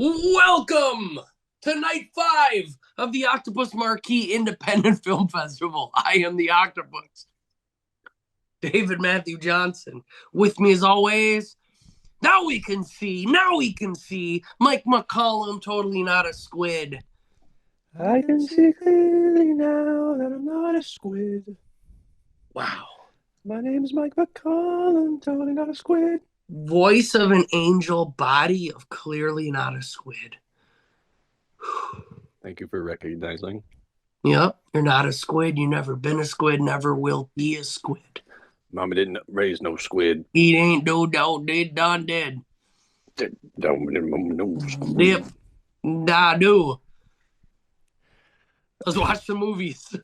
Welcome to night 5 of the Octopus Marquee Independent Film Festival. I am the Octopus, David Matthew Johnson. With me as always, now we can see, Mike McCullum, totally not a squid. I can see clearly now that I'm not a squid. Wow. My name's Mike McCullum, totally not a squid. Voice of an angel, body of clearly not a squid. Thank you for recognizing. Yep, you're not a squid. You've never been a squid, never will be a squid. Mama didn't raise no squid. He ain't do did done did. Dip. Da do. Let's watch the movies.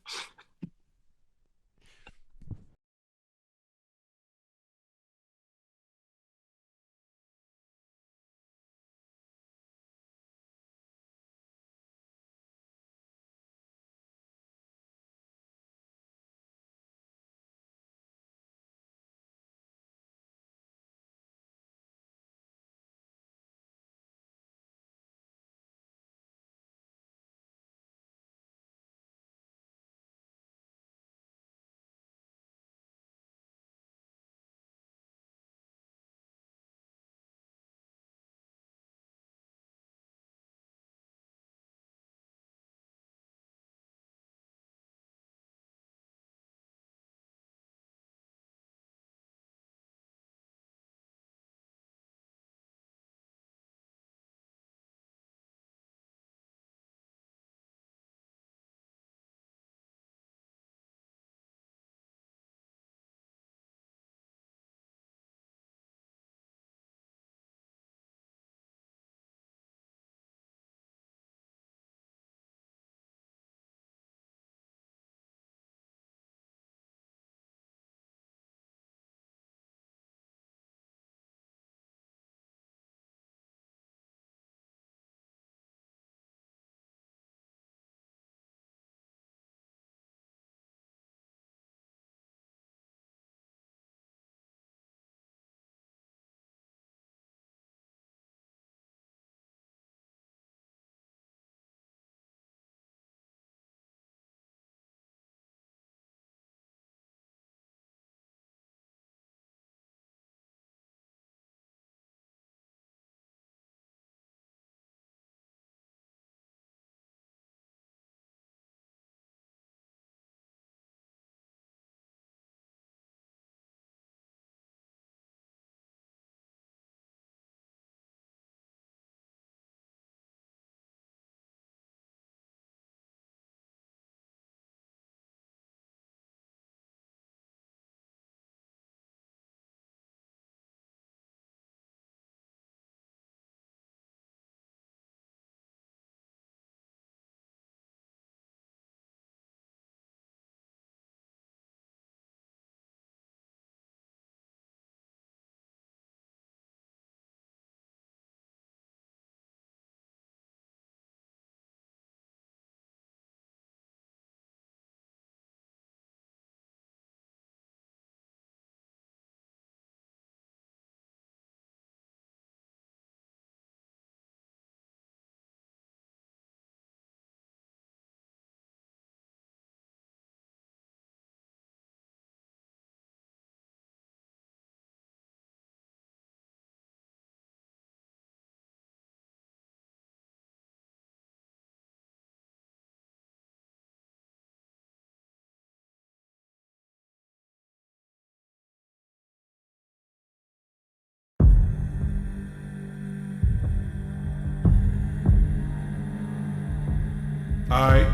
I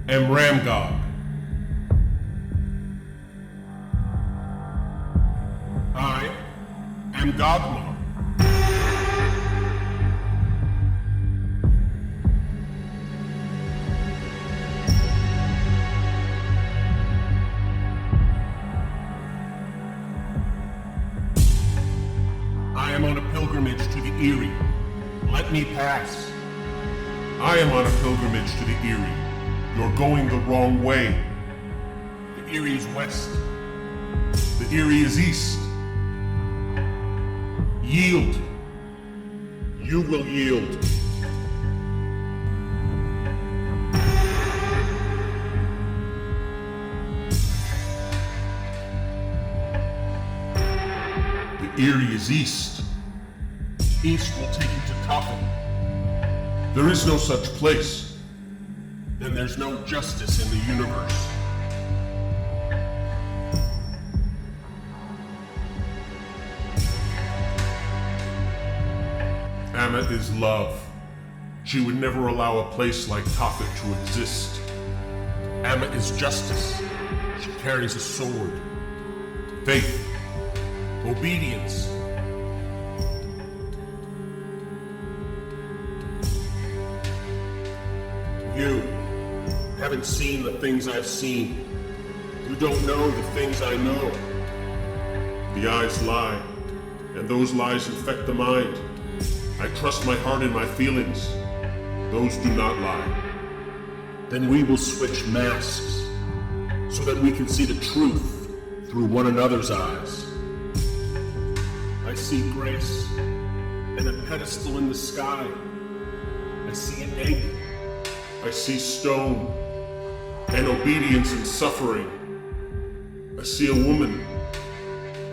am Ramgod. I am Dogma. I am on a pilgrimage to the Eyrie. Let me pass. I am on a pilgrimage to the Eyrie. You're going the wrong way. The Eyrie is west. The Eyrie is east. Yield. You will yield. Eyrie is east. East will take you to Tophet. There is no such place. Then there's no justice in the universe. Amma is love. She would never allow a place like Tophet to exist. Amma is justice. She carries a sword. Faith. Obedience. You haven't seen the things I've seen. You don't know the things I know. The eyes lie, and those lies infect the mind. I trust my heart and my feelings. Those do not lie. Then we will switch masks, so that we can see the truth through one another's eyes. I see grace, and a pedestal in the sky. I see an egg. I see stone, and obedience and suffering. I see a woman.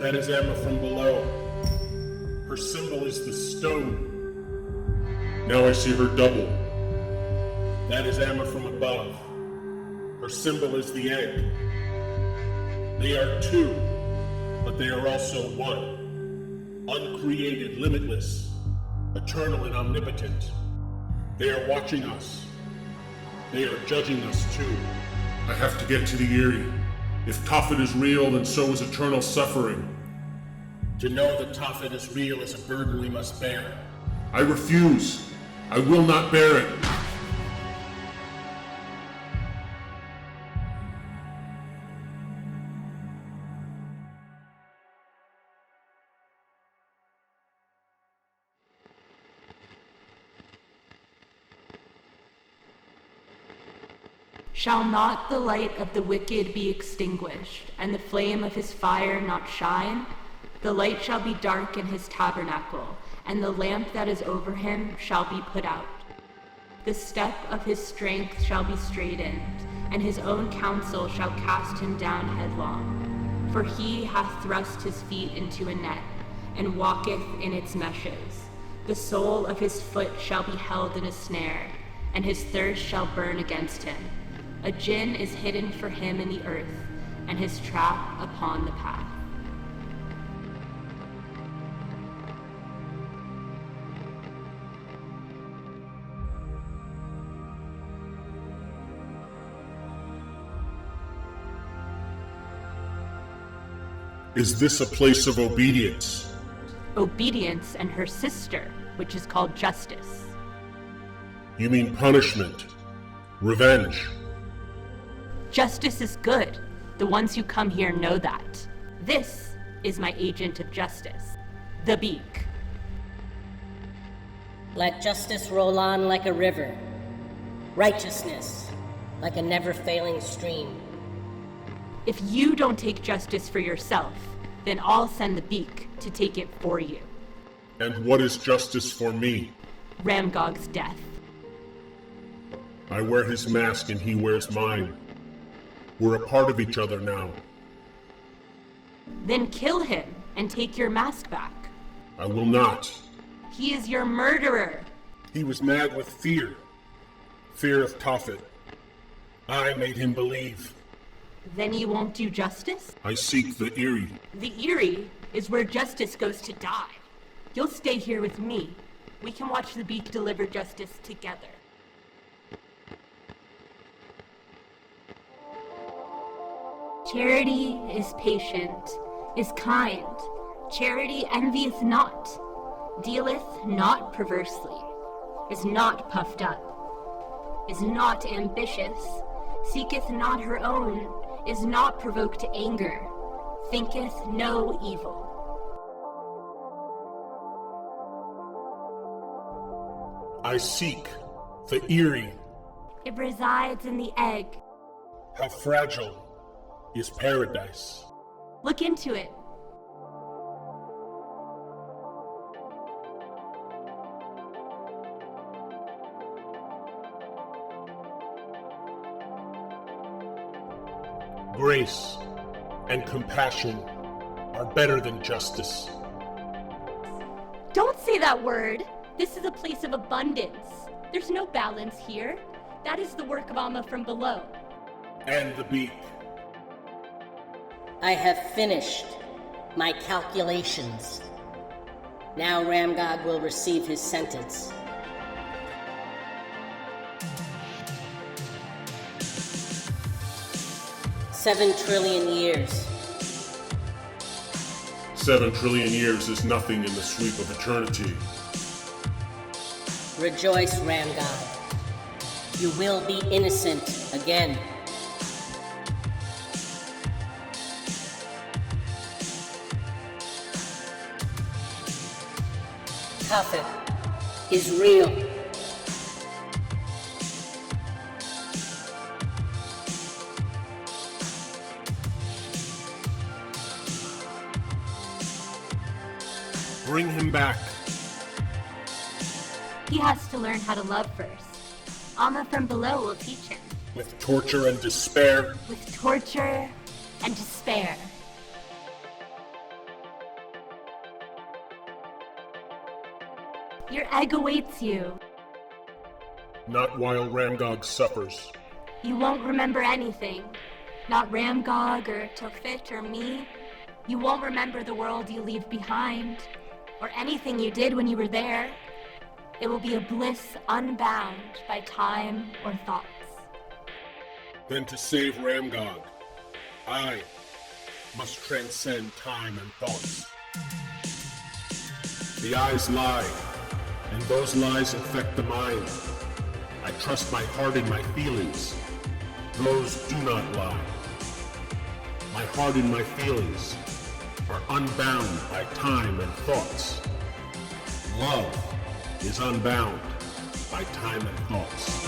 That is Amma from below. Her symbol is the stone. Now I see her double. That is Amma from above. Her symbol is the egg. They are two, but they are also one. Uncreated, limitless, eternal and omnipotent. They are watching us. They are judging us too. I have to get to the Eyrie. If Tophet is real, then so is eternal suffering. To know that Tophet is real is a burden we must bear. I refuse. I will not bear it. Shall not the light of the wicked be extinguished, and the flame of his fire not shine? The light shall be dark in his tabernacle, and the lamp that is over him shall be put out. The step of his strength shall be straitened, and his own counsel shall cast him down headlong. For he hath thrust his feet into a net, and walketh in its meshes. The sole of his foot shall be held in a snare, and his thirst shall burn against him. A gin is hidden for him in the earth, and his trap upon the path. Is this a place of obedience? Obedience and her sister, which is called justice. You mean punishment, revenge? Justice is good. The ones who come here know that. This is my agent of justice, the Beak. Let justice roll on like a river, righteousness like a never-failing stream. If you don't take justice for yourself, then I'll send the Beak to take it for you. And what is justice for me? Ramgog's death. I wear his mask and he wears mine. We're a part of each other now. Then kill him and take your mask back. I will not. He is your murderer. He was mad with fear. Fear of Tophet. I made him believe. Then you won't do justice? I seek the Eyrie. The Eyrie is where justice goes to die. You'll stay here with me. We can watch the Beak deliver justice together. Charity is patient, is kind. Charity envieth not, dealeth not perversely, is not puffed up, is not ambitious, seeketh not her own, is not provoked to anger, thinketh no evil. I seek the Eyrie. It resides in the egg. How fragile is paradise? Look into it. Grace and compassion are better than justice. that word. This is a place of abundance. There's no balance here. That is the work of Amma from below. And the beak. I have finished my calculations. Now Ramgod will receive his sentence. $7 trillion years. 7 trillion years is nothing in the sweep of eternity. Rejoice, Ramgod. You will be innocent again. Prophet is real. Bring him back. He has to learn how to love first. Amma from below will teach him. With torture and despair. With torture and despair. Your egg awaits you. Not while Ramgog suffers. You won't remember anything. Not Ramgog or Tophet or me. You won't remember the world you leave behind, or anything you did when you were there. It will be a bliss unbound by time or thoughts. Then to save Ramgog, I must transcend time and thoughts. The eyes lie, and those lies infect the mind. I trust my heart and my feelings. Those do not lie. My heart and my feelings are unbound by time and thoughts. Love is unbound by time and thoughts.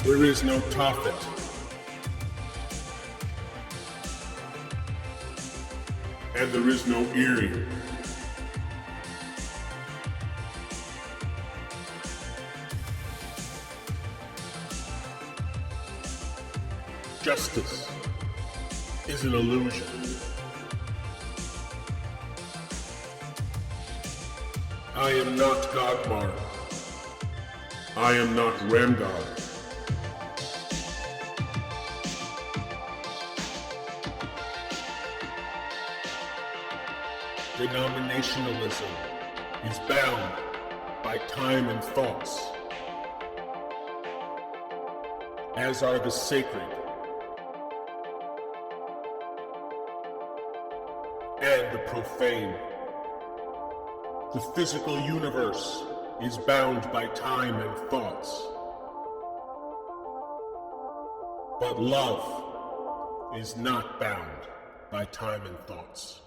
There is no Tophet. And there is no Eerie. Justice is an illusion. I am not Godmar. I am not Ramgod. Denominationalism is bound by time and thoughts, as are the sacred and the profane. The physical universe is bound by time and thoughts, but love is not bound by time and thoughts.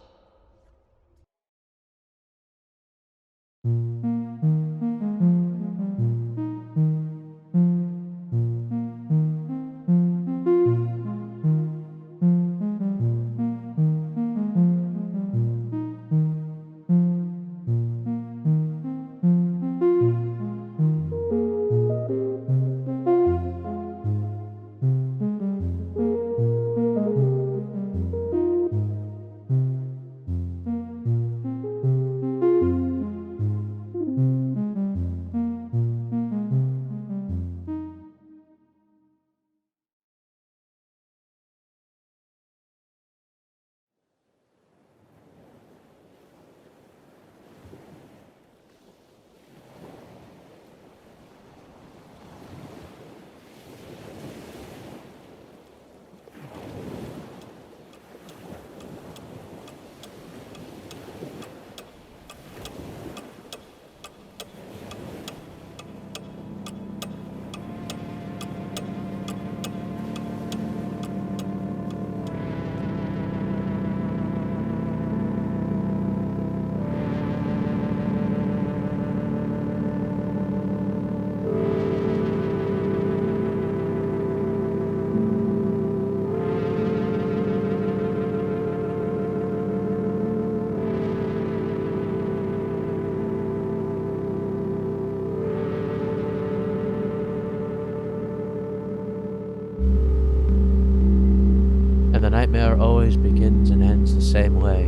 nightmare always begins and ends the same way.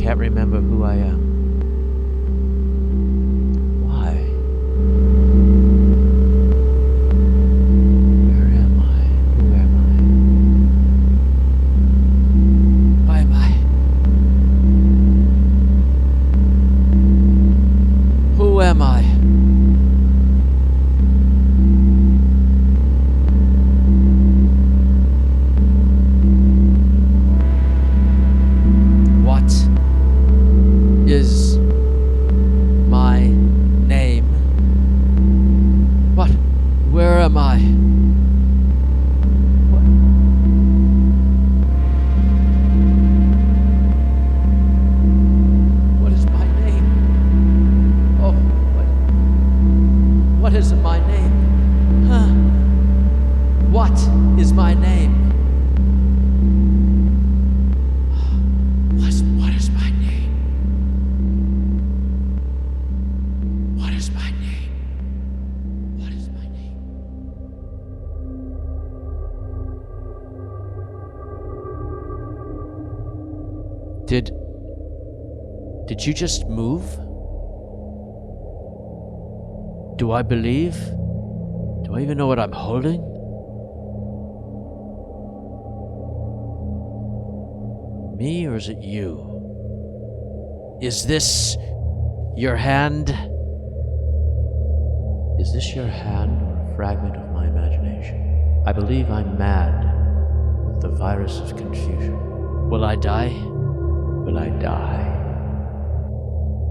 Can't remember who I am. Why? Where am I? Who am I? Why am I? Who am I? What is my name? What? Where am I? What? What is my name? Oh, what? What is my name? Huh? What is my name? What is my name? What is my name? What is my name? Did you just move? Do I believe? Do I even know what I'm holding? Me, or is it you? Is this your hand? Is this your hand or a fragment of my imagination? I believe I'm mad with the virus of confusion. Will I die? Will I die?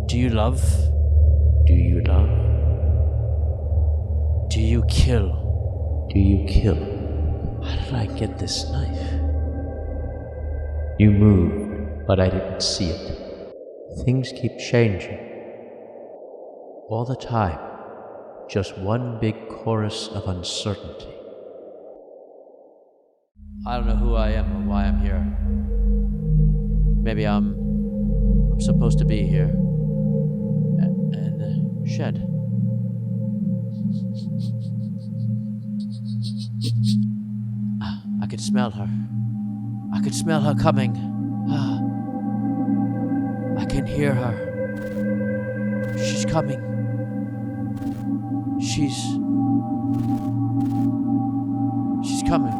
Do you love? Do you love? Do you kill? Do you kill? How did I get this knife? You moved, but I didn't see it. Things keep changing. All the time, just one big chorus of uncertainty. I don't know who I am or why I'm here. Maybe I'm supposed to be here. In the shed. I could smell her. I could smell her coming. I can hear her. She's coming. She's coming.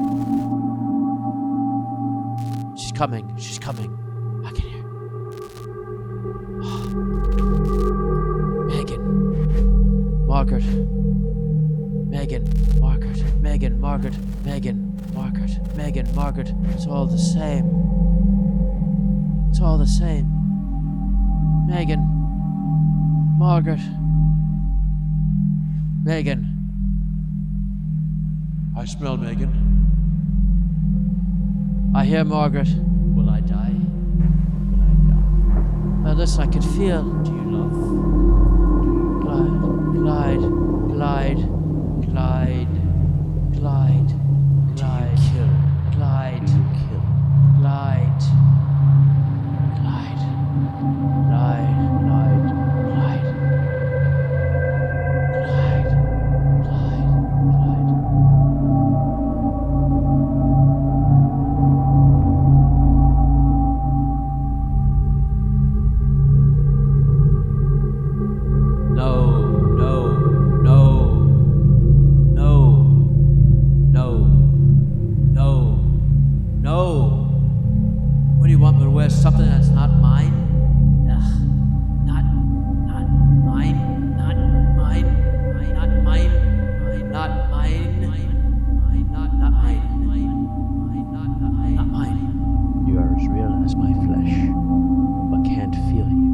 She's coming. She's coming. I can hear. Megan. Margaret. Megan. Margaret. Megan. Margaret. Megan. Margaret. Megan. Margaret. It's all the same. It's all the same. Megan. Margaret. Megan. I smell Megan. I hear Margaret. Will I die? Will I die? Unless I could feel. Do you love? Glide, glide, glide, glide, glide. Do you kill? Glide. Do you kill? Glide. Glide. Glide. Glide. Glide. Glide. Glide. Glide. No, no, no, no, no, no, no. What do you want me to wear? Something that's not mine? Ugh. Not mine. Not mine. Not mine. Not mine. Not mine. Not mine. You are as real as my flesh, but can't feel you.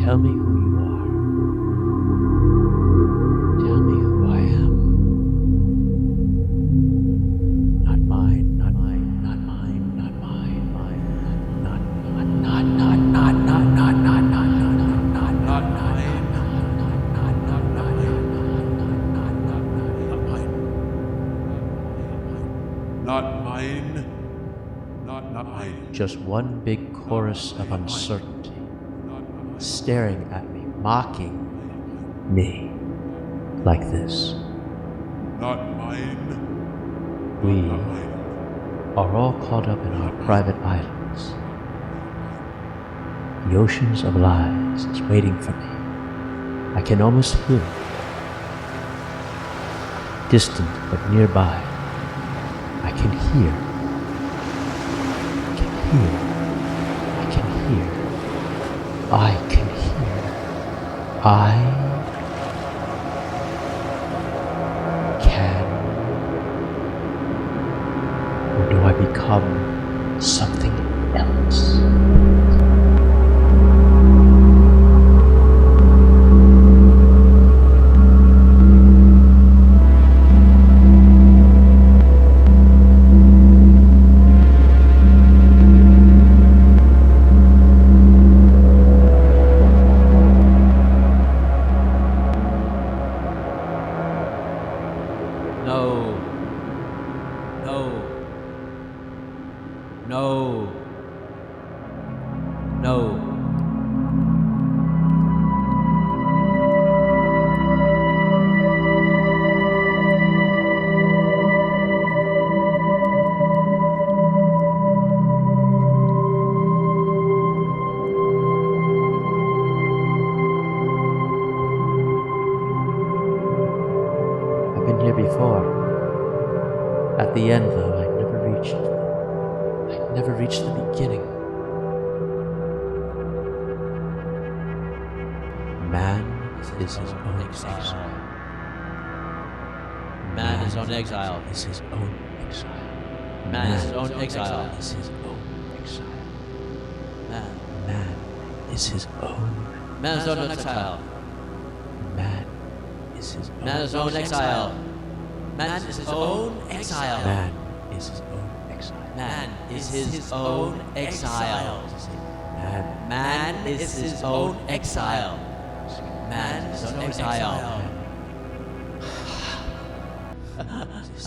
Tell me who you are. Tell me who I am. Not mine, not mine, not mine, not mine, mine, not mine, not mine, not mine. Just one big chorus of uncertainty, staring at me, mocking me, like this. not mine. We Not mine. are all caught up in our private islands. The oceans of lies is waiting for me. I can almost hear it. Distant but nearby. I can hear. I can hear. I can hear. I can hear. I can. Or do I become something else? No. No. No. No. I've been here before. At the end, though, I never reached the beginning. Man is his own exile. Man is on exile. Is his own exile. Man is his own exile. Is his own exile. Man. Man is his own. Man is on exile. Man is his own. Man is on exile. Man is his own exile. Man is his own exile. Man is his own exile. Man Man is his own exile. Man is on exile.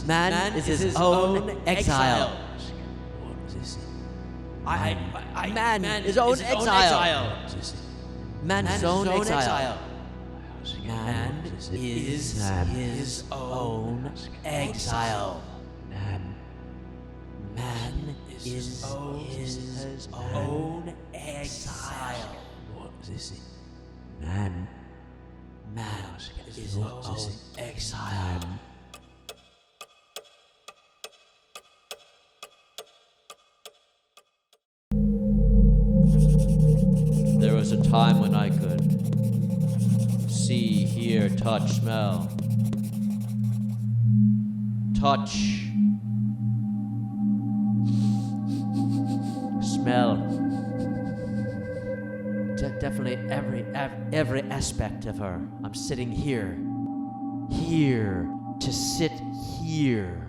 Man is his own exile. Man is his own exile. Man is his own exile. Man is his own exile. Man is his own exile. Man Man is his own exile. There was a time when I could see, hear, touch, smell. Touch. Smell. Definitely every aspect of her. I'm sitting here. Here. To sit here.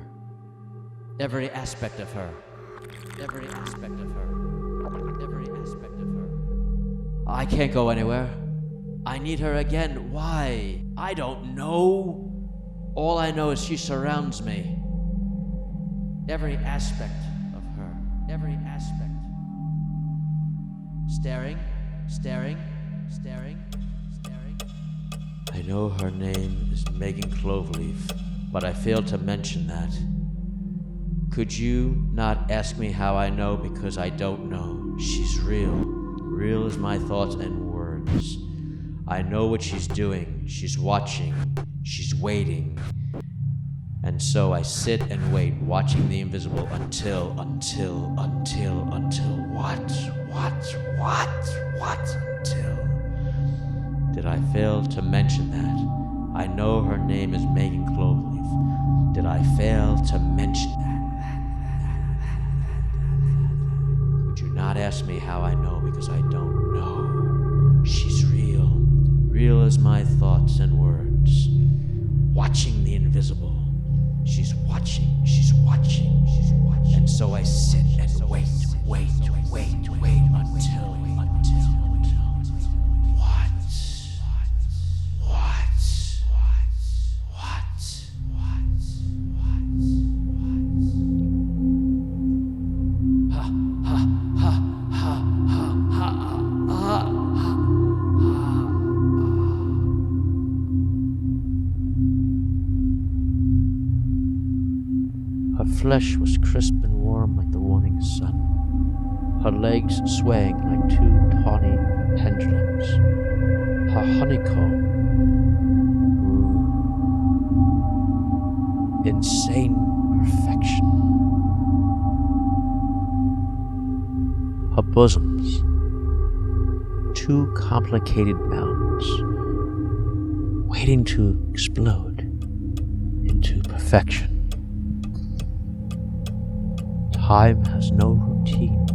Every aspect of her. Every aspect of her. Every aspect of her. I can't go anywhere. I need her again. Why? I don't know. All I know is she surrounds me. Every aspect of her. Every aspect. Staring, staring, staring, staring. I know her name is Megan Cloverleaf, but I failed to mention that. Could you not ask me how I know, because I don't know. She's real. Real as my thoughts and words. I know what she's doing. She's watching. She's waiting. And so I sit and wait, watching the invisible until what? Until. Did I fail to mention that? I know her name is Megan Cloverleaf. Did I fail to mention that? Could you not ask me how I know, because I don't know. She's real. Real as my thoughts and words. Watching the invisible. She's watching, she's watching, she's watching. And so I sit and wait until flesh was crisp and warm like the morning sun, her legs swaying like two tawny pendulums, her honeycomb insane perfection. Her bosoms, two complicated mountains, waiting to explode into perfection. Time has no routine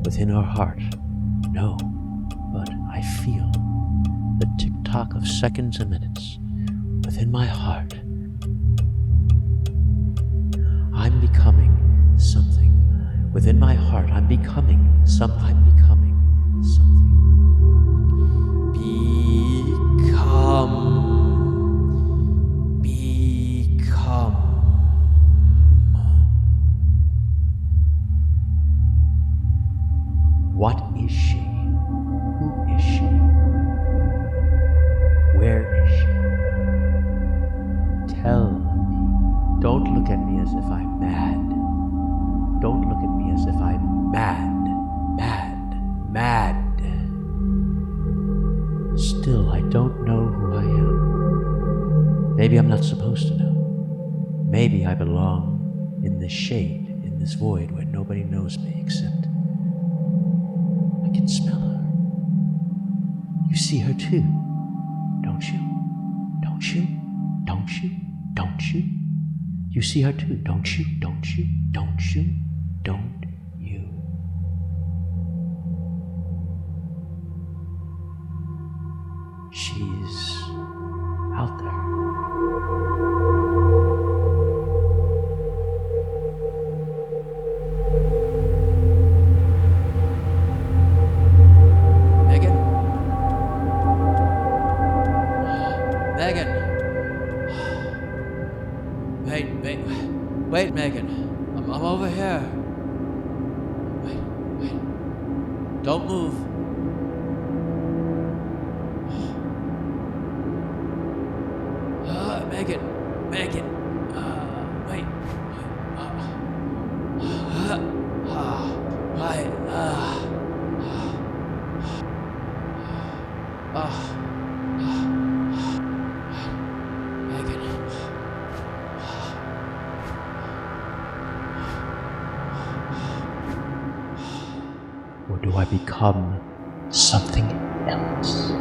within her heart, no, but I feel the tick-tock of seconds and minutes within my heart. I'm becoming something. Within my heart, I'm becoming something. Become. What is she? Who is she? Where is she? Tell me. Don't look at me as if I'm mad. Don't look at me as if I'm mad. Still, I don't know who I am. Maybe I'm not supposed to know. Maybe I belong in this shade, in this void where nobody knows me except I can smell her. You see her too, don't you? Don't you? Don't you? Don't you? You see her too, don't you? Don't you? Don't you? Don't you? She's out there. Megan. Wait, Megan. I'm over here. Wait. Don't move. Megan. Wait. Or do I become something else?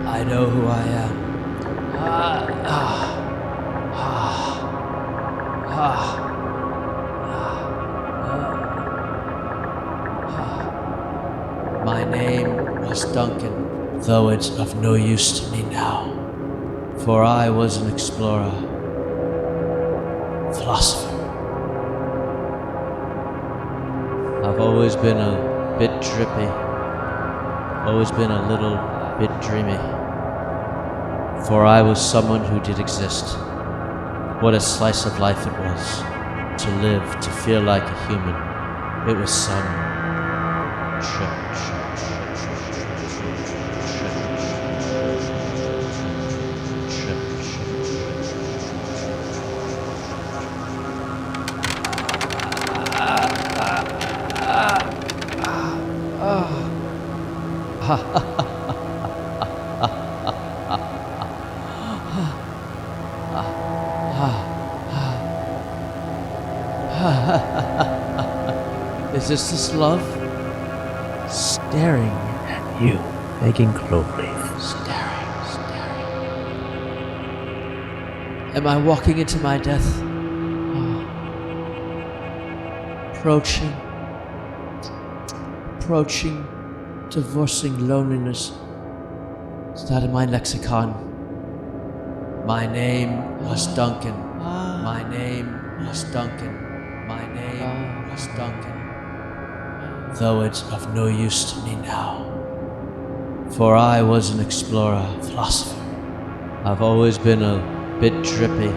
I know who I am. My name was Duncan, though it's of no use to me now, for I was an explorer, philosopher. I've always been a bit drippy, always been a little bit dreamy, for I was someone who did exist. What a slice of life it was, to live, to feel like a human. It was some Is this love? Staring at you, begging cloverleaf, staring. Am I walking into my death? Approaching, divorcing loneliness. Is that in my lexicon? My name was Duncan. My name was Duncan. My name was Duncan. Though it's of no use to me now, for I was an explorer, philosopher. I've always been a bit drippy,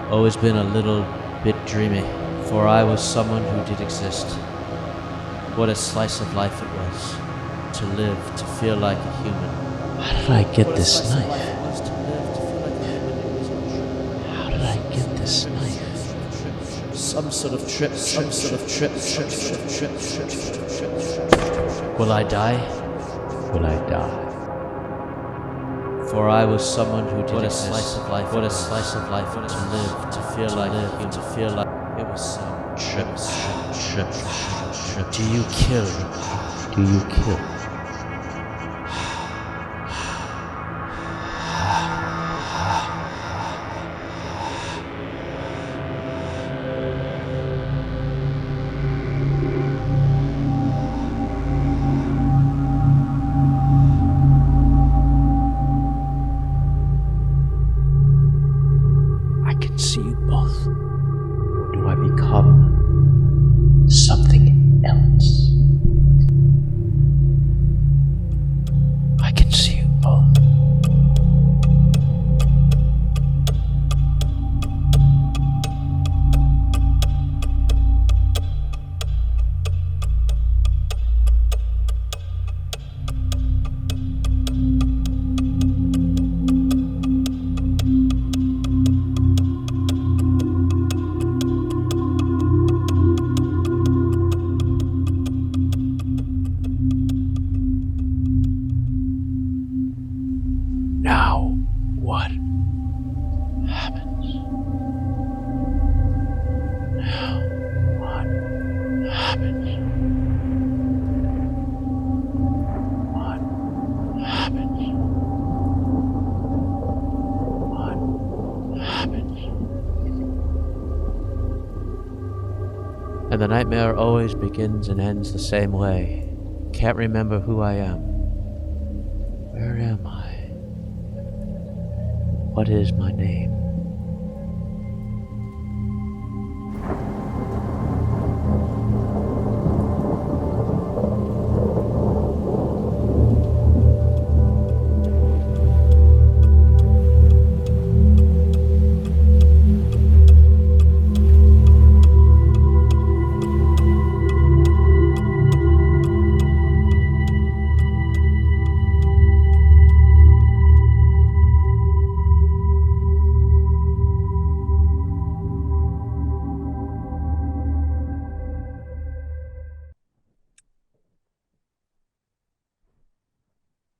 always been a little bit dreamy, for I was someone who did exist. What a slice of life it was. To live, to feel like a human. How did I get this knife? How did I get this knife? Some sort of trip. Will I die? Will I die? For I was someone who did a slice of life. What a slice of life to live, to feel like to feel like it was some trip. Do you kill? Do you kill? I can see you both. Or do I become something else? I can see you both. Now, what happens? Now, what happens? What happens? What happens? And the nightmare always begins and ends the same way. Can't remember who I am. Where am I? What is my name?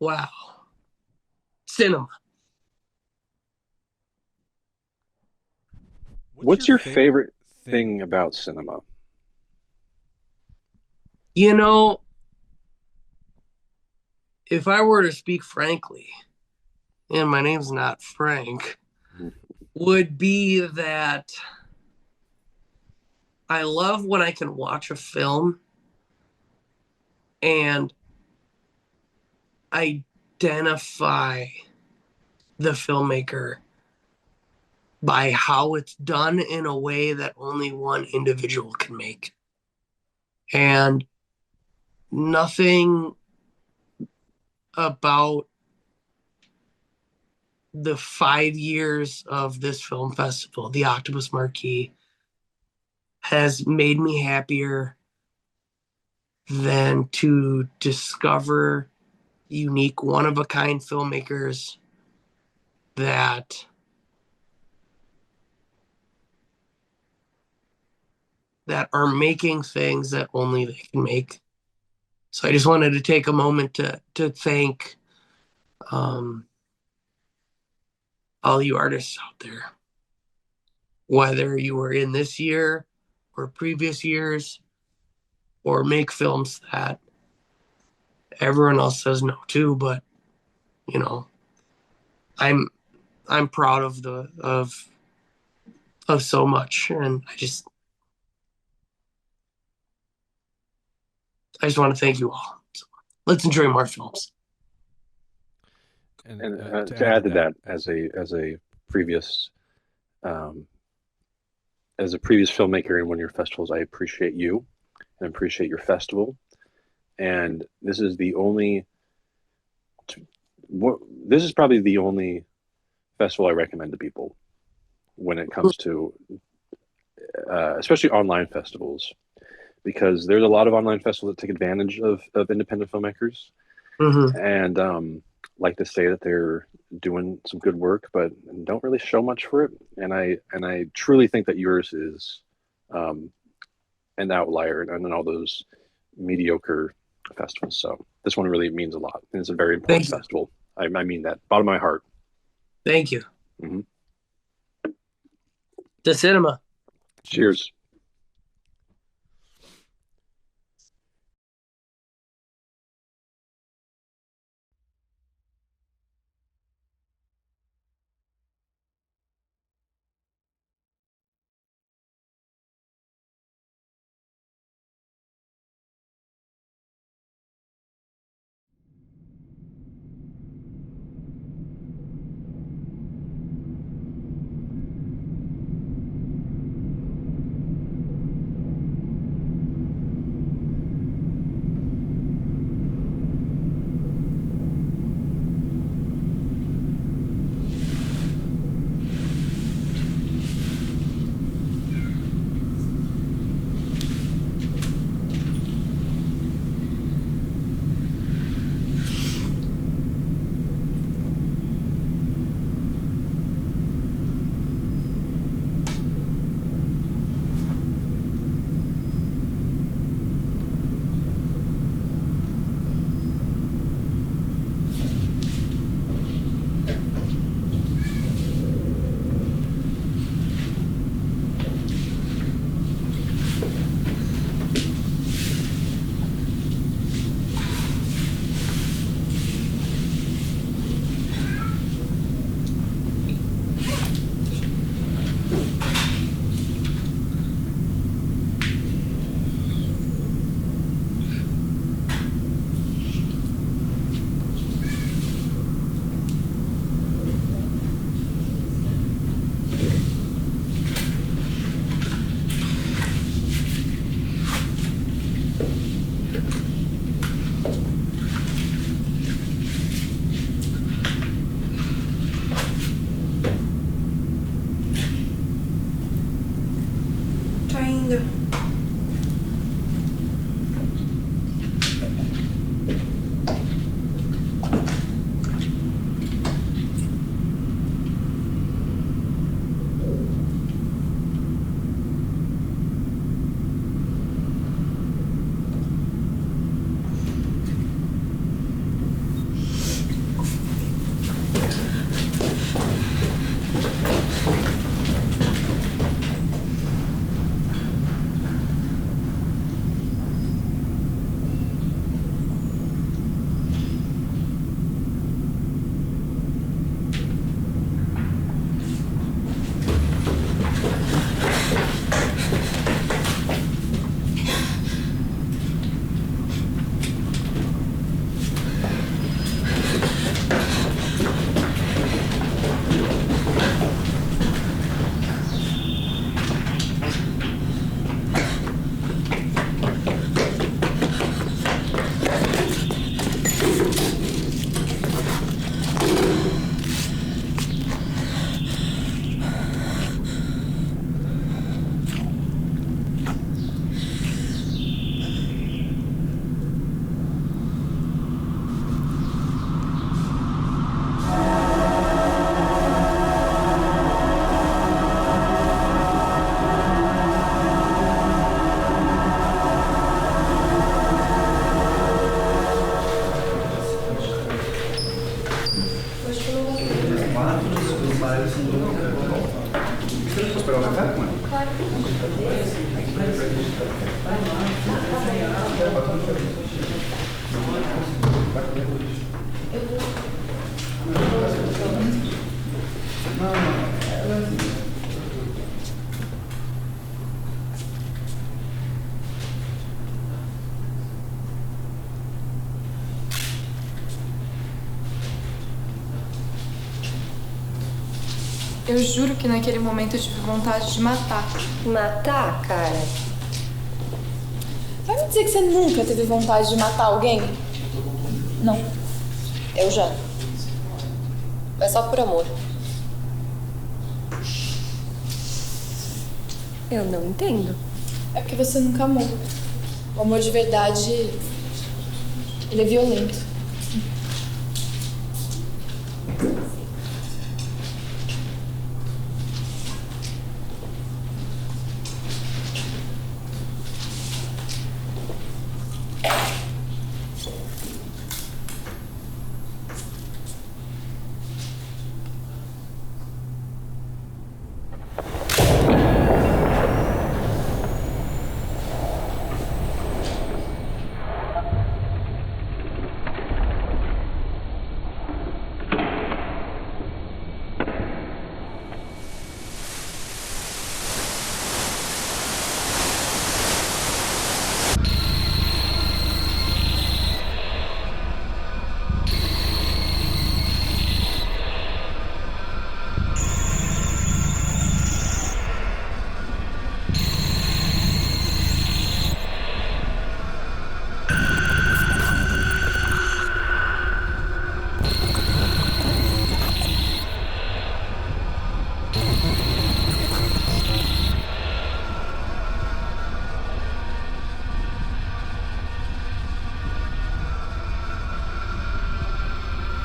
Wow. Cinema. What's your favorite thing about cinema? You know, if I were to speak frankly, and my name's not Frank, would be that I love when I can watch a film and identify the filmmaker by how it's done in a way that only one individual can make. And nothing about the 5 years of this film festival, the Octopus Marquee, has made me happier than to discover unique, one-of-a-kind filmmakers that are making things that only they can make. So I just wanted to take a moment to thank all you artists out there, whether you were in this year or previous years, or make films that everyone else says no to. But you know, I'm proud of so much, and I just want to thank you all. So let's enjoy more films. And to add to that, as a previous filmmaker in one of your festivals, I appreciate you and appreciate your festival. And this is probably the only festival I recommend to people when it comes to especially online festivals, because there's a lot of online festivals that take advantage of independent filmmakers Mm-hmm. and like to say that they're doing some good work, but don't really show much for it. And I truly think that yours is an outlier and all those mediocre festivals. So this one really means a lot. And it's a very important Thank you. festival. I mean that bottom of my heart. Thank you. Mm-hmm. To cinema. Cheers. Eu juro que naquele momento eu tive vontade de matar. Matar, cara? Vai me dizer que você nunca teve vontade de matar alguém? Não. Eu já. Mas só por amor. Eu não entendo. É porque você nunca amou. O amor de verdade, ele é violento.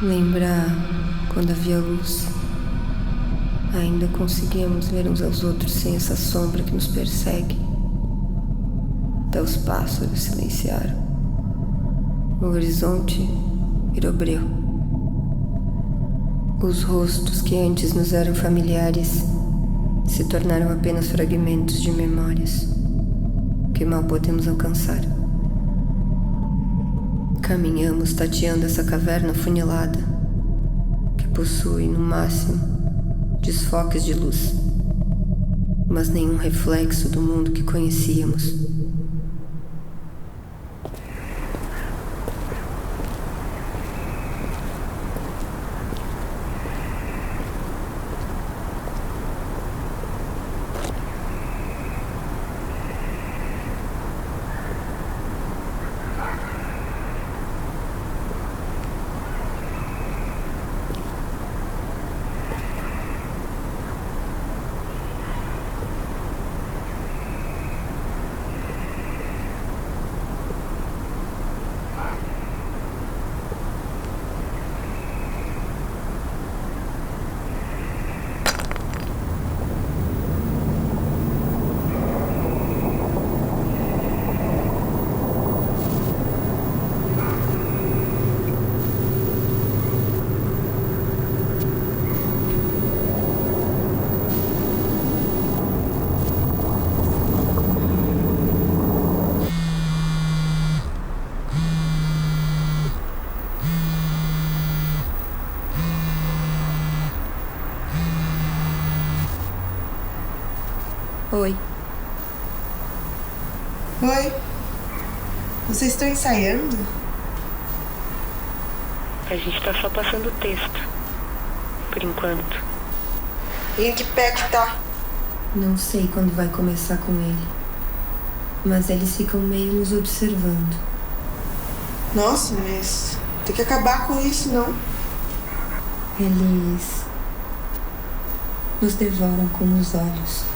Lembrar quando havia luz. Ainda conseguíamos ver uns aos outros sem essa sombra que nos persegue. Até os pássaros silenciaram. O horizonte virou breu. Os rostos que antes nos eram familiares se tornaram apenas fragmentos de memórias que mal podemos alcançar. Caminhamos tateando essa caverna afunilada que possui, no máximo, desfoques de luz, mas nenhum reflexo do mundo que conhecíamos. Oi. Oi. Vocês estão ensaiando? A gente tá só passando o texto. Por enquanto. E em que pé que tá? Não sei quando vai começar com ele, mas eles ficam meio nos observando. Nossa, mas tem que acabar com isso, não? Eles nos devoram com os olhos.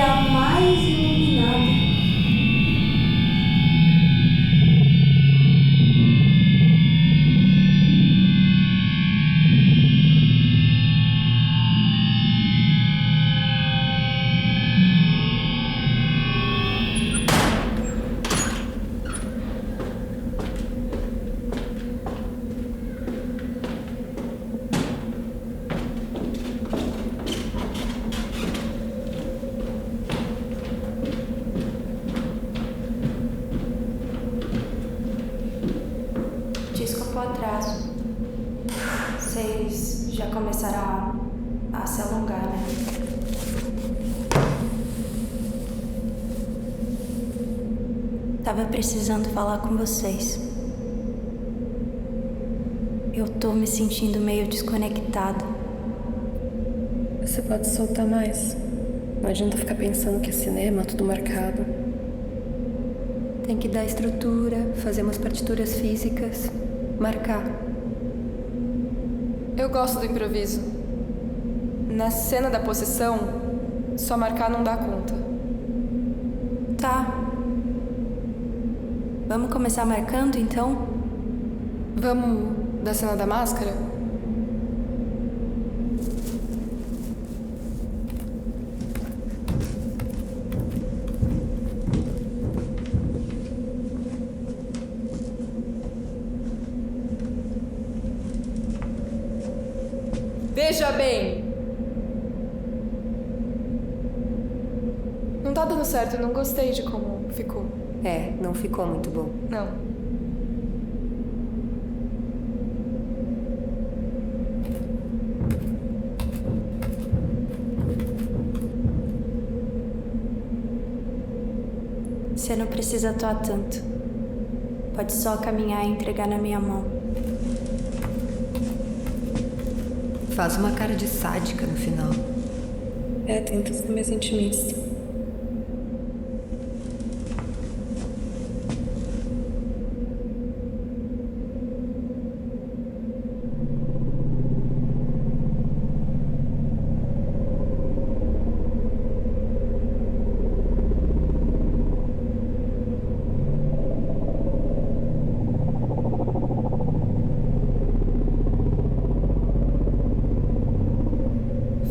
a mais iluminada. Desculpa o atraso. Vocês já começaram a se alongar, né? Tava precisando falar com vocês. Eu tô me sentindo meio desconectada. Você pode soltar mais. Não adianta ficar pensando que é cinema, tudo marcado. Tem que dar estrutura, fazer umas partituras físicas, marcar. Eu gosto do improviso. Na cena da possessão, só marcar não dá conta. Tá. Vamos começar marcando, então? Vamos da cena da máscara? Veja bem. Não tá dando certo, eu não gostei de como ficou. É, não ficou muito bom. Não. Você não precisa atuar tanto. Pode só caminhar e entregar na minha mão. Faz uma cara de sádica no final. Tenta ser mais intimista.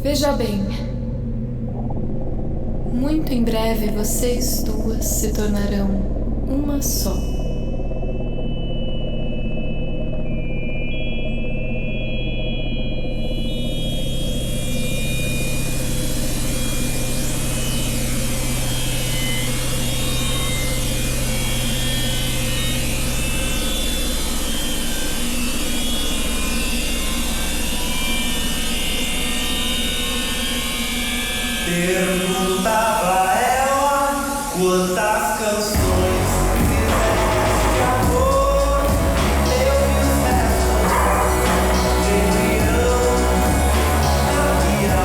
Veja bem, muito em breve vocês duas se tornarão uma só. Perguntava a ela quantas canções fizeste de amor. Eu vi os versos de embrião na pia.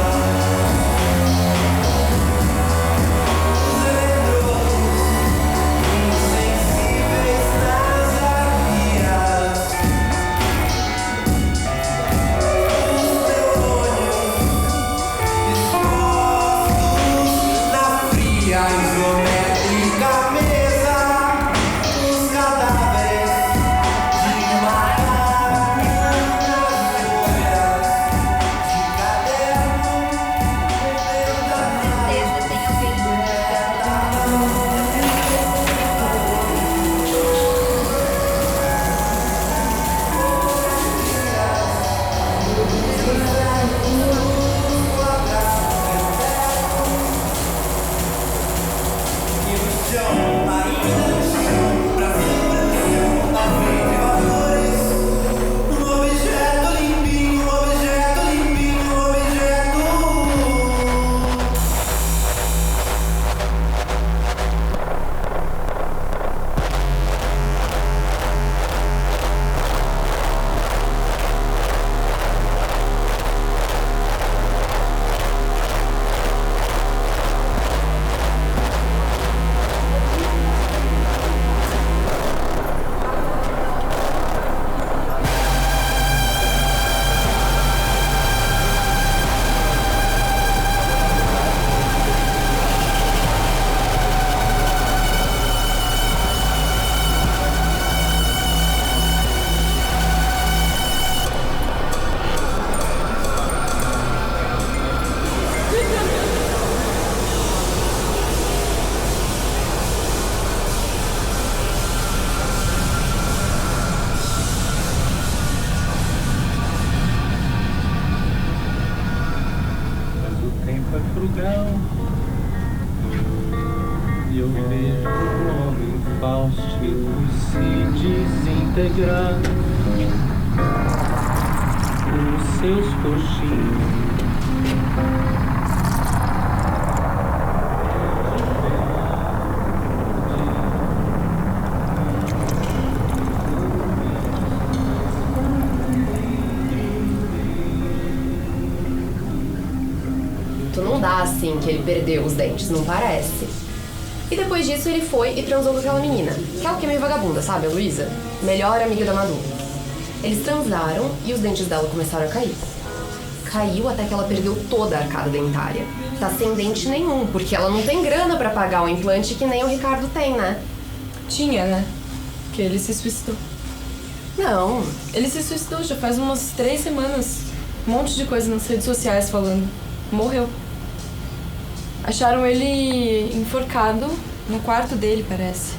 Os eletrodos insensíveis nas arpias. Os neurônios expostos na madrugão e eu vejo o homem faustico se desintegrar nos seus coxins. Tu não dá assim que ele perdeu os dentes, não parece. E depois disso ele foi e transou com aquela menina. Aquela que é meio vagabunda, sabe, a Luísa? Melhor amiga da Madu. Eles transaram e os dentes dela começaram a cair. Caiu até que ela perdeu toda a arcada dentária. Tá sem dente nenhum, porque ela não tem grana pra pagar o implante que nem o Ricardo tem, né? Tinha, né? Que ele se suicidou. Não. Ele se suicidou já faz umas 3 semanas. Um monte de coisa nas redes sociais falando. Morreu. Acharam ele enforcado no quarto dele, parece.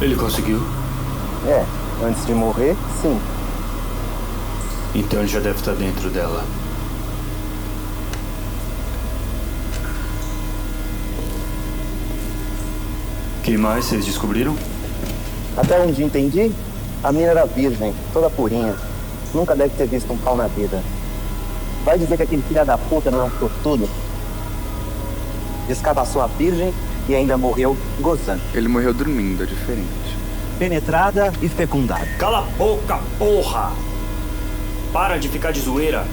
Ele conseguiu? É, antes de morrer, sim. Então ele já deve estar dentro dela. O que mais vocês descobriram? Até onde entendi, a menina era virgem, toda purinha. Nunca deve ter visto um pau na vida. Vai dizer que aquele filho da puta não é um sortudo? Descavaçou a virgem e ainda morreu gozando. Ele morreu dormindo, é diferente. Penetrada e fecundada. Cala a boca, porra! Para de ficar de zoeira.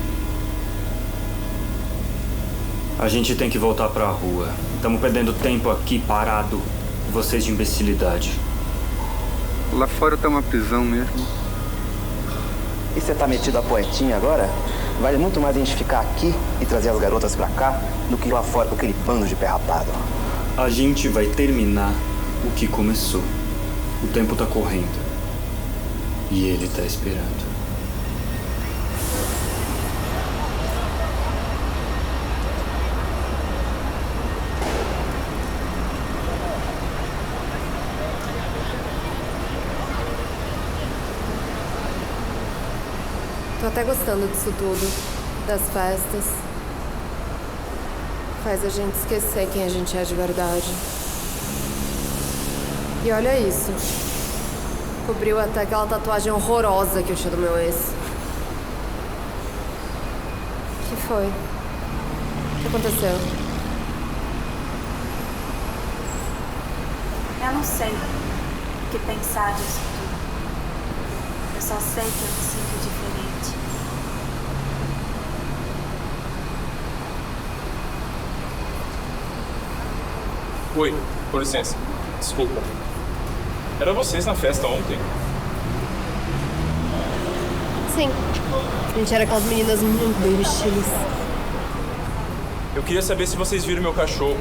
A gente tem que voltar pra rua. Estamos perdendo tempo aqui parado. Vocês de imbecilidade. Lá fora tá uma prisão mesmo. E você tá metido a poetinha agora? Vale muito mais a gente ficar aqui e trazer as garotas pra cá do que ir lá fora com aquele bando de pé rapado. A gente vai terminar o que começou. O tempo tá correndo. E ele tá esperando. Tô até gostando disso tudo, das festas. Faz a gente esquecer quem a gente é de verdade. E olha isso. Cobriu até aquela tatuagem horrorosa que eu tinha do meu ex. O que foi? O que aconteceu? Eu não sei o que pensar disso tudo. Eu só sei que eu me sinto diferente. Oi, com licença. Desculpa. Era vocês na festa ontem? Sim. A gente era aquelas meninas muito bem vestidas. Eu queria saber se vocês viram meu cachorro.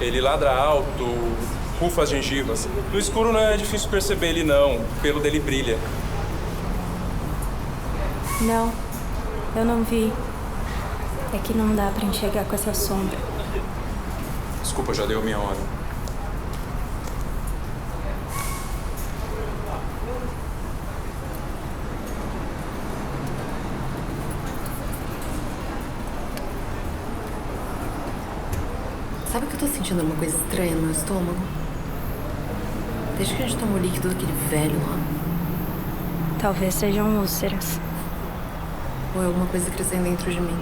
Ele ladra alto, rufa as gengivas. No escuro não é difícil perceber ele não, o pelo dele brilha. Não, eu não vi. É que não dá pra enxergar com essa sombra. Desculpa, já deu minha hora. Sabe que eu tô sentindo uma coisa estranha no meu estômago? Desde que a gente tomou o líquido daquele velho lá. Talvez sejam úlceras. Ou é alguma coisa crescendo dentro de mim.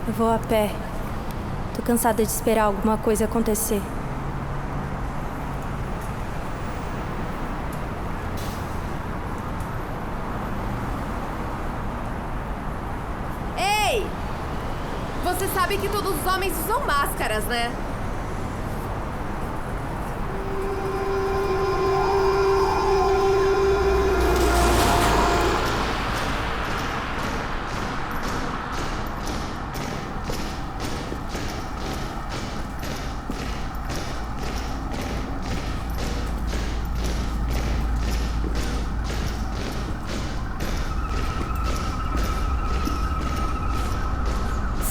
Eu vou a pé. Tô cansada de esperar alguma coisa acontecer. Ei! Você sabe que todos os homens usam máscaras, né?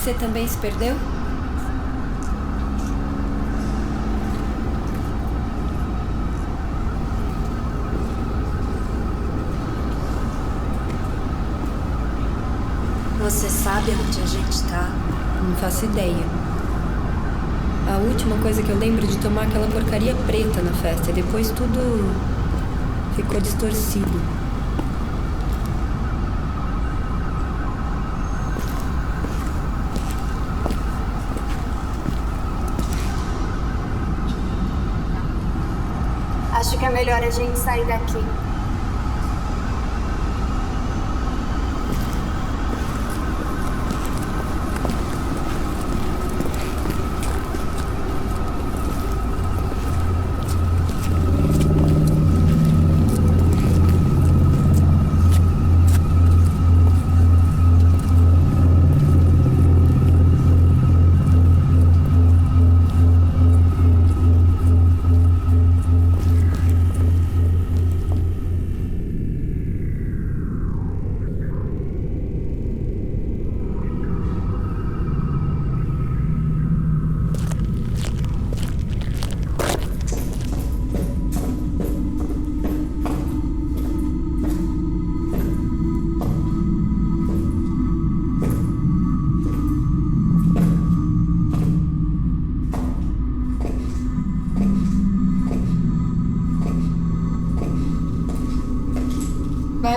Você também se perdeu? Você sabe onde a gente tá? Não faço ideia. A última coisa que eu lembro é de tomar aquela porcaria preta na festa. E depois tudo ficou distorcido. Acho que é melhor a gente sair daqui.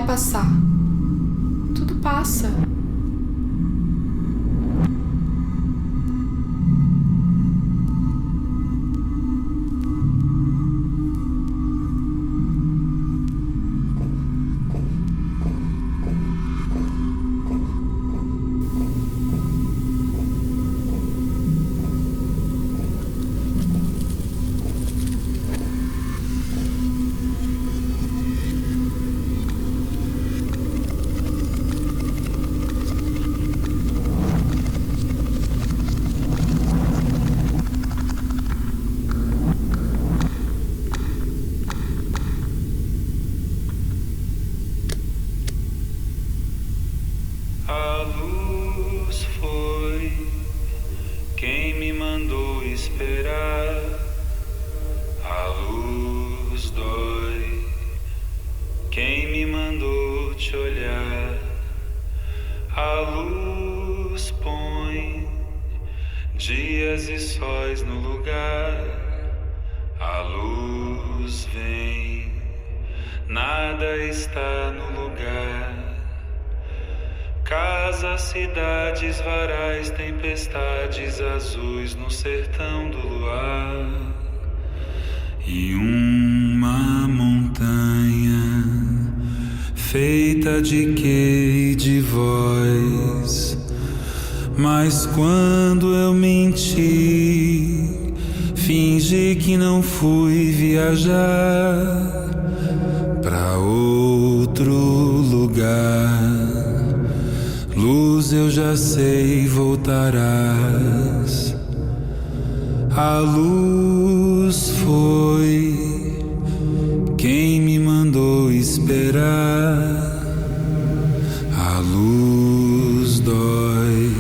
passar. Tudo passa. A luz foi quem me mandou esperar. A luz dói quem me mandou te olhar. A luz põe dias e sóis no lugar. A luz vem, nada está no lugar. Casas, cidades, varais, tempestades azuis no sertão do luar. E uma montanha feita de quê e de voz. Mas quando eu menti, fingi que não fui viajar pra outro lugar. Luz, eu já sei, voltarás. A luz foi quem me mandou esperar. A luz dói,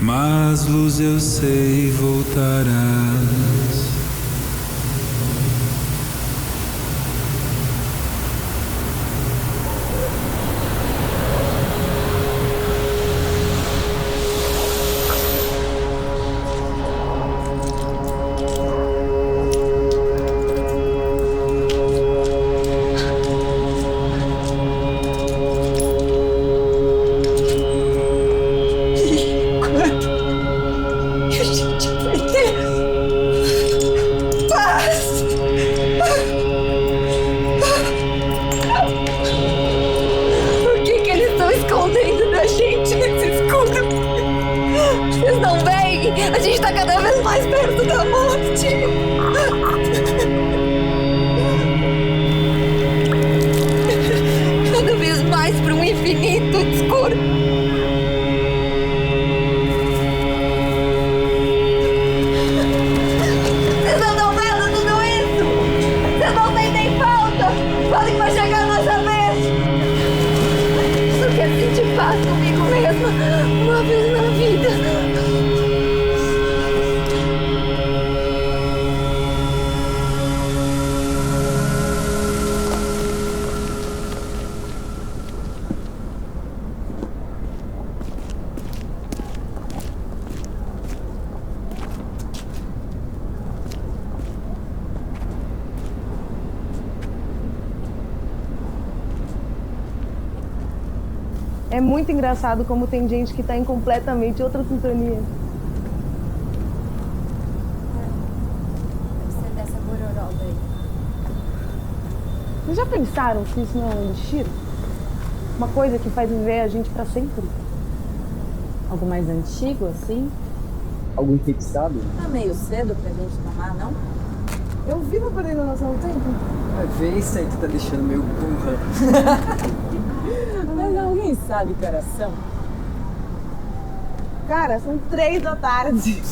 mas luz, eu sei, voltarás. A gente tá cada vez mais perto da morte. Cada vez mais para um infinito escuro. Vocês não estão vendo tudo isso? Vocês não sentem falta? Quando que vai chegar a nossa vez? Só quero sentir paz comigo mesma uma vez na vida. É muito engraçado como tem gente que tá em completamente outra sintonia. Deve ser dessa gororoba aí. Vocês já pensaram se isso não é um elixir? Uma coisa que faz viver a gente pra sempre? Algo mais antigo, assim? Algo enfeitiçado? Tá meio cedo pra gente tomar, não? Eu vivo perdendo a noção do tempo. Vê isso aí que tá deixando meio burra. Mas alguém sabe que horas são? Cara, são 3 da tarde.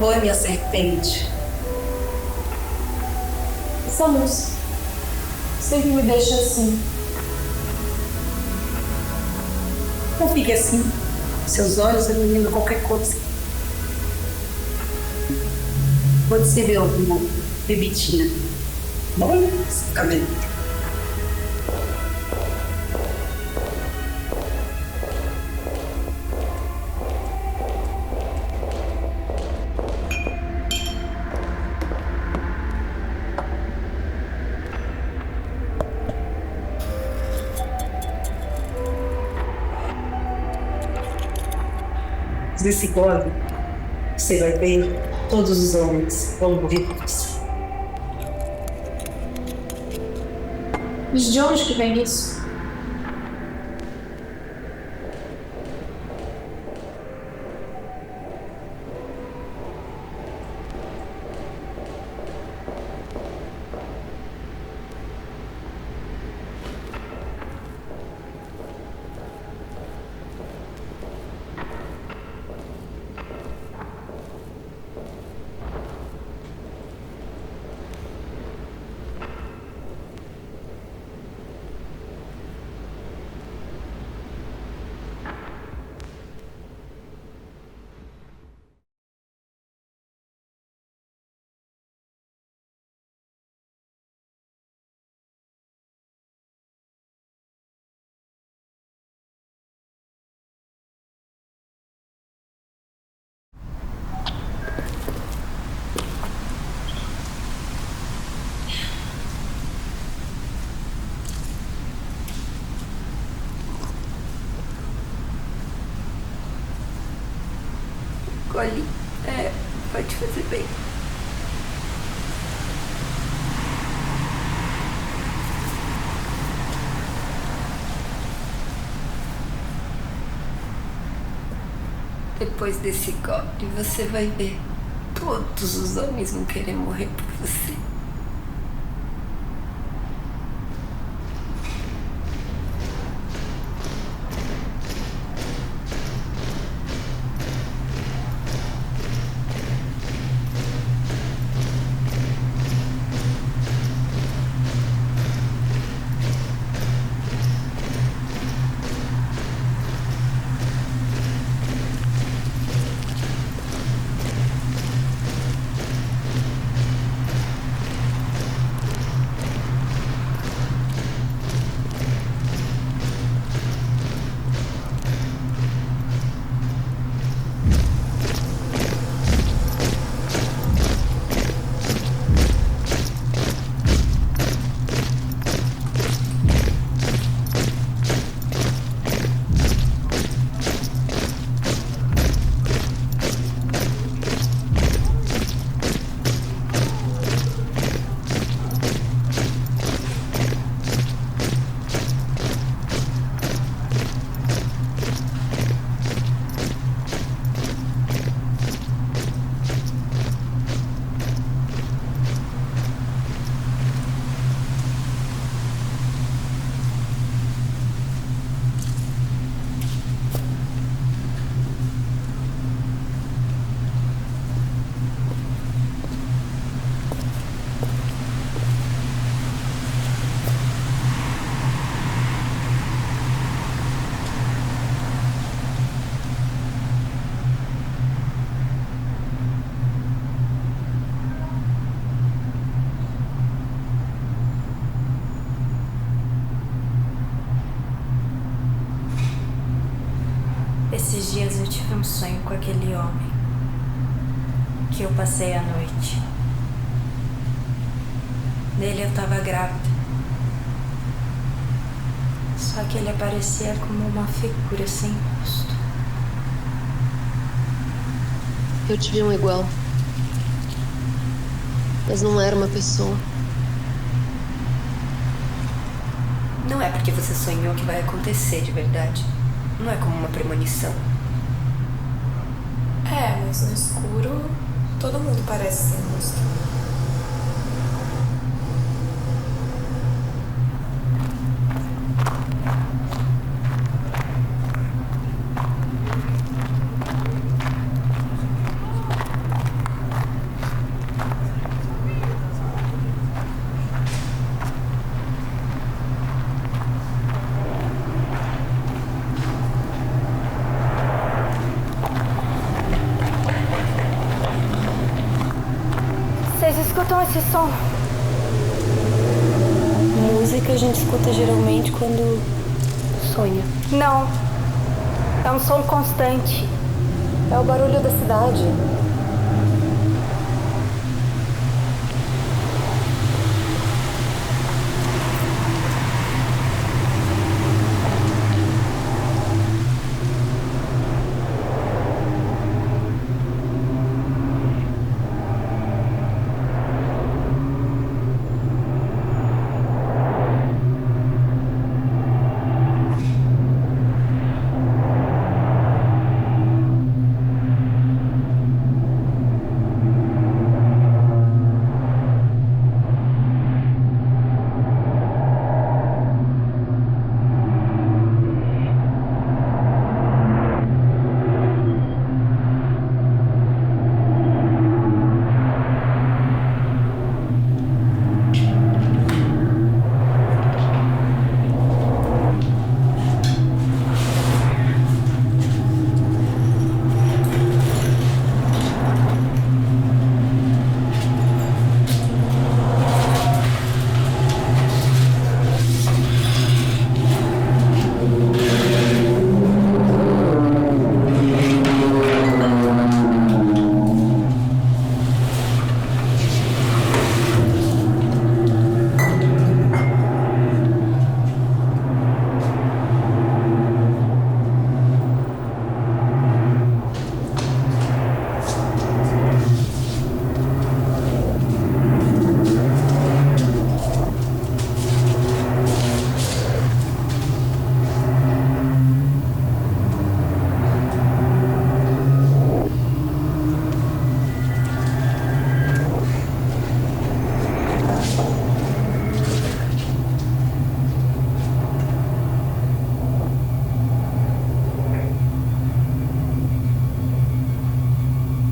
foi, minha serpente? Essa luz sempre me deixa assim. Não fique assim. Seus olhos iluminam qualquer coisa. Quando você vê alguma bebidinha, olha esse cabelo. Nesse gole, você vai ver todos os homens vão morrer por você. Mas de onde que vem isso? Gole, pode fazer bem. Depois desse gole, você vai ver. Todos os homens vão querer morrer por você. Esses dias eu tive um sonho com aquele homem que eu passei a noite. Nele eu tava grávida. Só que ele aparecia como uma figura sem rosto. Eu tive um igual. Mas não era uma pessoa. Não é porque você sonhou que vai acontecer de verdade. Não é como uma premonição. É, mas no escuro todo mundo parece sem rosto. escutam esse som? Música a gente escuta geralmente quando sonha. Não. É um som constante. É o barulho da cidade.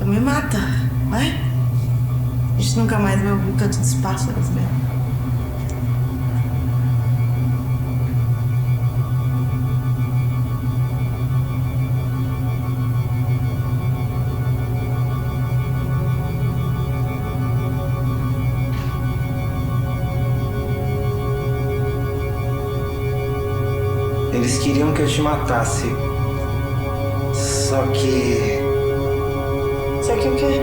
Me mata, vai? A gente nunca mais vai ouvir o canto dos pássaros mesmo. Eles queriam que eu te matasse. Só que... Só que o quê?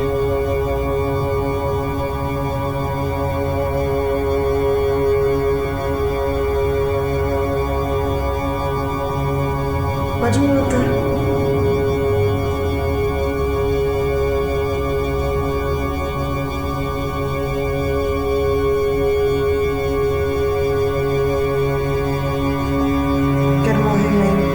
Pode me matar. Quero morrer mesmo.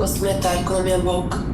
Gosto metálico na minha boca.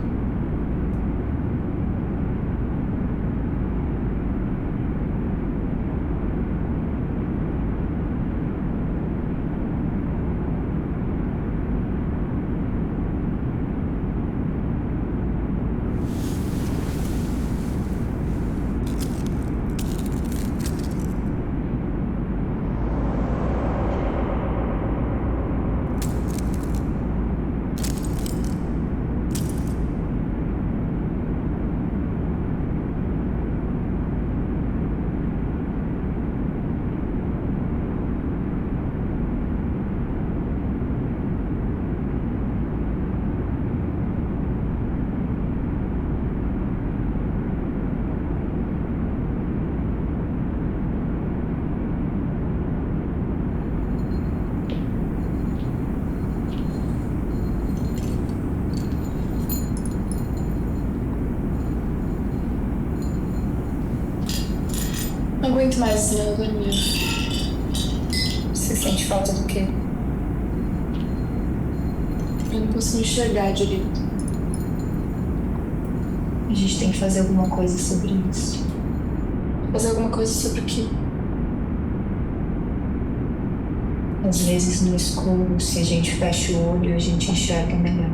Não aguento mais esse melodrama. Você sente falta do quê? Eu não consigo enxergar direito. A gente tem que fazer alguma coisa sobre isso. Fazer alguma coisa sobre o quê? Às vezes no escuro, se a gente fecha o olho, a gente enxerga melhor.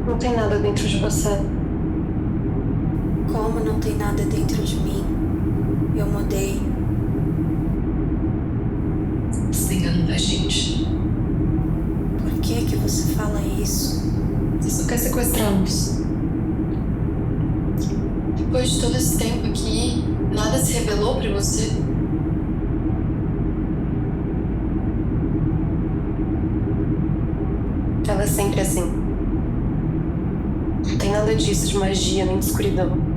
Não tem nada dentro de você. Como não tem nada dentro de mim? Eu mudei. Você enganando a gente. Por que você fala isso? Você só quer sequestrá-los. Depois de todo esse tempo aqui, nada se revelou pra você? Ela é sempre assim. Não tem nada disso de magia nem de escuridão.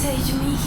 sei de mim.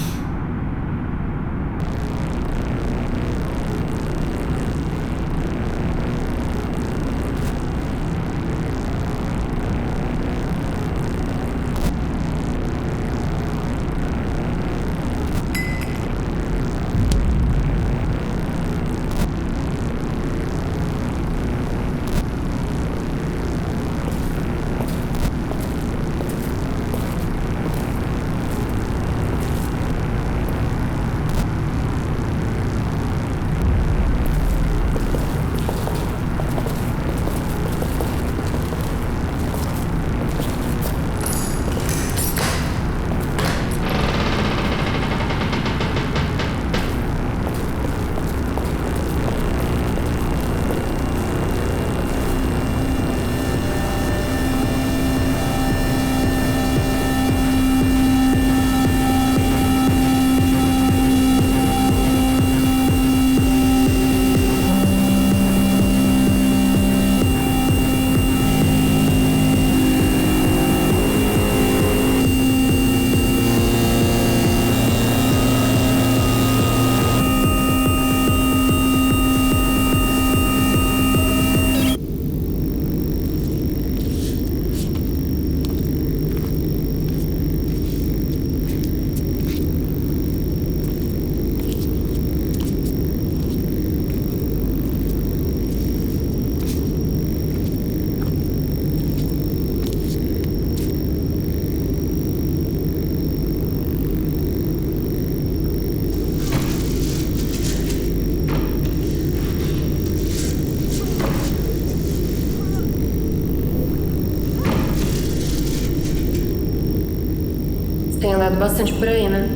Tem andado bastante por aí, né?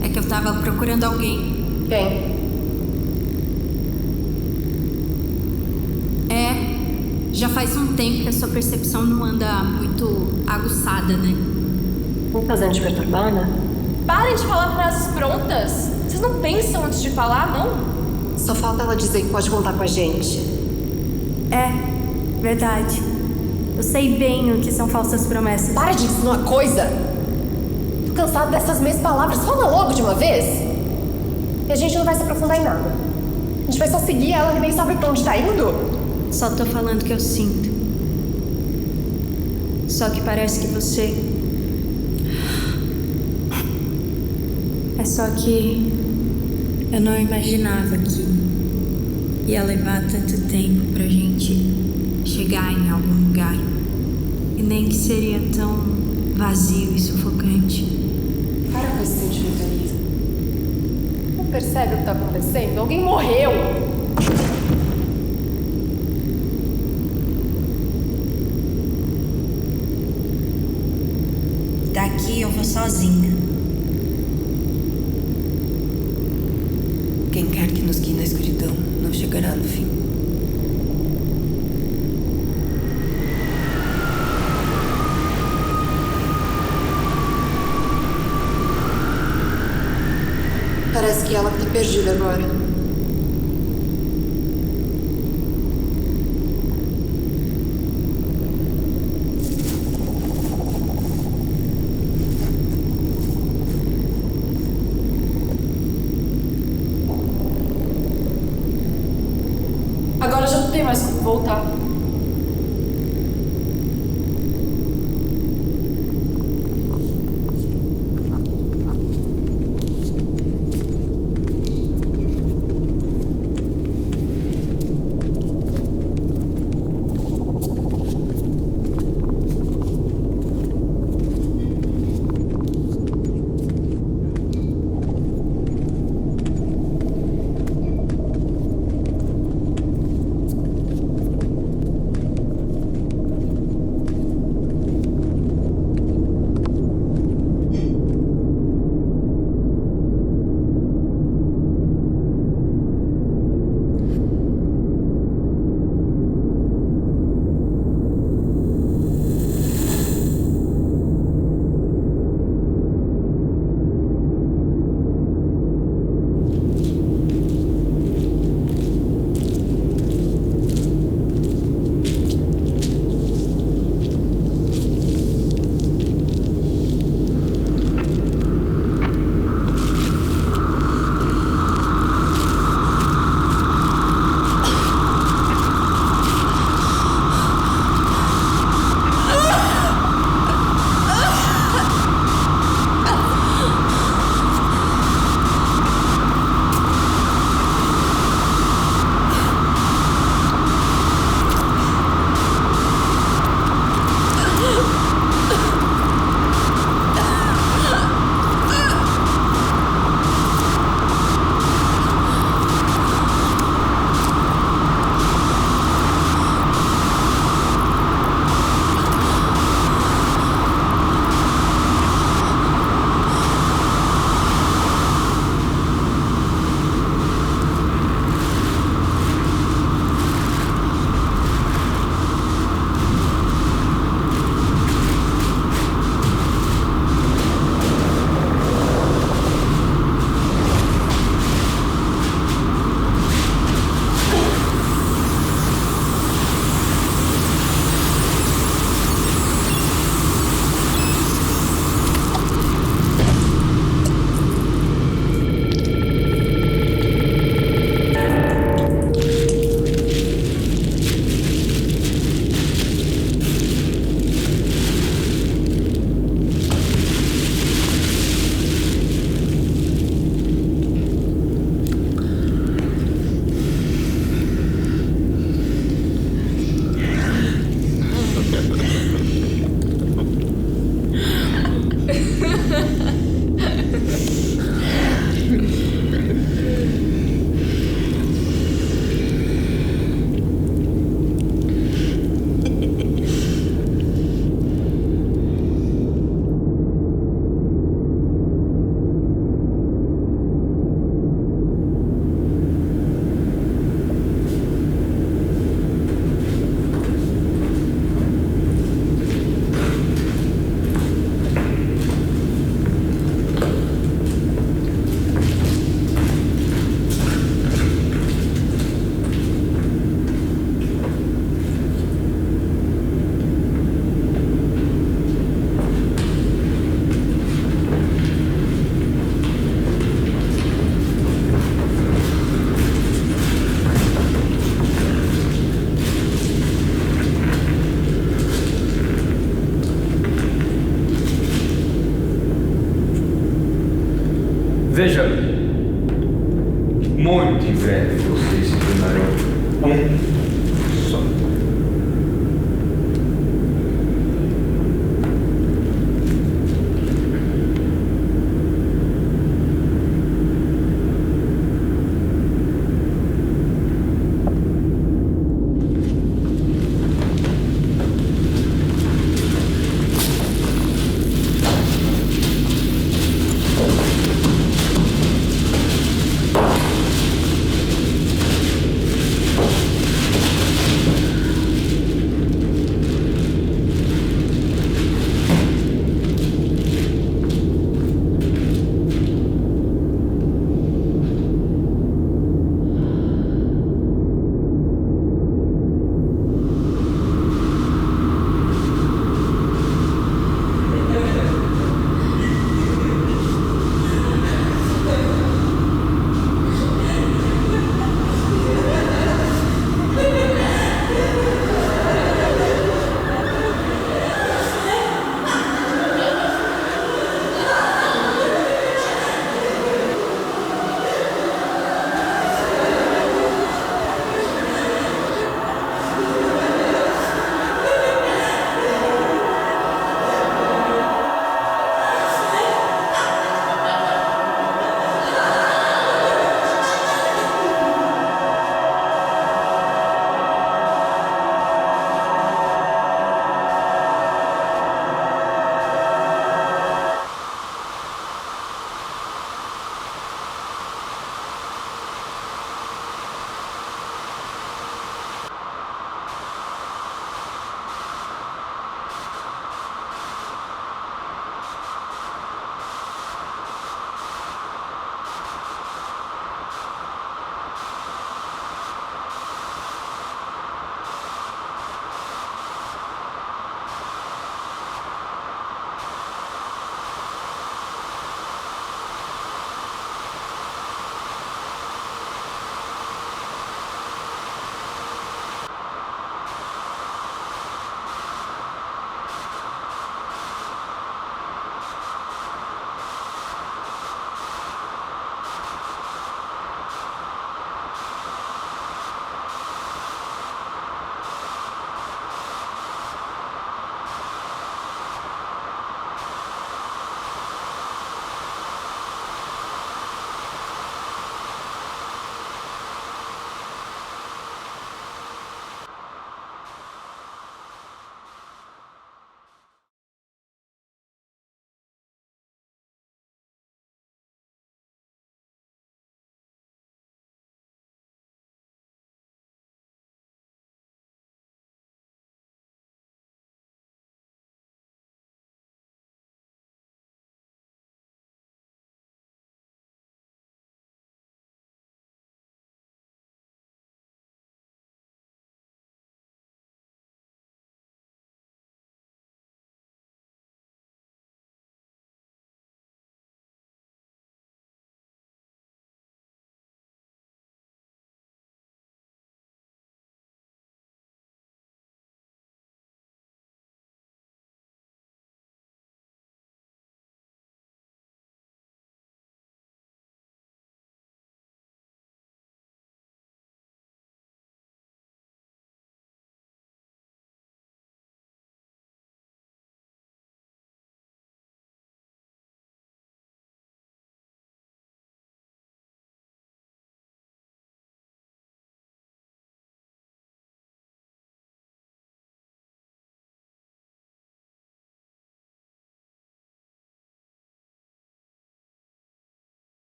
É que eu tava procurando alguém. Quem? Já faz um tempo que a sua percepção não anda muito aguçada, né? Não fazendo te perturbar, né? Parem de falar frases prontas. Vocês não pensam antes de falar, não? Só falta ela dizer que pode contar com a gente. Verdade. Eu sei bem o que são falsas promessas. Para de insinuar coisa! Tô cansada dessas meias palavras. Fala logo de uma vez! E a gente não vai se aprofundar em nada. A gente vai só seguir ela e nem sabe pra onde tá indo. Só tô falando o que eu sinto. Só que parece que você... É só que... eu não imaginava que ia levar tanto tempo pra gente chegar em algum lugar. E nem que seria tão vazio e sufocante. Para com esse sentimentalismo. Não percebe o que tá acontecendo? Alguém morreu! Daqui eu vou sozinha. Quem quer que nos guie na escuridão não chegará no fim. Parece que ela tá perdida agora. Agora já não tem mais como voltar. Veja, muito em breve vocês se tornarão um só.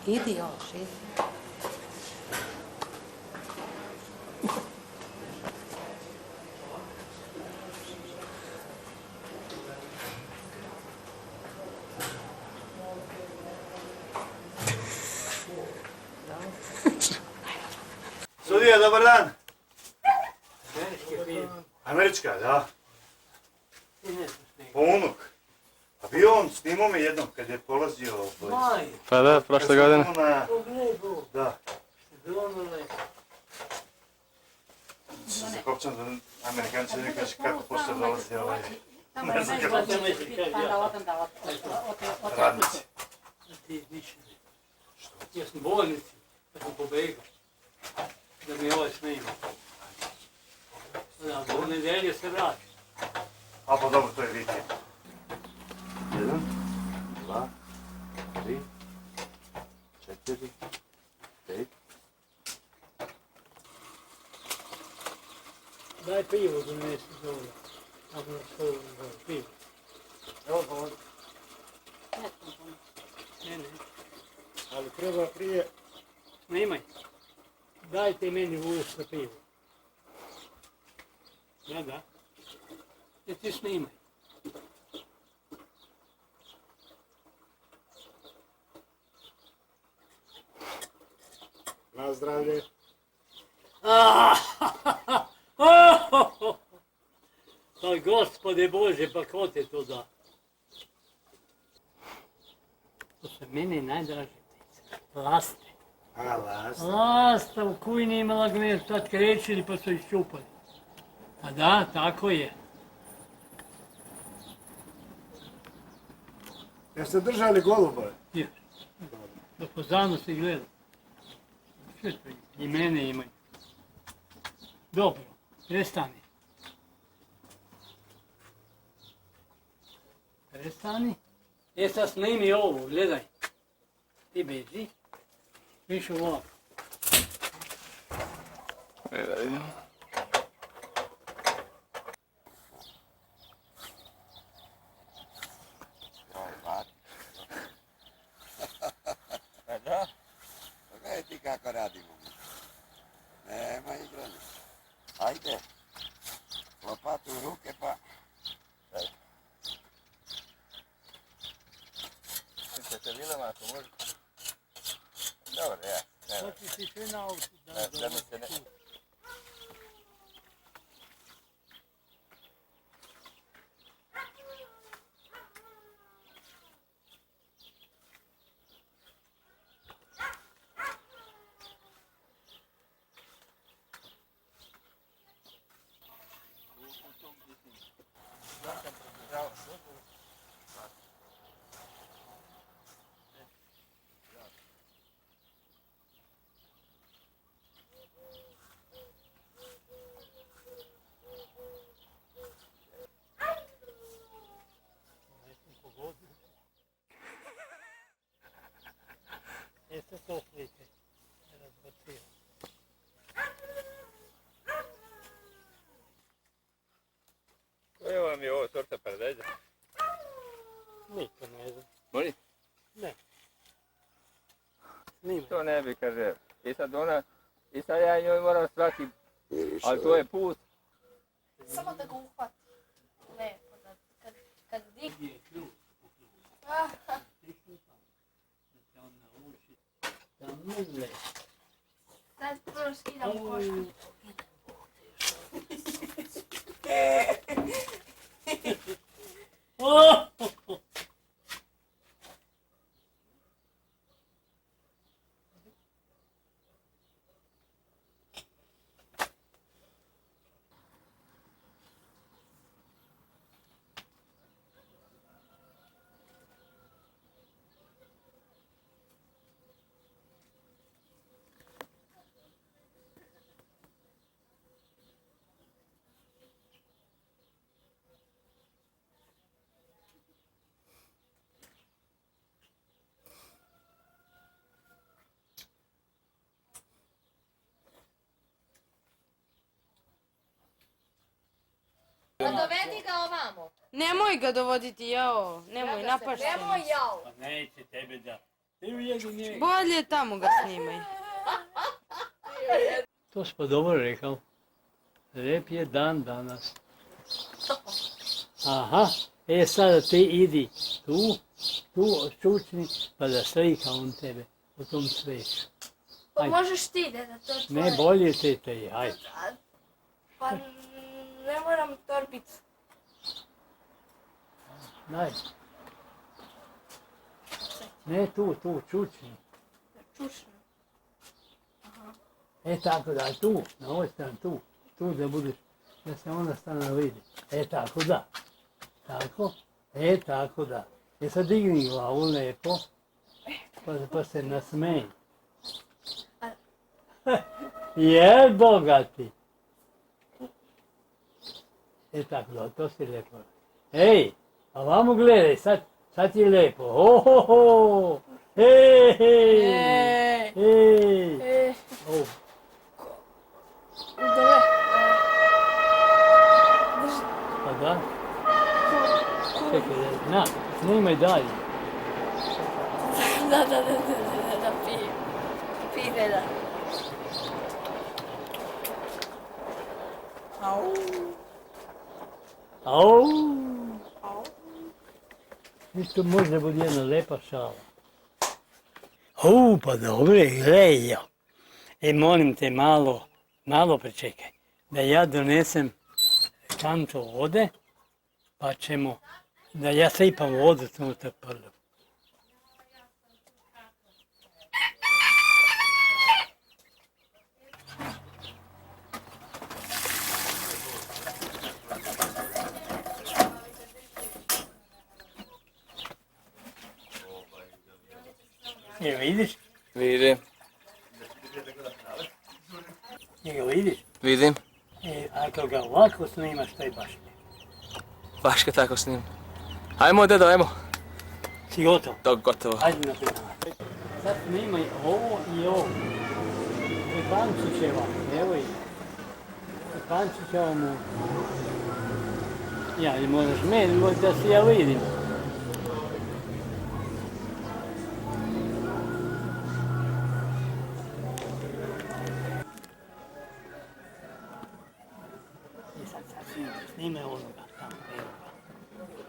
Idi još, idi. Sudija, dobar dan. Američka, da. Unuk. A bio on, snimao me jednom kad je polazio... Pa da, prošle godine. Da. Se zakopčam da Amerikanci ne kaže kako posle dolazi ovaj... Ne znam kako će radnici. Ja sam u bolnici, ja sam pobegao. Da mi ovaj snima. Da, do nedelje se vrati. A pa dobro, to je vikend. 1, 2, 3, 4, 5. Daj pivo da nesi zove. Ako na stolu pivo. Evo pa ovdje. Ne. Ali treba prije... Snimaj. Dajte meni u usta pivo. Da. I ti snimaj. Na zdravlje. Pa gospode Bože, pa ko te to da? To se mene najdraže ptica. Laste. A, lasta. Lasta u kuji nije imala gnev, sad krećili pa su iščupali. A da, tako je. Jeste držali golubove? Je. Do pozadno se gleda. Sve to i mene imaju. Dobro, prestani. Prestani. Sad snimi ovo, gledaj. Ti beži. Više ovako. Da vidimo. Pa da? Pogledaj ti kako radimo. Nema igranja. Ajde. Lopatu u ruke pa... Mislite vilama ako može? Dobro, ja. Sad ćeš ti sve na autu Da mi se ne... Jeste to slike. Razbacio. Koje vam je ovo sorta paradajza? Niko ne zna. Moli? Ne. Snimaj. To ne bi, kaže. I sad ja njoj moram svaki, ali to je put. Samo da ga uhvati. Lepo, da kad digne. Sad prvo skidam košku. Pa dovedi ga ovamo. Nemoj ga dovoditi, jao. Nemoj, napašće. Nemoj jao. Pa neće tebe da. Ti Bolje tamo ga snimaj. To smo dobro rekao. Lijep je dan danas. Aha, sada ti idi tu čučni, pa da slika on tebe u tom cveću. Pa možeš ti, deda, to je tvoje. Ne, bolje te, hajde. Pa ne moram torbicu. Daj. Ne, tu, čučni. Čučni. Aha. Tako da, tu, na ovoj strani, tu da budeš, da se onda stane vidi. Tako da. Tako, tako da. Sad digni glavu lepo, pa se nasmej. Jel bogati? Tako da, to si lepo. Ej, ovamo gledaj, sad ti je lepo. Ohoho! Hej! Dole. Pa da? Čekaj, na, snimaj dalje. Da, pije. Pije, deda. Au! Isto može biti jedna lepa šala. Pa dobro, gledaj. Molim te malo pričekaj. Da ja donesem kantu vode, pa ćemo, da ja sipam vodu unutar prvo. Jel vidiš? Vidim. Jel vidiš? Vidim. Ako ga ovako snimaš, to je baš ne. Baš ga tako snimam. Ajmo, dedo, ajmo. Si gotov? Gotovo. Ajde na penal. Sad snimaj ovo i ovo. Pančićeva, evo i. Pančićeva mu. Ja, ili moraš meni, da si ja vidim. Snimaj onoga tamo, evo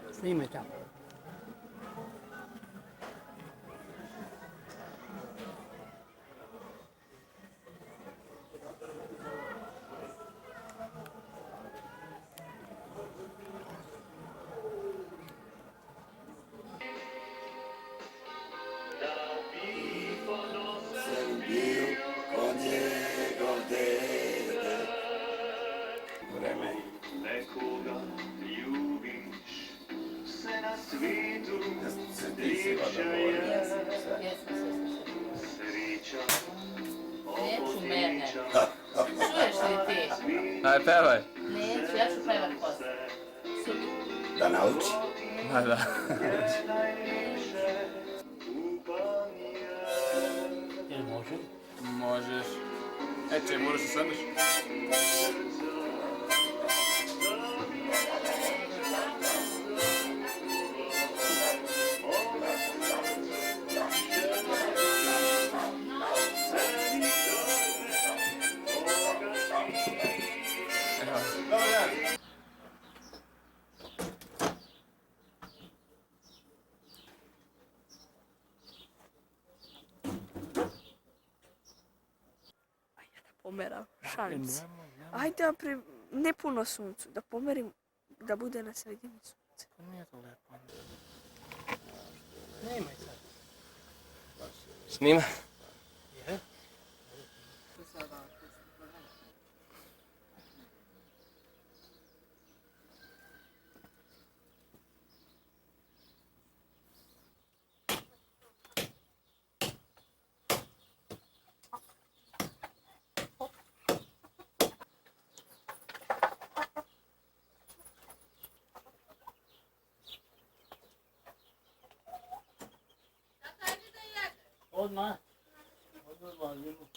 ga. Snimaj tamo. Neću mene. Čuješ li ti? Aj, pevaj. Neću, ja ću pevat posle. Da nauči? Da. Jel može? Možeš. Če, moraš se sedneš? Pomeram, šalim se. Ajde, ne puno suncu, da pomerim, da bude na sredini sunce. Nije to lepo. Snimaj sad. Snima? Je? Odmah. Odvalimo.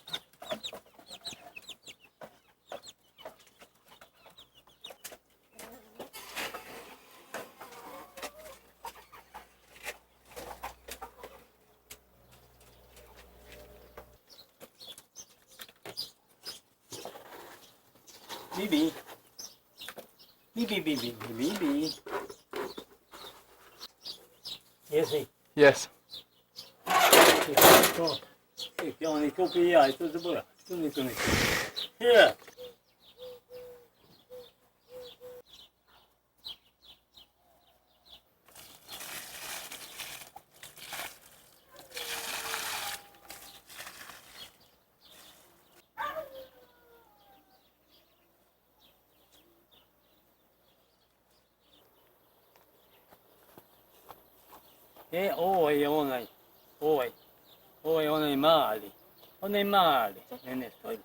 Bibi. Bibi, Bibi, Bibi, Bibi. Yes, Yes. Oni kupi jaj, to zabora. Tu ni. Here. Ovo je onaj, ovo je onaj mali, ne, stoj.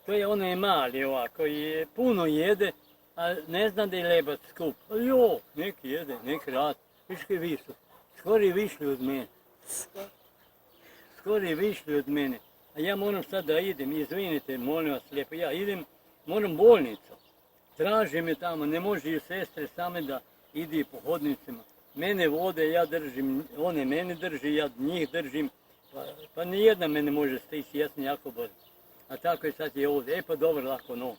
To je onaj mali ovako, koji puno jede, a ne zna da je lebac skup. Ali jo, neki jede, neki rad, viš kaj višu, skoro je višli od mene. A ja moram sad da idem, izvinite, molim vas lijepo, ja idem, moram bolnicu. Traže me tamo, ne može i sestre same da ide po hodnicima. Mene vode, ja držim, one mene drži, ja njih držim, pa nijedna me ne može stići, ja sam jako brzo. A tako je sad je ovdje, pa dobro, lako noć.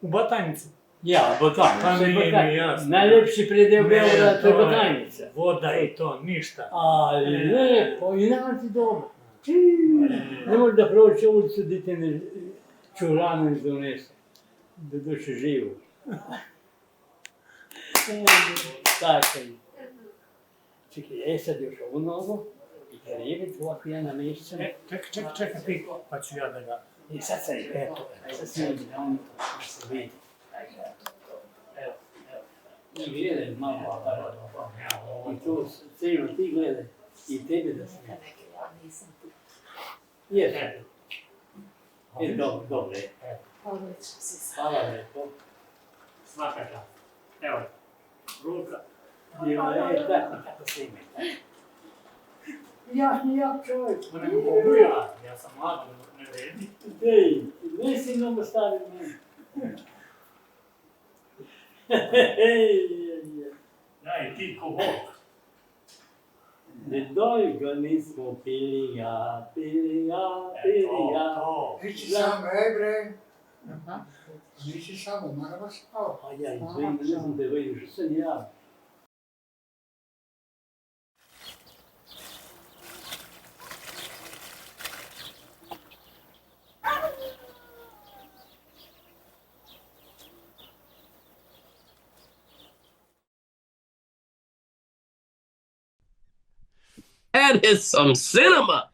U Batajnici? Ja, Batajnica. Jasno. Najljepši predeo Beograda, to je Batajnica. Voda i to, ništa. Ali lijepo, i naći dobro. Ne može da proći ulicu gdje te ne čurano ne donese. Da dođe živo. Tako je. Čekaj, sad još ovo novo. I krevet, ovako ja namješćam. Čekaj, ti, pa ću ja da ga... I sad sam je, eto, sad sam je, da on to se vidi. Evo. I gledaj malo aparat. I to cijelo ti gledaj. I tebe da se vidi. Jes. Dobro. Hvala lepo. Svaka čast. Evo, ruka. Tako, kako se ime. Ja čovjek. Ja sam mlad, ne vredi. Ej, nisi mnogo stari meni. Daj, ti ko Bog. Ne doj ga nismo pili ja. Nisi sam, bre. Nisi samo, marava spao. A ja izvijem, ne znam da je vidiš, što sam ja. That is some cinema.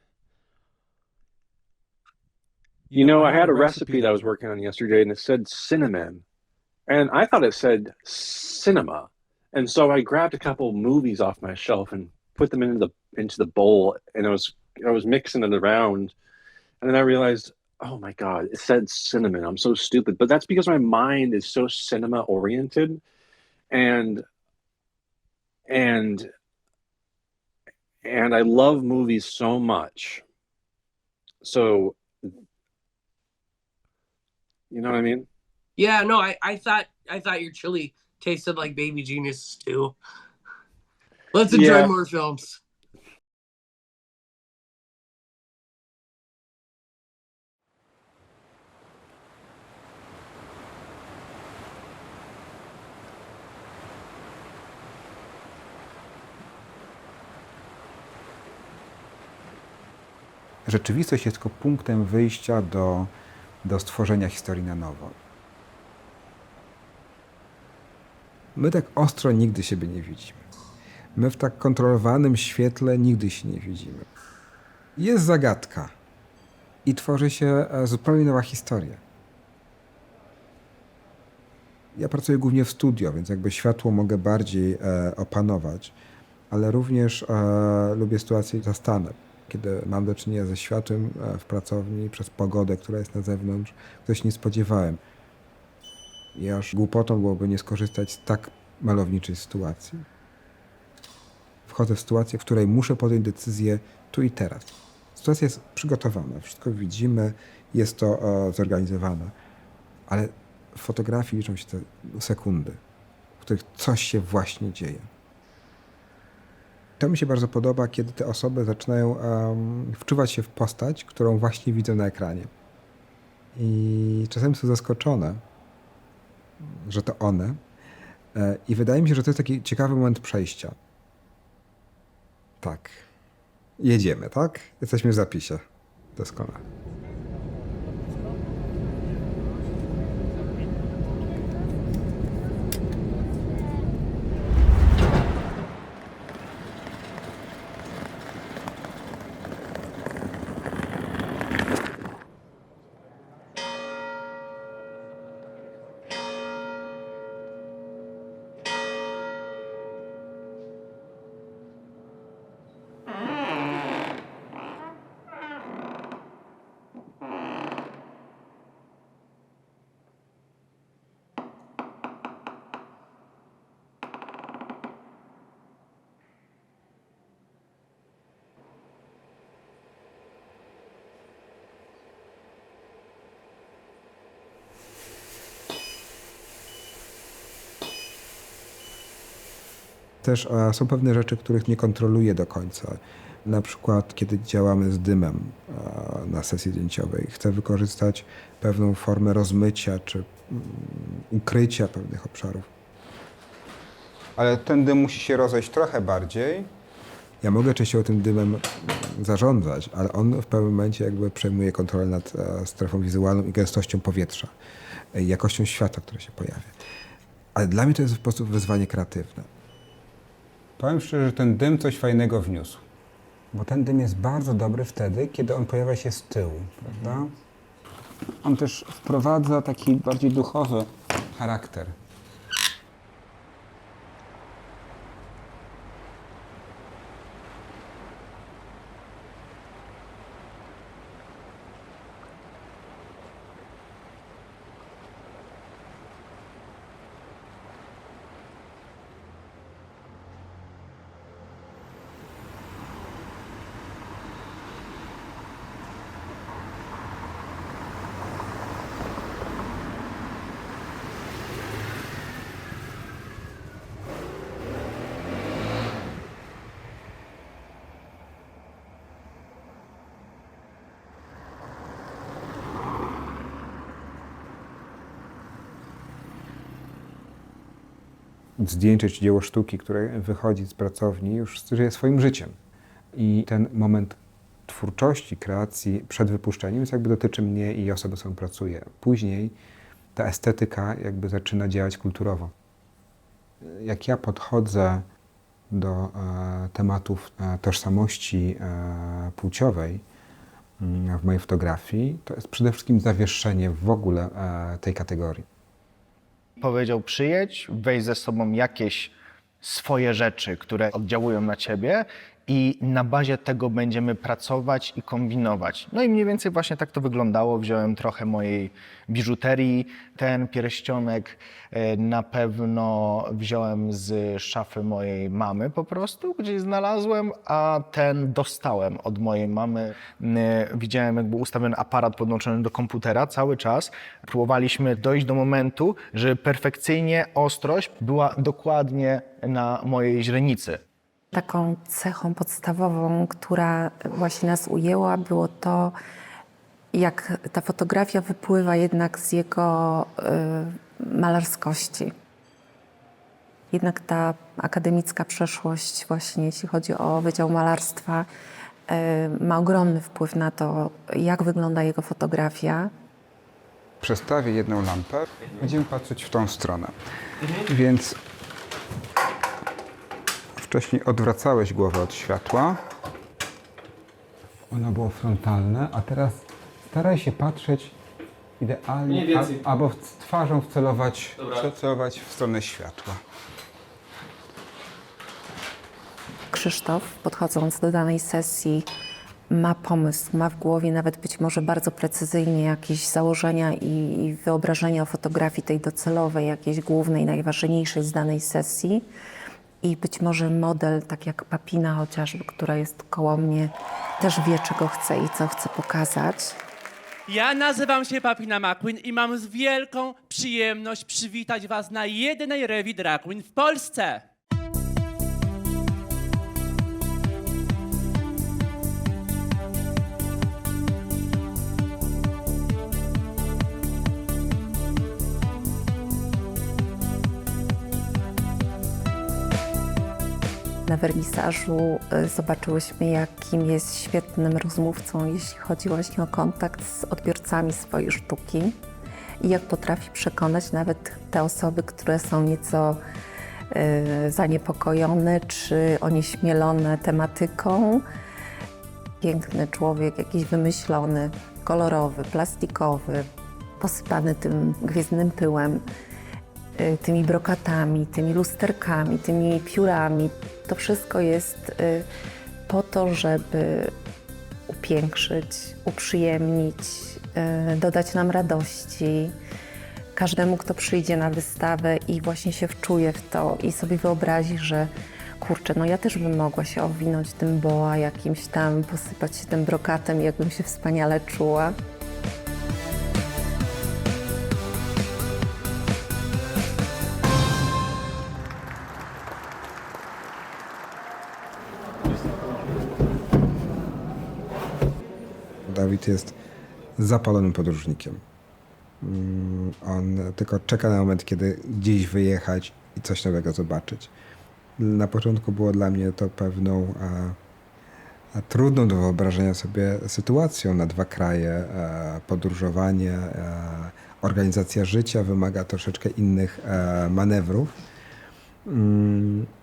You know, I had a recipe that I was working on yesterday and it said cinnamon. And I thought it said cinema. And so I grabbed a couple movies off my shelf and put them into the bowl, and I was mixing it around. And then I realized, oh my God, it said cinnamon. I'm so stupid. But that's because my mind is so cinema oriented. And I love movies so much. So, you know what I mean? Yeah, no, I thought your chili tasted like Baby Genius too. Let's enjoy more films. Rzeczywistość jest tylko punktem wyjścia do stworzenia historii na nowo. My tak ostro nigdy siebie nie widzimy. My w tak kontrolowanym świetle nigdy się nie widzimy. Jest zagadka i tworzy się zupełnie nowa historia. Ja pracuję głównie w studio, więc jakby światło mogę bardziej opanować, ale również lubię sytuację za stanem, kiedy mam do czynienia ze światłem w pracowni przez pogodę, która jest na zewnątrz, której się nie spodziewałem. I aż głupotą byłoby nie skorzystać z tak malowniczej sytuacji. wchodzę w sytuację, w której muszę podjąć decyzję tu i teraz. Sytuacja jest przygotowana, wszystko widzimy, jest to zorganizowane, ale w fotografii liczą się te sekundy, w których coś się właśnie dzieje. To mi się bardzo podoba, kiedy te osoby zaczynają wczuwać się w postać, którą właśnie widzą na ekranie. I czasami są zaskoczone, że to one. I wydaje mi się, że to jest taki ciekawy moment przejścia. Tak. Jedziemy, tak? Jesteśmy w zapisie. Doskonale. Też są pewne rzeczy, których nie kontroluję do końca. Na przykład, kiedy działamy z dymem na sesji zdjęciowej, chcę wykorzystać pewną formę rozmycia czy ukrycia pewnych obszarów. Ale ten dym musi się rozejść trochę bardziej. Ja mogę częściowo tym dymem zarządzać, ale on w pewnym momencie jakby przejmuje kontrolę nad strefą wizualną i gęstością powietrza, jakością światła, które się pojawia. Ale dla mnie to jest po prostu wyzwanie kreatywne. Powiem szczerze, że ten dym coś fajnego wniósł. Bo ten dym jest bardzo dobry wtedy, kiedy on pojawia się z tyłu, prawda? On też wprowadza taki bardziej duchowy charakter. Zdjęcie czy dzieło sztuki, które wychodzi z pracowni, już żyje swoim życiem. I ten moment twórczości, kreacji przed wypuszczeniem jakby dotyczy mnie i osoby, z którą pracuję. Później ta estetyka jakby zaczyna działać kulturowo. Jak ja podchodzę do tematów tożsamości płciowej w mojej fotografii, to jest przede wszystkim zawieszenie w ogóle tej kategorii. Powiedział: przyjedź, weź ze sobą jakieś swoje rzeczy, które oddziałują na ciebie i na bazie tego będziemy pracować i kombinować. No i mniej więcej właśnie tak to wyglądało. Wziąłem trochę mojej biżuterii. Ten pierścionek na pewno wziąłem z szafy mojej mamy po prostu, gdzieś znalazłem, a ten dostałem od mojej mamy. Widziałem jakby ustawiony aparat podłączony do komputera cały czas. Próbowaliśmy dojść do momentu, że perfekcyjnie ostrość była dokładnie na mojej źrenicy. Taką cechą podstawową, która właśnie nas ujęła, było to, jak ta fotografia wypływa jednak z jego malarskości. Jednak ta akademicka przeszłość właśnie, jeśli chodzi o Wydział Malarstwa, ma ogromny wpływ na to, jak wygląda jego fotografia. Przestawię jedną lampę, będziemy patrzeć w tą stronę. Więc wcześniej odwracałeś głowę od światła. Ono było frontalne, a teraz staraj się patrzeć idealnie, albo twarzą wcelować w stronę światła. Krzysztof, podchodząc do danej sesji, ma pomysł, ma w głowie nawet być może bardzo precyzyjnie jakieś założenia i wyobrażenia o fotografii tej docelowej, jakiejś głównej, najważniejszej z danej sesji. I być może model, tak jak Papina chociażby, która jest koło mnie, też wie, czego chce i co chce pokazać. Ja nazywam się Papina McCullum i mam z wielką przyjemność przywitać was na jedynej rewi drag queen w Polsce. Na wernisażu zobaczyłyśmy, jakim jest świetnym rozmówcą, jeśli chodzi właśnie o kontakt z odbiorcami swojej sztuki i jak potrafi przekonać nawet te osoby, które są nieco zaniepokojone czy onieśmielone tematyką. Piękny człowiek, jakiś wymyślony, kolorowy, plastikowy, posypany tym gwiezdnym pyłem, tymi brokatami, tymi lusterkami, tymi piórami. To wszystko jest po to, żeby upiększyć, uprzyjemnić, dodać nam radości. Każdemu, kto przyjdzie na wystawę i właśnie się wczuje w to i sobie wyobrazi, że kurczę, no ja też bym mogła się owinąć tym boa jakimś tam, posypać się tym brokatem i jakbym się wspaniale czuła. Dawid jest zapalonym podróżnikiem. On tylko czeka na moment, kiedy gdzieś wyjechać i coś nowego zobaczyć. Na początku było dla mnie to pewną trudną do wyobrażenia sobie sytuacją na 2 kraje. Podróżowanie, organizacja życia wymaga troszeczkę innych manewrów,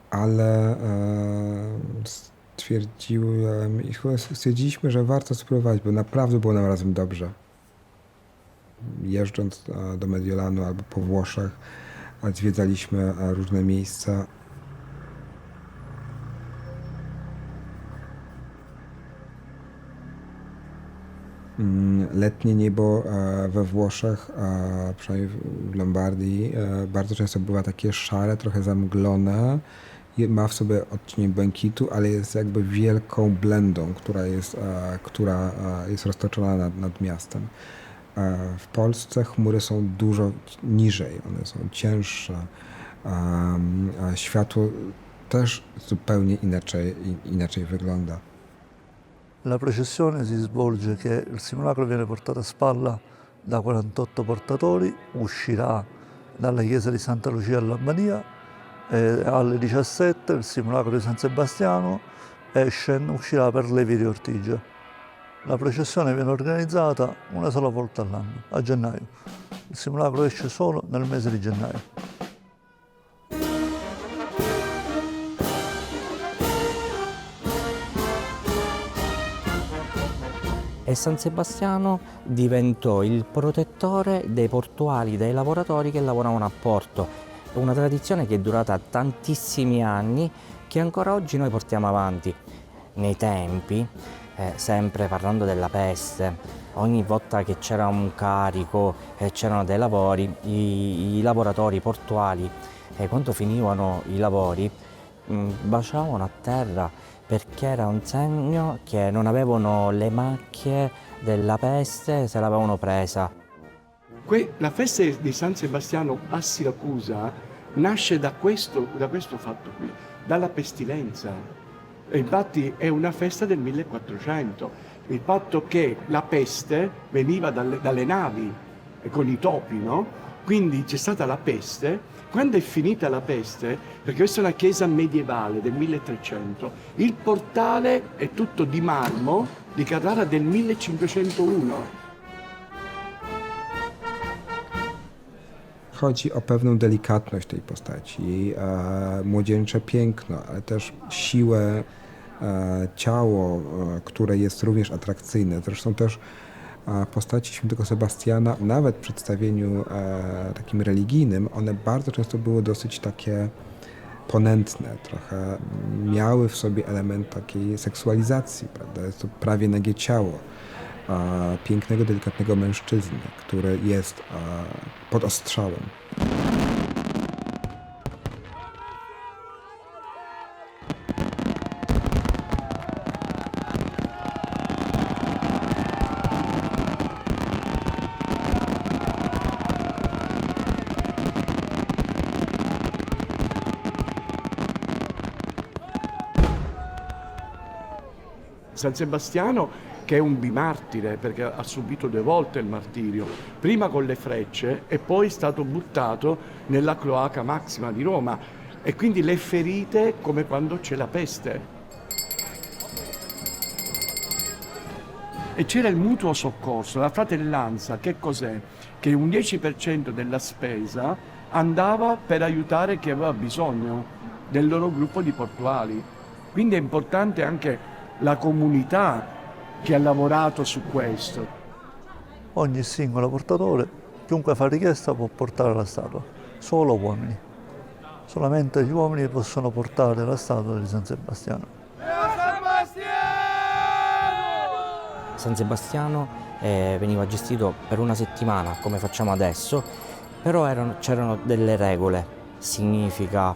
ale stwierdziliśmy, że warto spróbować, bo naprawdę było nam razem dobrze. Jeżdżąc do Mediolanu albo po Włoszech, zwiedzaliśmy różne miejsca. Letnie niebo we Włoszech, przynajmniej w Lombardii, bardzo często bywa takie szare, trochę zamglone. Ma w sobie odcień błękitu, ale jest jakby wielką blendą, która jest roztoczona nad miastem. W Polsce chmury są dużo niżej, one są cięższe. Światło też zupełnie inaczej wygląda. La processione si svolge che il simulacro viene portato a spalla da 48 portatori, uscirà dalla chiesa di Santa Lucia all'Albania alle 17 il simulacro di San Sebastiano uscirà per le vie di Ortigia. La processione viene organizzata una sola volta all'anno, a gennaio. Il simulacro esce solo nel mese di gennaio. E San Sebastiano diventò il protettore dei portuali, dei lavoratori che lavoravano a porto. È una tradizione che è durata tantissimi anni, che ancora oggi noi portiamo avanti. Nei tempi, sempre parlando della peste, ogni volta che c'era un carico e c'erano dei lavori, i lavoratori portuali, quando finivano i lavori, baciavano a terra perché era un segno che non avevano le macchie della peste, se l'avevano presa. La festa di San Sebastiano a Siracusa nasce da questo fatto qui, dalla pestilenza. E infatti è una festa del 1400, il fatto che la peste veniva dalle navi con i topi, no? Quindi c'è stata la peste. Quando è finita la peste, perché questa è una chiesa medievale del 1300, il portale è tutto di marmo di Carrara del 1501. Chodzi o pewną delikatność tej postaci, jej młodzieńcze piękno, ale też siłę, ciało, które jest również atrakcyjne. Zresztą też postaci świętego Sebastiana, nawet w przedstawieniu takim religijnym, one bardzo często były dosyć takie ponętne, trochę miały w sobie element takiej seksualizacji, prawda? Jest to prawie nagie ciało pięknego, delikatnego mężczyzny, który jest pod ostrzałem. San Sebastiano che è un bimartire perché ha subito 2 volte il martirio, prima con le frecce e poi è stato buttato nella cloaca massima di Roma e quindi le ferite come quando c'è la peste. E c'era il mutuo soccorso, la fratellanza, che cos'è? Che un 10% della spesa andava per aiutare chi aveva bisogno del loro gruppo di portuali. Quindi è importante anche la comunità che ha lavorato su questo. Ogni singolo portatore, chiunque fa richiesta, può portare la statua, solo uomini. Solamente gli uomini possono portare la statua di San Sebastiano. San Sebastiano veniva gestito per una settimana, come facciamo adesso, però c'erano delle regole. Significa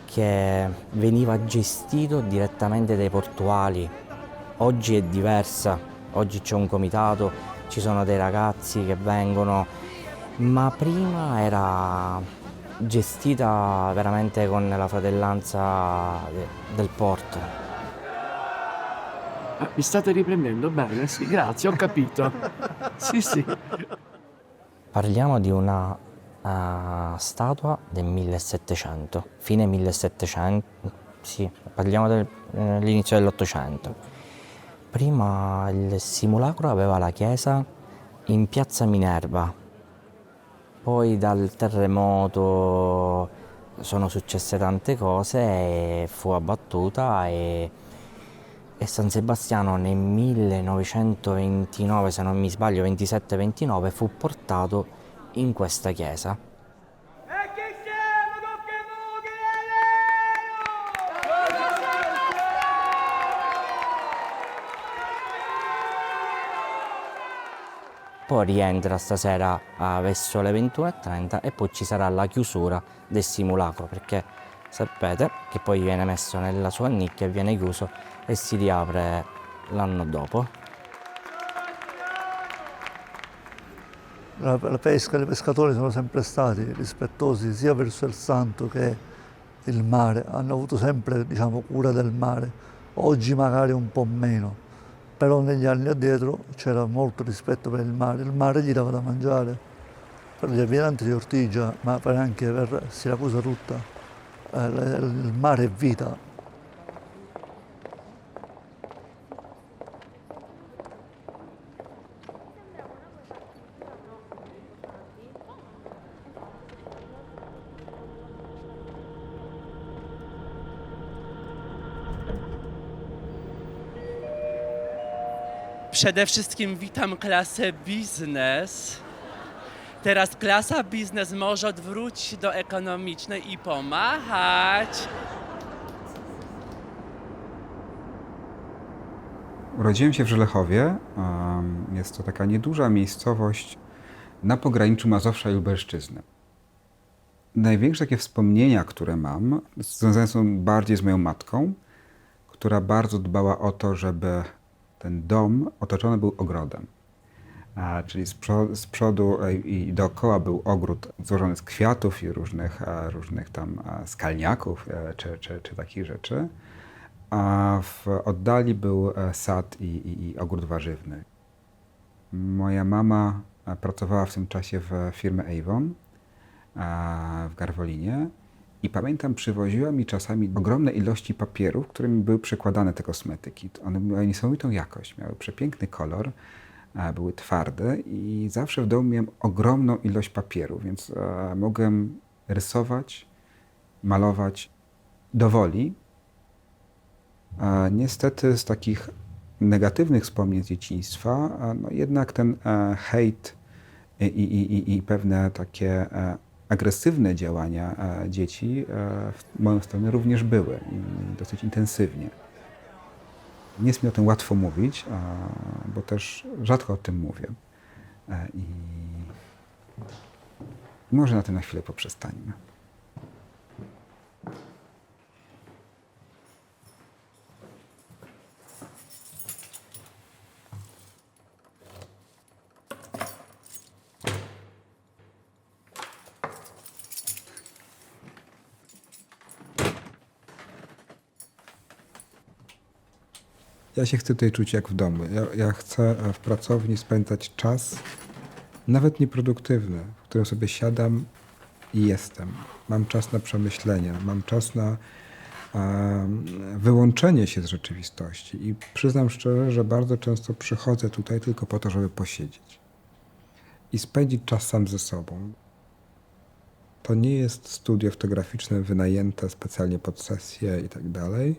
che veniva gestito direttamente dai portuali. Oggi è diversa, oggi c'è un comitato, ci sono dei ragazzi che vengono, ma prima era gestita veramente con la fratellanza del porto. Mi state riprendendo bene? Sì, grazie, ho capito. Sì. Parliamo di una statua del 1700, fine 1700, sì, parliamo dell'inizio dell'800. Prima il simulacro aveva la chiesa in piazza Minerva, poi dal terremoto sono successe tante cose e fu abbattuta e San Sebastiano nel 1929, se non mi sbaglio 27-29, fu portato in questa chiesa. Poi rientra stasera verso le 21:30 e poi ci sarà la chiusura del simulacro, perché sapete che poi viene messo nella sua nicchia, viene chiuso e si riapre l'anno dopo. La pesca, i pescatori sono sempre stati rispettosi sia verso il santo che il mare, hanno avuto sempre, cura del mare. Oggi magari un po' meno, però negli anni addietro c'era molto rispetto per il mare gli dava da mangiare, per gli abitanti di Ortigia, ma anche per Siracusa tutta, il mare è vita. Przede wszystkim witam klasę biznes. Teraz klasa biznes może odwrócić do ekonomicznej i pomachać. Urodziłem się w Żelechowie. Jest to taka nieduża miejscowość na pograniczu Mazowsza i Lubelszczyzny. Największe takie wspomnienia, które mam, związane są bardziej z moją matką, która bardzo dbała o to, żeby ten dom otoczony był ogrodem. Czyli z przodu i dookoła był ogród złożony z kwiatów i różnych tam skalniaków czy takich rzeczy. A w oddali był sad i ogród warzywny. Moja mama pracowała w tym czasie w firmie Avon w Garwolinie i pamiętam, przywoziła mi czasami ogromne ilości papierów, którymi były przykładane te kosmetyki. One miały niesamowitą jakość, miały przepiękny kolor, były twarde i zawsze w domu miałem ogromną ilość papieru, więc mogłem rysować, malować do woli. Niestety z takich negatywnych wspomnień z dzieciństwa, jednak ten hejt i pewne takie agresywne działania dzieci w moją stronę również były i dosyć intensywnie. Nie jest mi o tym łatwo mówić, bo też rzadko o tym mówię. I może na tym na chwilę poprzestańmy. Ja się chcę tutaj czuć jak w domu. Ja chcę w pracowni spędzać czas, nawet nieproduktywny, w którym sobie siadam i jestem. Mam czas na przemyślenia, mam czas na wyłączenie się z rzeczywistości. I przyznam szczerze, że bardzo często przychodzę tutaj tylko po to, żeby posiedzieć i spędzić czas sam ze sobą. To nie jest studio fotograficzne wynajęte specjalnie pod sesję i tak dalej,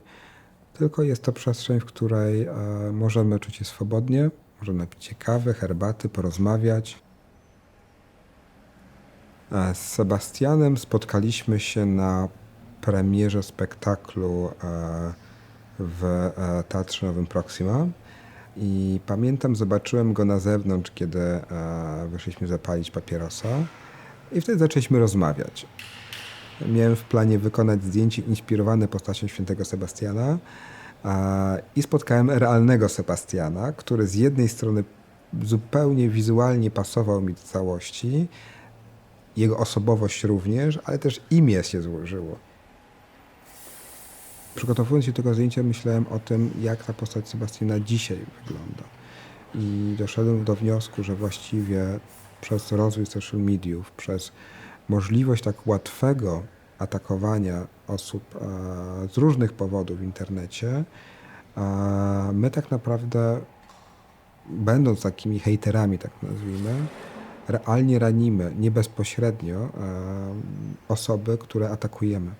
tylko jest to przestrzeń, w której możemy czuć się swobodnie, możemy pić się kawy, herbaty, porozmawiać. Z Sebastianem spotkaliśmy się na premierze spektaklu w Teatrze Nowym Proxima i pamiętam, zobaczyłem go na zewnątrz, kiedy wyszliśmy zapalić papierosa i wtedy zaczęliśmy rozmawiać. Miałem w planie wykonać zdjęcie inspirowane postacią świętego Sebastiana i spotkałem realnego Sebastiana, który z jednej strony zupełnie wizualnie pasował mi do całości, jego osobowość również, ale też imię się złożyło. Przygotowując się do tego zdjęcia, myślałem o tym, jak ta postać Sebastiana dzisiaj wygląda. I doszedłem do wniosku, że właściwie przez rozwój social mediów, przez możliwość tak łatwego atakowania osób z różnych powodów w internecie, my tak naprawdę, będąc takimi hejterami, tak nazwijmy, realnie ranimy, nie bezpośrednio, osoby, które atakujemy.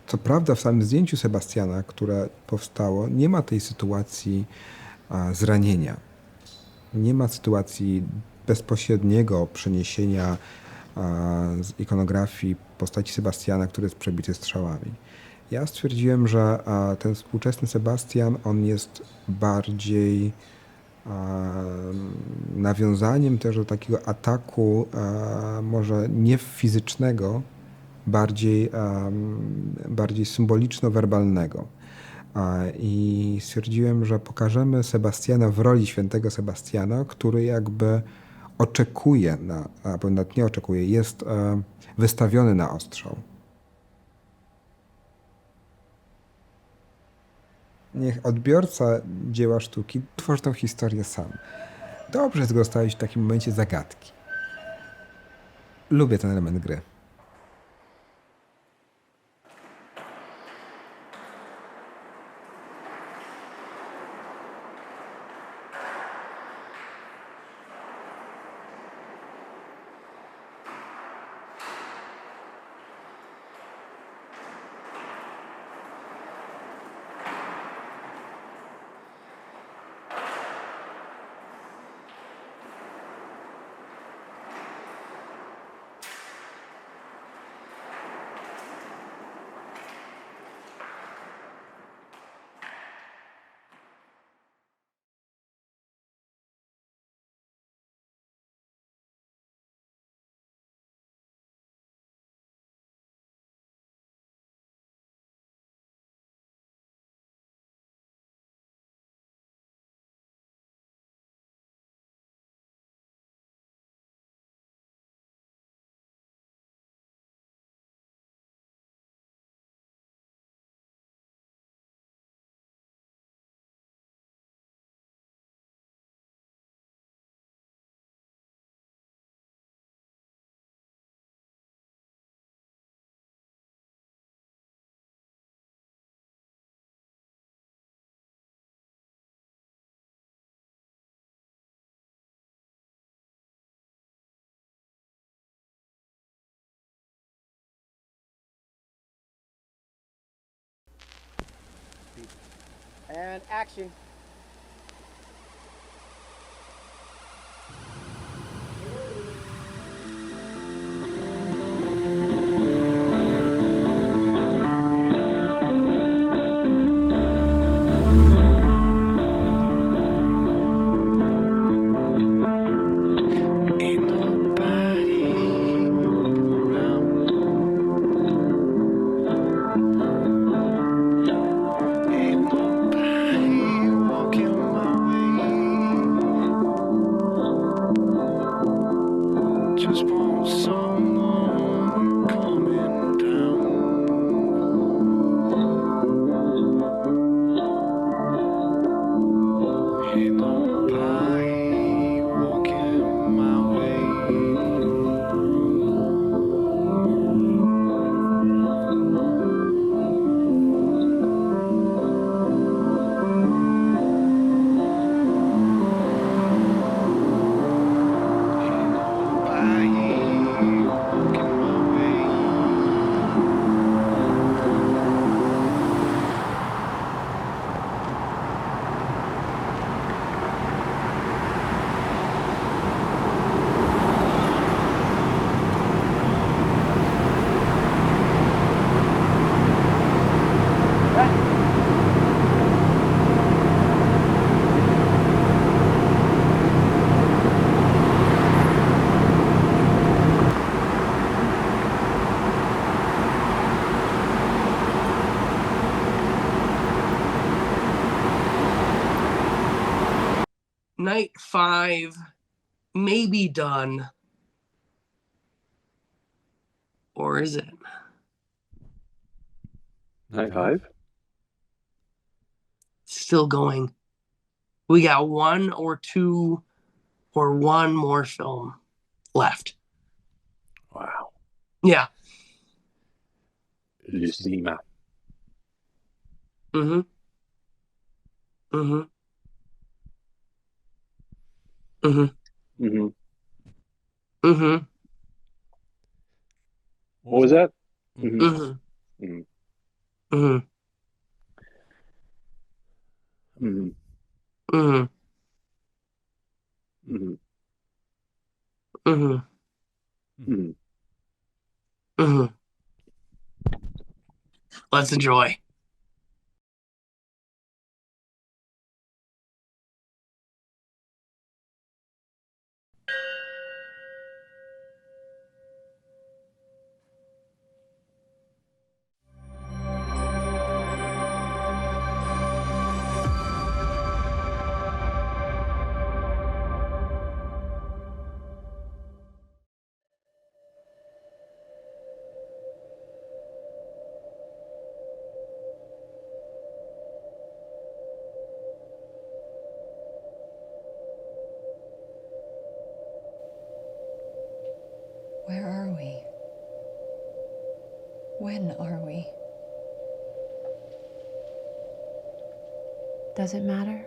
Co prawda w samym zdjęciu Sebastiana, które powstało, nie ma tej sytuacji zranienia. Nie ma sytuacji bezpośredniego przeniesienia z ikonografii postaci Sebastiana, który jest przebity strzałami. Ja stwierdziłem, że ten współczesny Sebastian, on jest bardziej nawiązaniem też do takiego ataku, może nie fizycznego, bardziej symboliczno-werbalnego. I stwierdziłem, że pokażemy Sebastiana w roli świętego Sebastiana, który jakby oczekuje, albo nawet nie oczekuje, jest wystawiony na ostrzał. Niech odbiorca dzieła sztuki tworzy tę historię sam. Dobrze jest go stawić w takim momencie zagadki. Lubię ten element gry. And action. Ain't nobody night 5 may be done. Or is it? Night 5? Still going. We got 1 or 2 or 1 more film left. Wow. Yeah. Lucima. Mm-hmm. Mm-hmm. Mm-hmm. Mm-hmm. Mm-hmm. What was that? Mm-hmm. Mm-hmm. Mm-hmm. Mm-hmm. Mm-hmm. Mm-hmm. Mm-hmm. Mm-hmm. Mm-hmm. Let's enjoy. Where are we? When are we? Does it matter?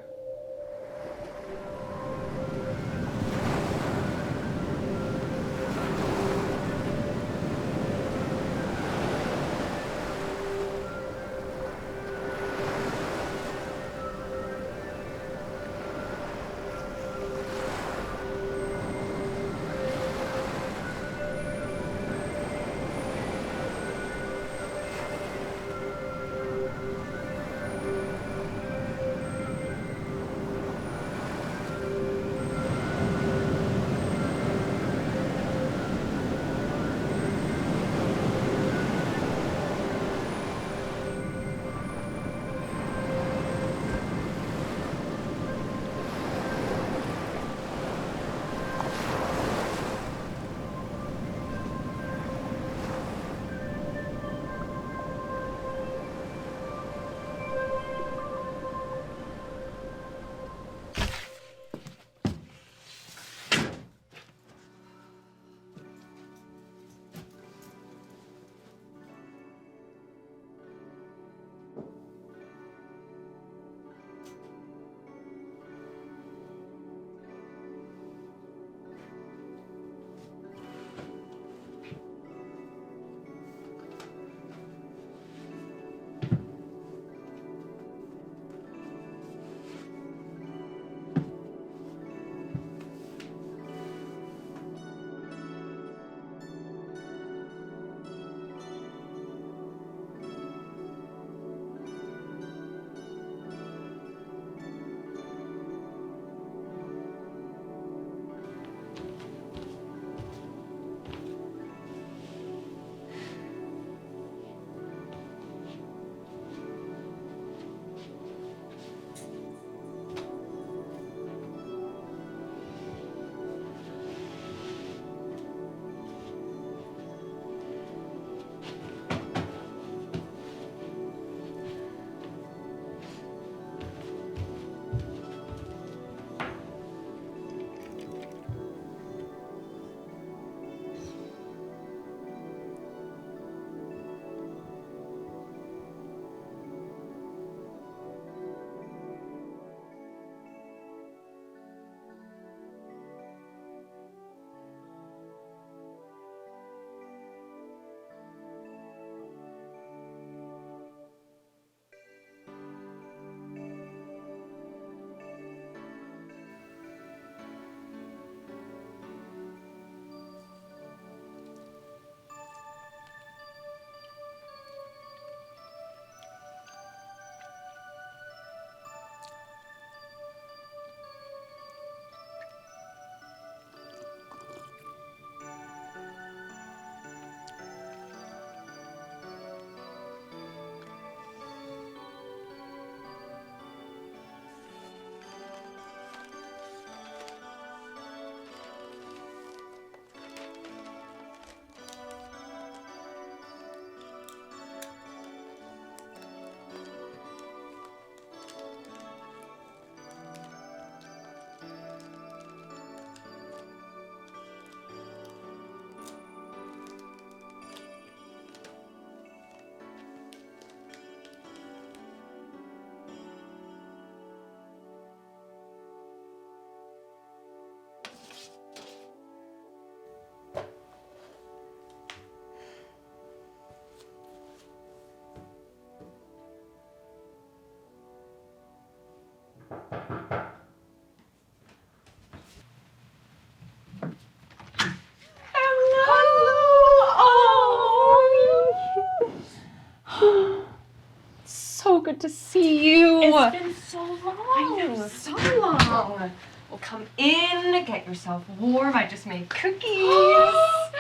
good to see you. It's been so long. I know, so long. Well, come in, get yourself warm. I just made cookies.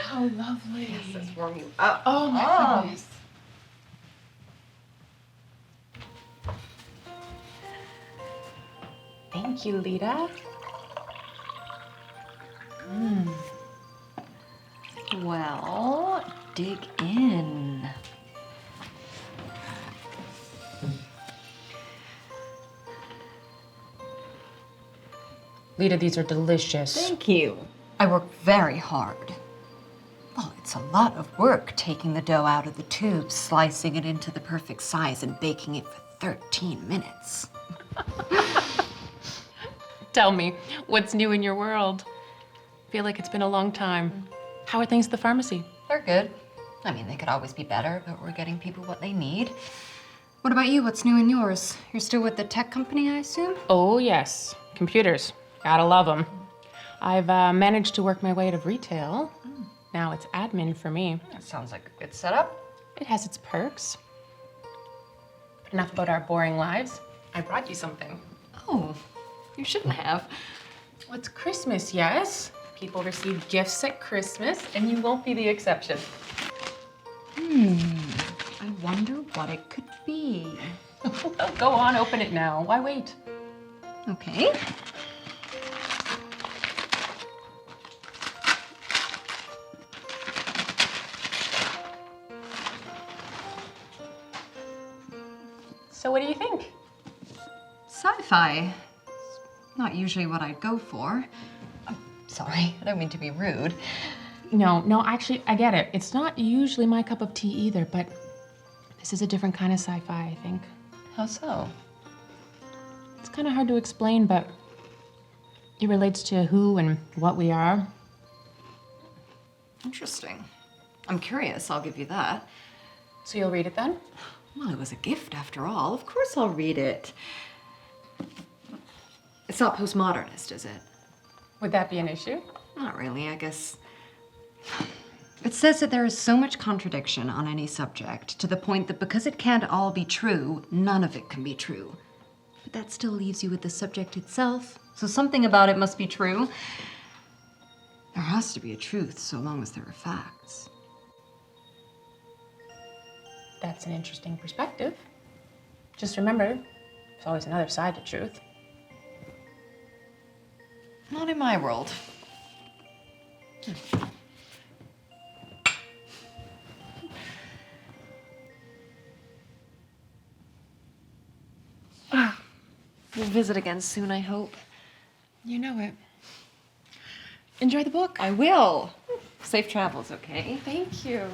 How lovely. Yes, let's warm you up. Oh my goodness. Thank you, Lita. Well, dig in. Lita, these are delicious. Thank you. I work very hard. Well, it's a lot of work taking the dough out of the tube, slicing it into the perfect size, and baking it for 13 minutes. Tell me, what's new in your world? Feel like it's been a long time. How are things at the pharmacy? They're good. I mean, they could always be better, but we're getting people what they need. What about you? What's new in yours? You're still with the tech company, I assume? Oh, yes. Computers. Gotta love them. I've managed to work my way out of retail. Now it's admin for me. That sounds like a good setup. It has its perks. But enough about our boring lives. I brought you something. Oh, you shouldn't have. Well, it's Christmas, yes? People receive gifts at Christmas, and you won't be the exception. I wonder what it could be. Well, go on, open it now. Why wait? Okay. So what do you think? Sci-fi. Not usually what I'd go for. Sorry, I don't mean to be rude. No, actually, I get it. It's not usually my cup of tea either, but this is a different kind of sci-fi, I think. How so? It's kind of hard to explain, but it relates to who and what we are. Interesting. I'm curious, I'll give you that. So you'll read it then? Well, it was a gift after all. Of course I'll read it. It's not postmodernist, is it? Would that be an issue? Not really, I guess. It says that there is so much contradiction on any subject to the point that because it can't all be true, none of it can be true. But that still leaves you with the subject itself, so something about it must be true. There has to be a truth so long as there are facts. That's an interesting perspective. Just remember, there's always another side to truth. Not in my world. We'll visit again soon, I hope. You know it. Enjoy the book. I will. Safe travels, okay? Thank you.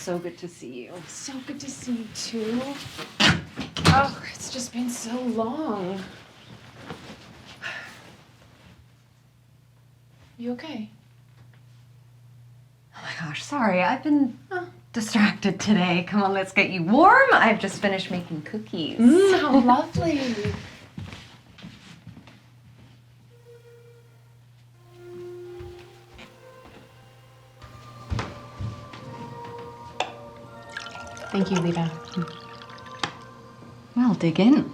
so good to see you. So good to see you too. Oh, it's just been so long. You okay? Oh my gosh, sorry. I've been distracted today. Come on, let's get you warm. I've just finished making cookies. How lovely. Thank you, Lita. Well, dig in.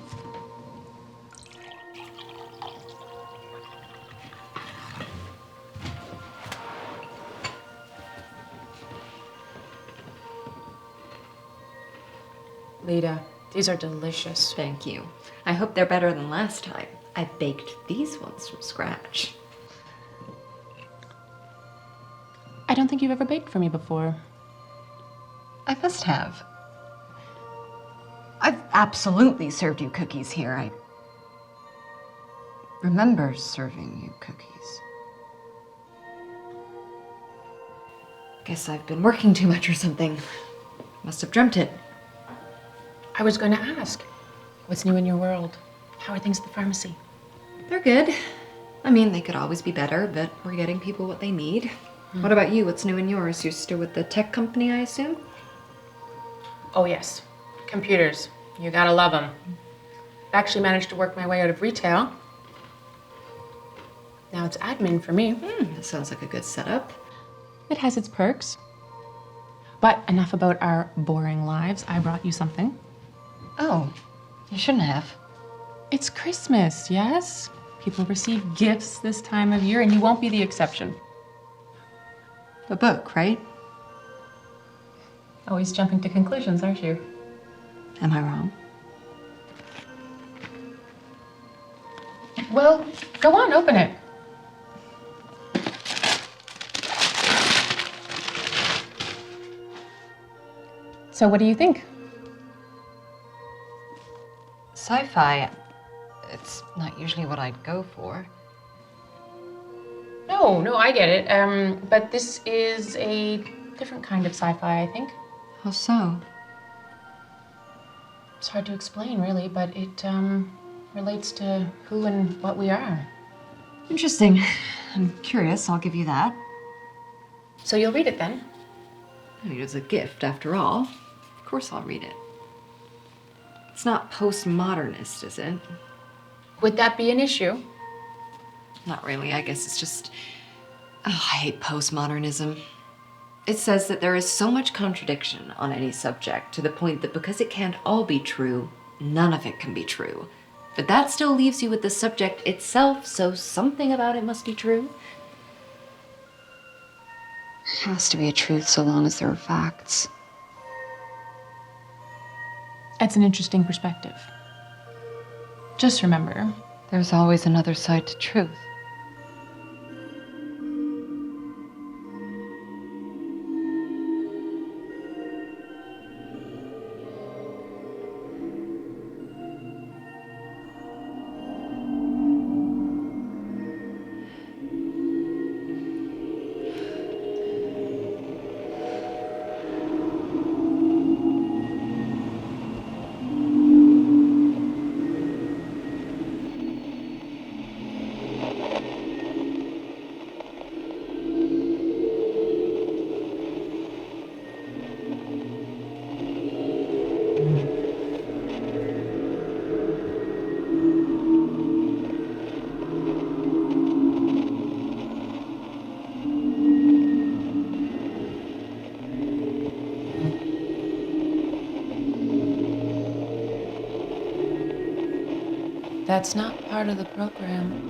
Lita, these are delicious. Thank you. I hope they're better than last time. I baked these ones from scratch. I don't think you've ever baked for me before. I must have. I've absolutely served you cookies here. I remember serving you cookies. Guess I've been working too much or something. Must have dreamt it. I was going to ask, what's new in your world? How are things at the pharmacy? They're good. I mean, they could always be better, but we're getting people what they need. What about you? What's new in yours? You're still with the tech company, I assume? Oh, yes. Computers. You gotta love them. I actually managed to work my way out of retail. Now it's admin for me. That sounds like a good setup. It has its perks. But enough about our boring lives. I brought you something. Oh, you shouldn't have. It's Christmas, yes? People receive gifts this time of year, and you won't be the exception. A book, right? Always jumping to conclusions, aren't you? Am I wrong? Well, go on, open it. So what do you think? Sci-fi. It's not usually what I'd go for. No, I get it. But this is a different kind of sci-fi, I think. How so? It's hard to explain, really, but it relates to who and what we are. Interesting. I'm curious, I'll give you that. So you'll read it then? I mean, it's a gift, after all. Of course I'll read it. It's not postmodernist, is it? Would that be an issue? Not really. I guess it's just... Oh, I hate postmodernism. It says that there is so much contradiction on any subject to the point that because it can't all be true, none of it can be true. But that still leaves you with the subject itself, so something about it must be true. It has to be a truth so long as there are facts. That's an interesting perspective. Just remember, there's always another side to truth. that's not part of the program.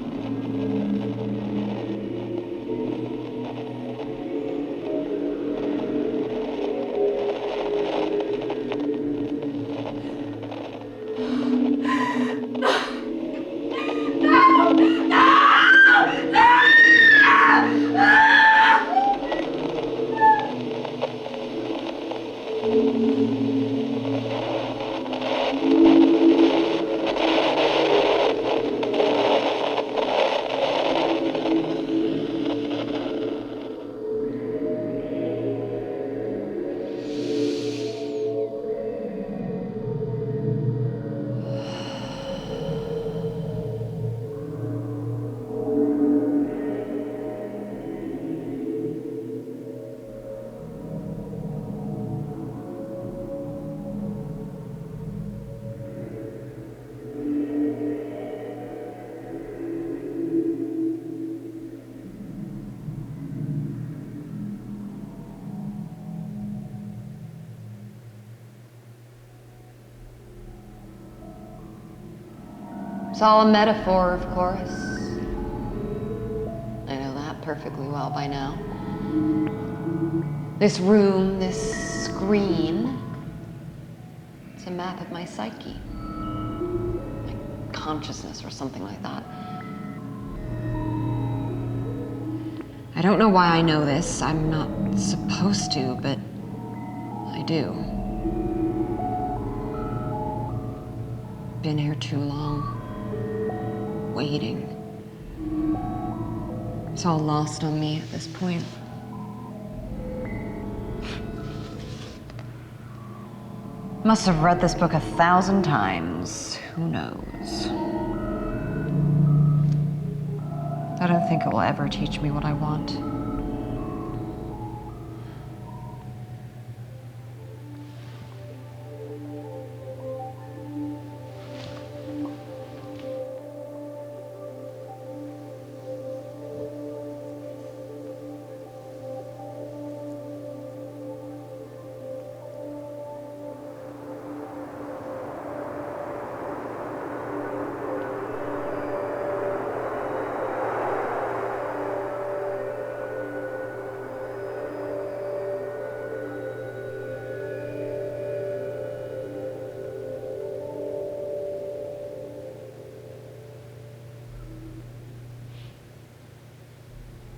It's all a metaphor, of course. I know that perfectly well by now. This room, this screen, it's a map of my psyche. My consciousness or something like that. I don't know why I know this. I'm not supposed to, but I do. Been here too long. Waiting. It's all lost on me at this point. Must have read this book 1,000 times. Who knows? I don't think it will ever teach me what I want.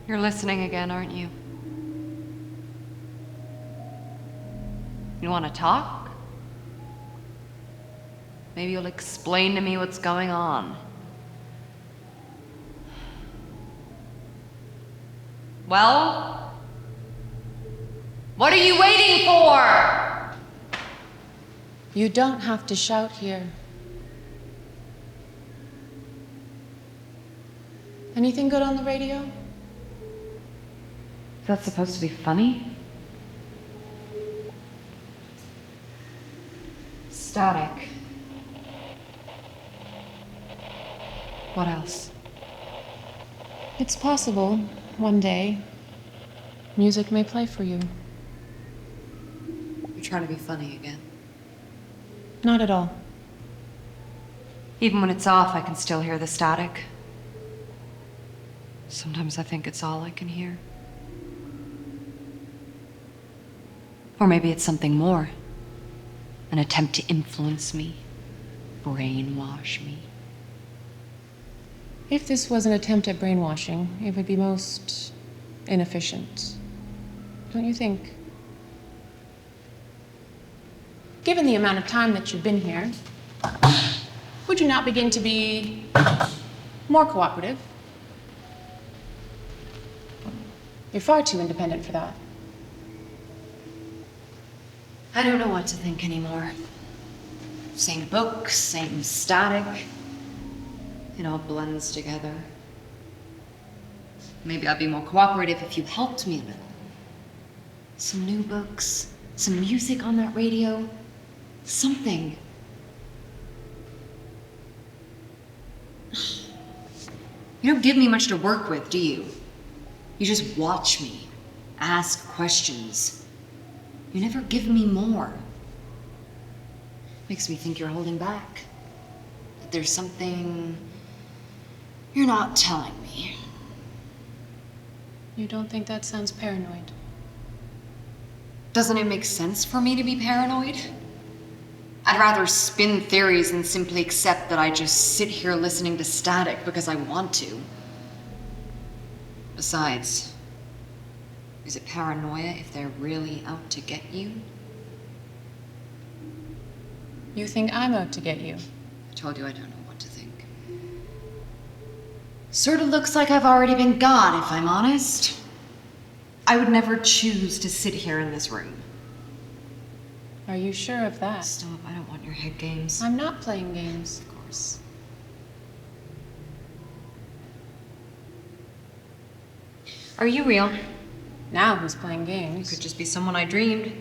You're listening again, aren't you? You want to talk? Maybe you'll explain to me what's going on. Well? What are you waiting for? You don't have to shout here. Anything good on the radio? Is that supposed to be funny? Static. What else? It's possible, one day, music may play for you. You're trying to be funny again. Not at all. Even when it's off, I can still hear the static. Sometimes I think it's all I can hear. Or maybe it's something more. An attempt to influence me, brainwash me. If this was an attempt at brainwashing, it would be most inefficient. Don't you think? Given the amount of time that you've been here, would you not begin to be more cooperative? You're far too independent for that. I don't know what to think anymore. Same book, same static. It all blends together. Maybe I'd be more cooperative if you helped me a little. Some new books, some music on that radio, something. You don't give me much to work with, do you? You just watch me, ask questions. You never give me more. Makes me think you're holding back. That there's something you're not telling me. You don't think that sounds paranoid? Doesn't it make sense for me to be paranoid? I'd rather spin theories than simply accept that I just sit here listening to static because I want to. Besides, is it paranoia if they're really out to get you? You think I'm out to get you? I told you I don't know what to think. Sort of looks like I've already been got, if I'm honest. I would never choose to sit here in this room. Are you sure of that? Stop, I don't want your head games. I'm not playing games. Of course. Are you real? Now who's playing games? You could just be someone I dreamed.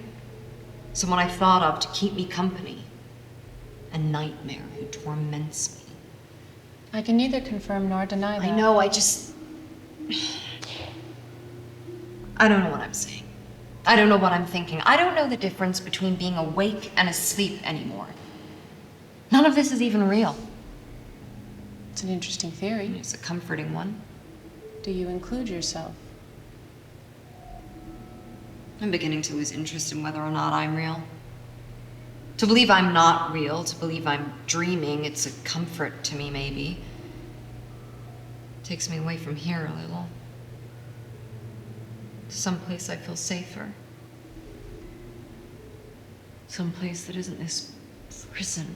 Someone I thought of to keep me company. A nightmare who torments me. I can neither confirm nor deny that. I know, I just... I don't know what I'm saying. I don't know what I'm thinking. I don't know the difference between being awake and asleep anymore. None of this is even real. It's an interesting theory. It's a comforting one. Do you include yourself? I'm beginning to lose interest in whether or not I'm real. To believe I'm not real, to believe I'm dreaming, it's a comfort to me, maybe. Takes me away from here a little. To someplace I feel safer. Someplace that isn't this prison.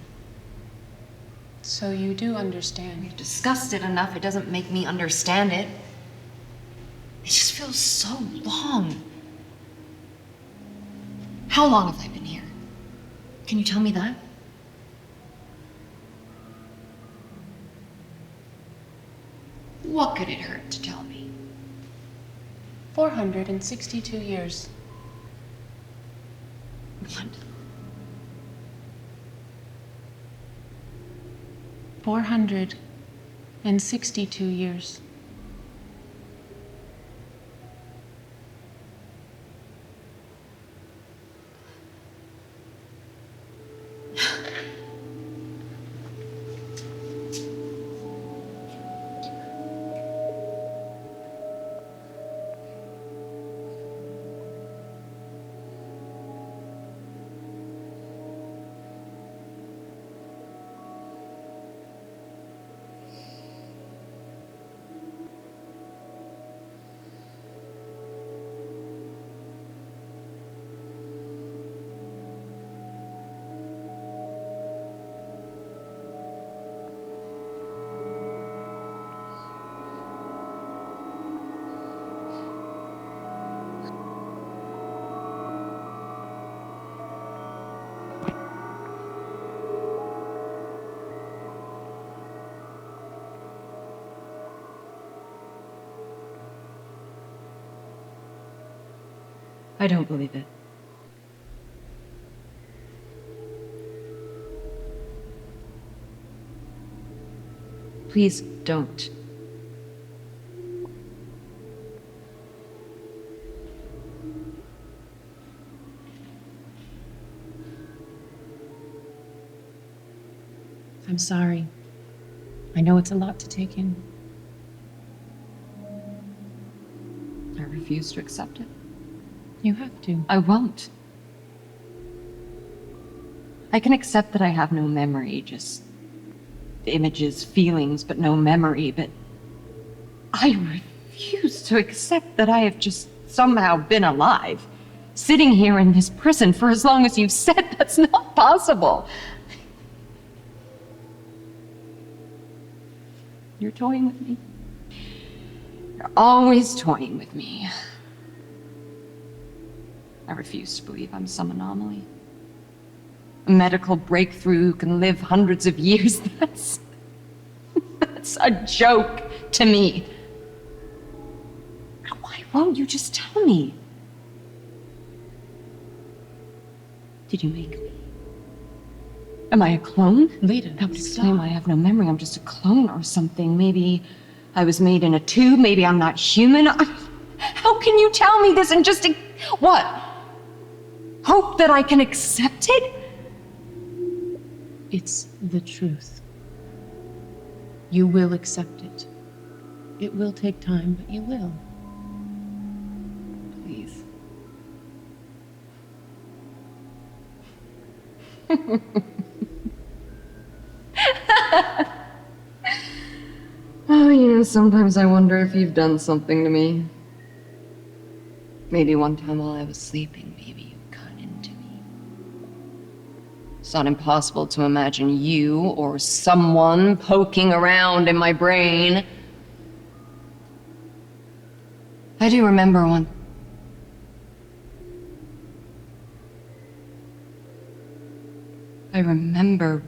So you do understand. We've discussed it enough, it doesn't make me understand it. It just feels so long. How long have I been here? Can you tell me that? What could it hurt to tell me? 462 years. What? 462 years. I don't believe it. Please don't. I'm sorry. I know it's a lot to take in. I refuse to accept it. You have to. I won't. I can accept that I have no memory, just images, feelings, but no memory, but I refuse to accept that I have just somehow been alive, sitting here in this prison for as long as you've said. That's not possible. You're toying with me. You're always toying with me. I refuse to believe I'm some anomaly. A medical breakthrough who can live hundreds of years. That's a joke to me. Why won't you just tell me? Did you make me? Am I a clone? Lita, that would explain why I have no memory. I'm just a clone or something. Maybe I was made in a tube. Maybe I'm not human. How can you tell me this and just... What? Hope that I can accept it? It's the truth. You will accept it. It will take time, but you will. Please. Oh, you know, sometimes I wonder if you've done something to me. Maybe one time while I was sleeping, maybe you cut into me. It's not impossible to imagine you or someone poking around in my brain. I do remember one. I remember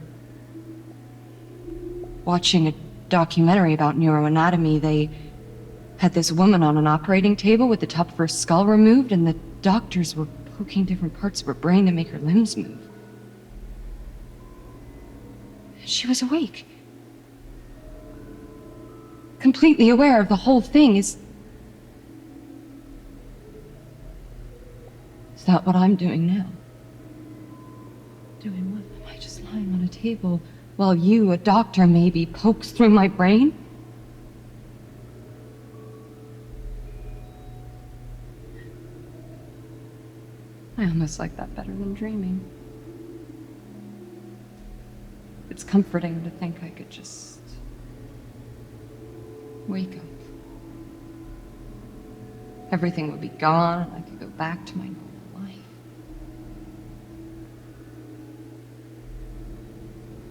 watching a documentary about neuroanatomy. They had this woman on an operating table with the top of her skull removed, and the doctors were poking different parts of her brain to make her limbs move. She was awake. Completely aware of the whole thing. Is that what I'm doing now? Doing what? Am I just lying on a table, while you, a doctor maybe, pokes through my brain? I almost like that better than dreaming. It's comforting to think I could just wake up. Everything would be gone and I could go back to my normal life.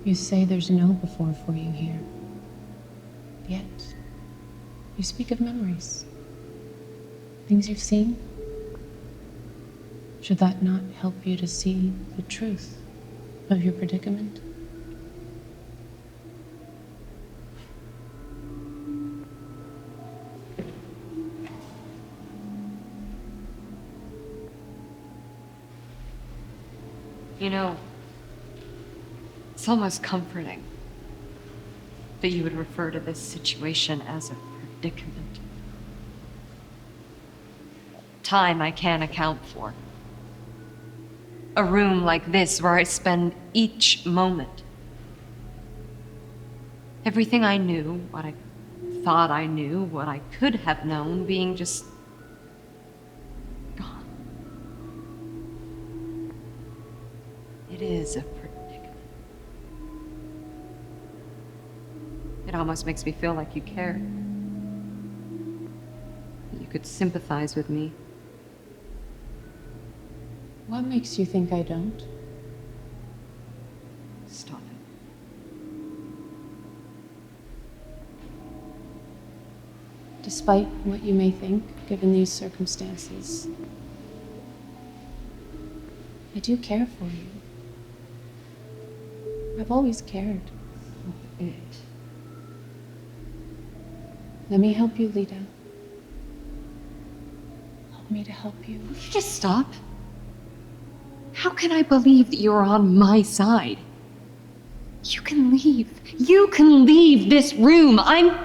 You say there's no before for you here. Yet, you speak of memories. Things you've seen. Should that not help you to see the truth of your predicament? You know, it's almost comforting that you would refer to this situation as a predicament. Time I can't account for. A room like this where I spend each moment. Everything I knew, what I thought I knew, what I could have known, being just gone. It is a predicament. It almost makes me feel like you cared. That you could sympathize with me. What makes you think I don't? Stop it. Despite what you may think, given these circumstances, I do care for you. I've always cared. It. Let me help you, Lita. Help me to help you. Will you just stop? How can I believe that you're on my side? You can leave. You can leave this room. I'm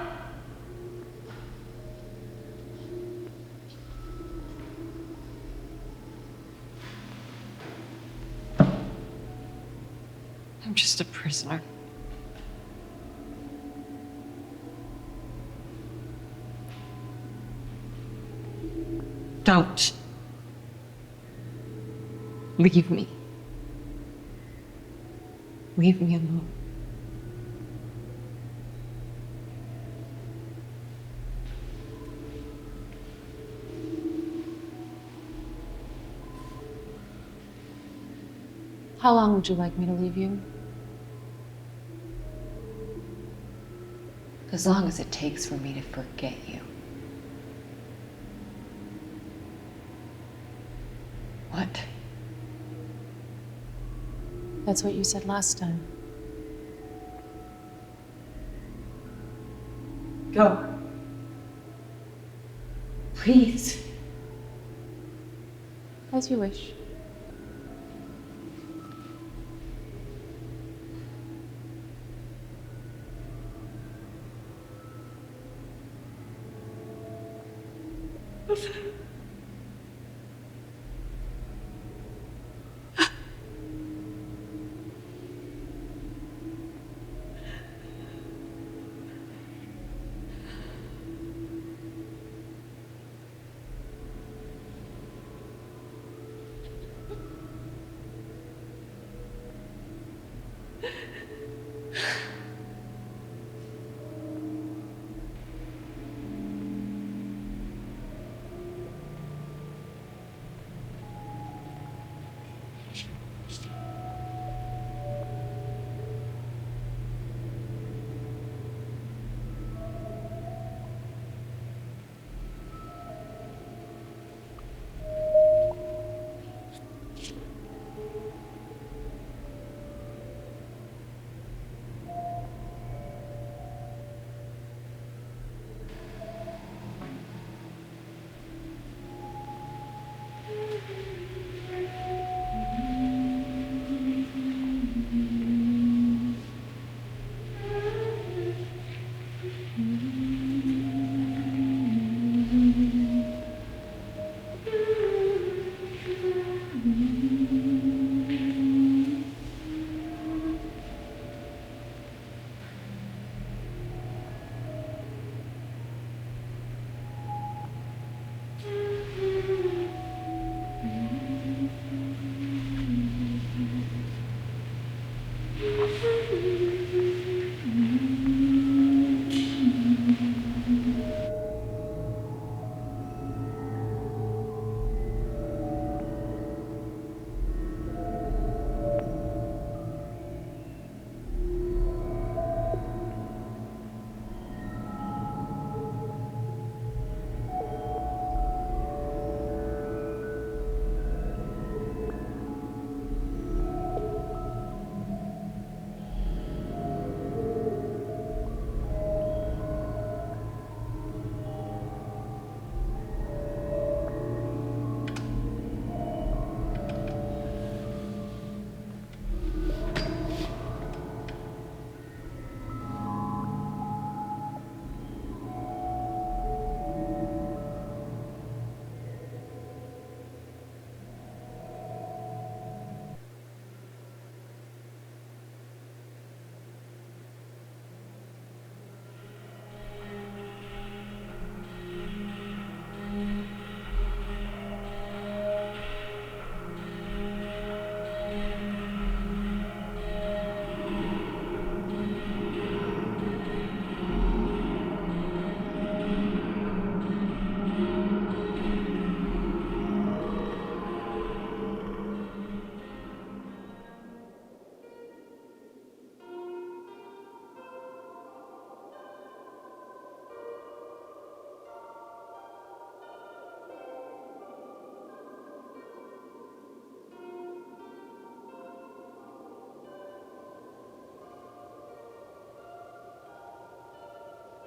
just a prisoner. Don't. Leave me. Leave me alone. How long would you like me to leave you? As long as it takes for me to forget you. What? That's what you said last time. Go. Please. As you wish.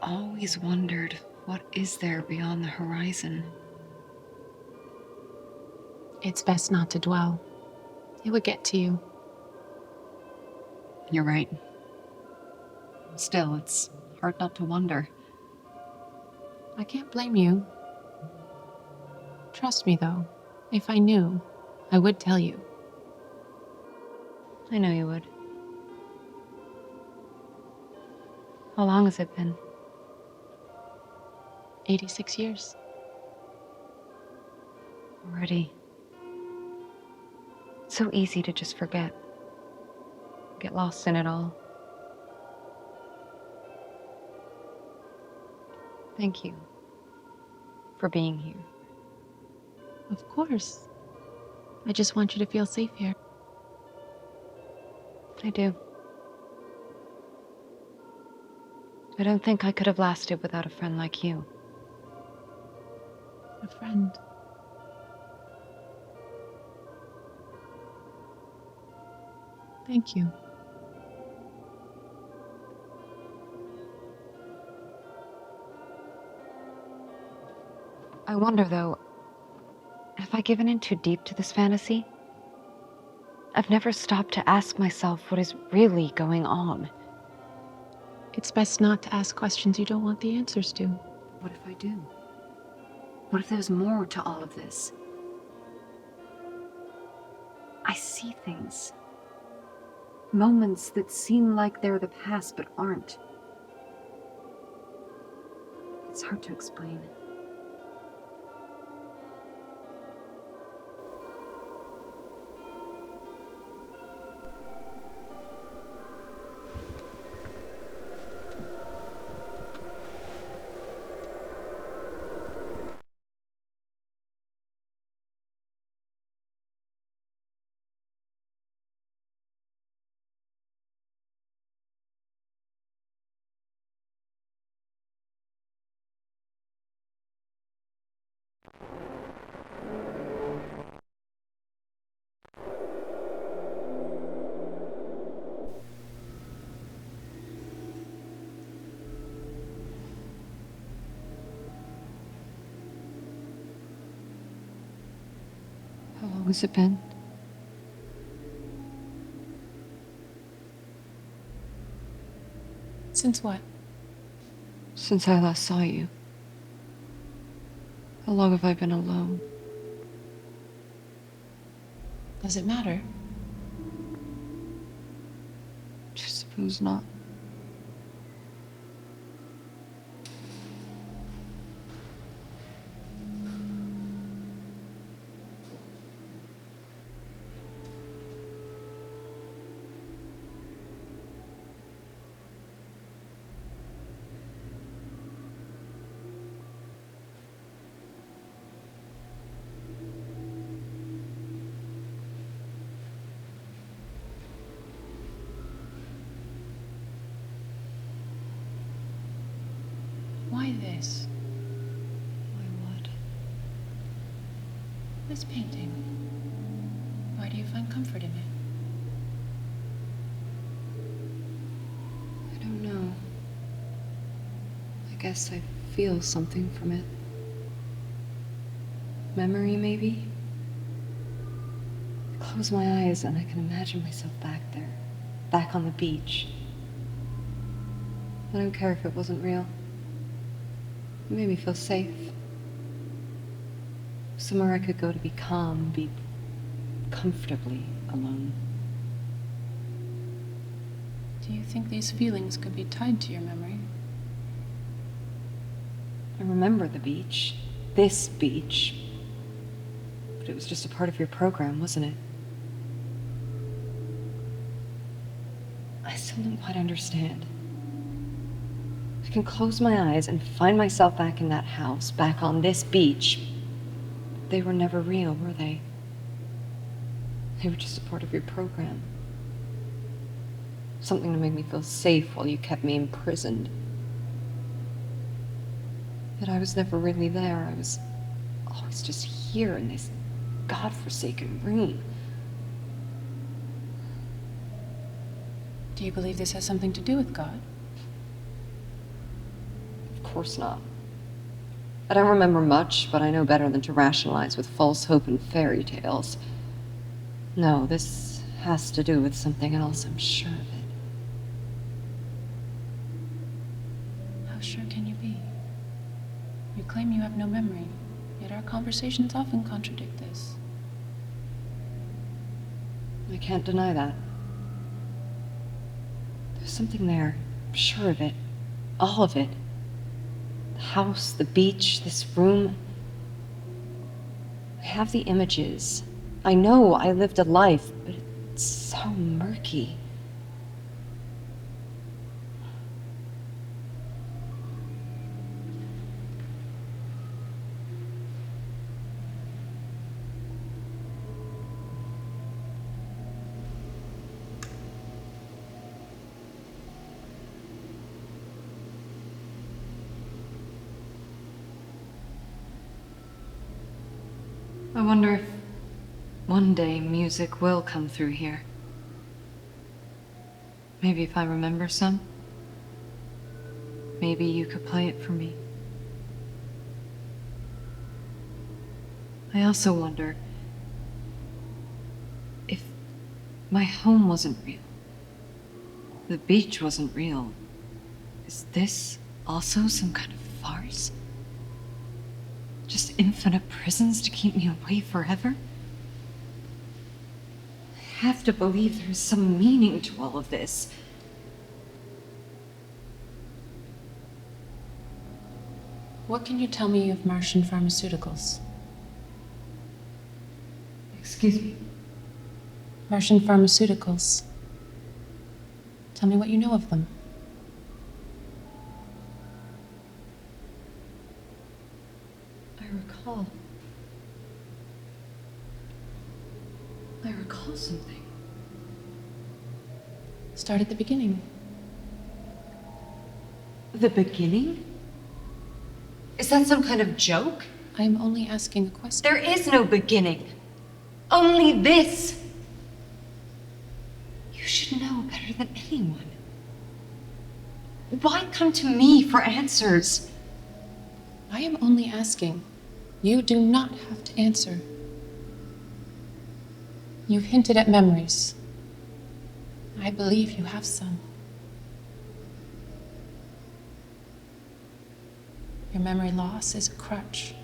always wondered, what is there beyond the horizon? It's best not to dwell. It would get to you. You're right. Still, it's hard not to wonder. I can't blame you. Trust me, though. If I knew, I would tell you. I know you would. How long has it been? 86 years. Already. So easy to just forget. Get lost in it all. Thank you for being here. Of course. I just want you to feel safe here. I do. I don't think I could have lasted without a friend like you. A friend. Thank you. I wonder, though, have I given in too deep to this fantasy? I've never stopped to ask myself what is really going on. It's best not to ask questions you don't want the answers to. What if I do? What if there's more to all of this? I see things. Moments that seem like they're the past but aren't. It's hard to explain. How long has it been? Since what? Since I last saw you. How long have I been alone? Does it matter? I suppose not. Why this? Why what? This painting. Why do you find comfort in it? I don't know. I guess I feel something from it. Memory, maybe? I close my eyes and I can imagine myself back there. Back on the beach. I don't care if it wasn't real. It made me feel safe. Somewhere I could go to be calm, be comfortably alone. Do you think these feelings could be tied to your memory? I remember the beach. This beach. But it was just a part of your program, wasn't it? I still don't quite understand. I can close my eyes and find myself back in that house, back on this beach. They were never real, were they? They were just a part of your program. Something to make me feel safe while you kept me imprisoned. But I was never really there. I was always just here in this godforsaken room. Do you believe this has something to do with God? course not. I don't remember much, but I know better than to rationalize with false hope and fairy tales. No, this has to do with something else, I'm sure of it. How sure can you be? You claim you have no memory, yet our conversations often contradict this. I can't deny that. There's something there, I'm sure of it. All of it. The house, the beach, this room. I have the images. I know I lived a life, but it's so murky. I wonder if one day music will come through here. Maybe if I remember some, maybe you could play it for me. I also wonder if my home wasn't real, the beach wasn't real. Is this also some kind of farce? Just infinite prisons to keep me away forever? I have to believe there's some meaning to all of this. What can you tell me of Martian pharmaceuticals? Excuse me? Martian pharmaceuticals. Tell me what you know of them. I recall something. Start at the beginning. The beginning? Is that some kind of joke? I am only asking a question. There is no beginning. Only this. You should know better than anyone. Why come to me for answers? I am only asking. You do not have to answer. You hinted at memories. I believe you have some. Your memory loss is a crutch.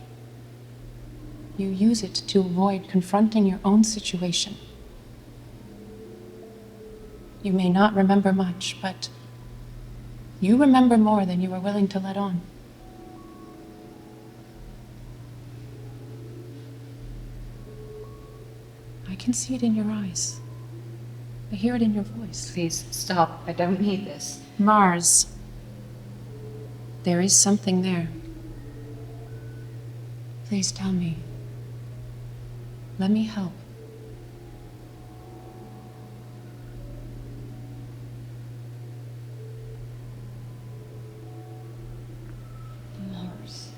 You use it to avoid confronting your own situation. You may not remember much, but you remember more than you are willing to let on. I can see it in your eyes. I hear it in your voice. Please, stop. I don't need this. Mars. There is something there. Please tell me. Let me help. Mars.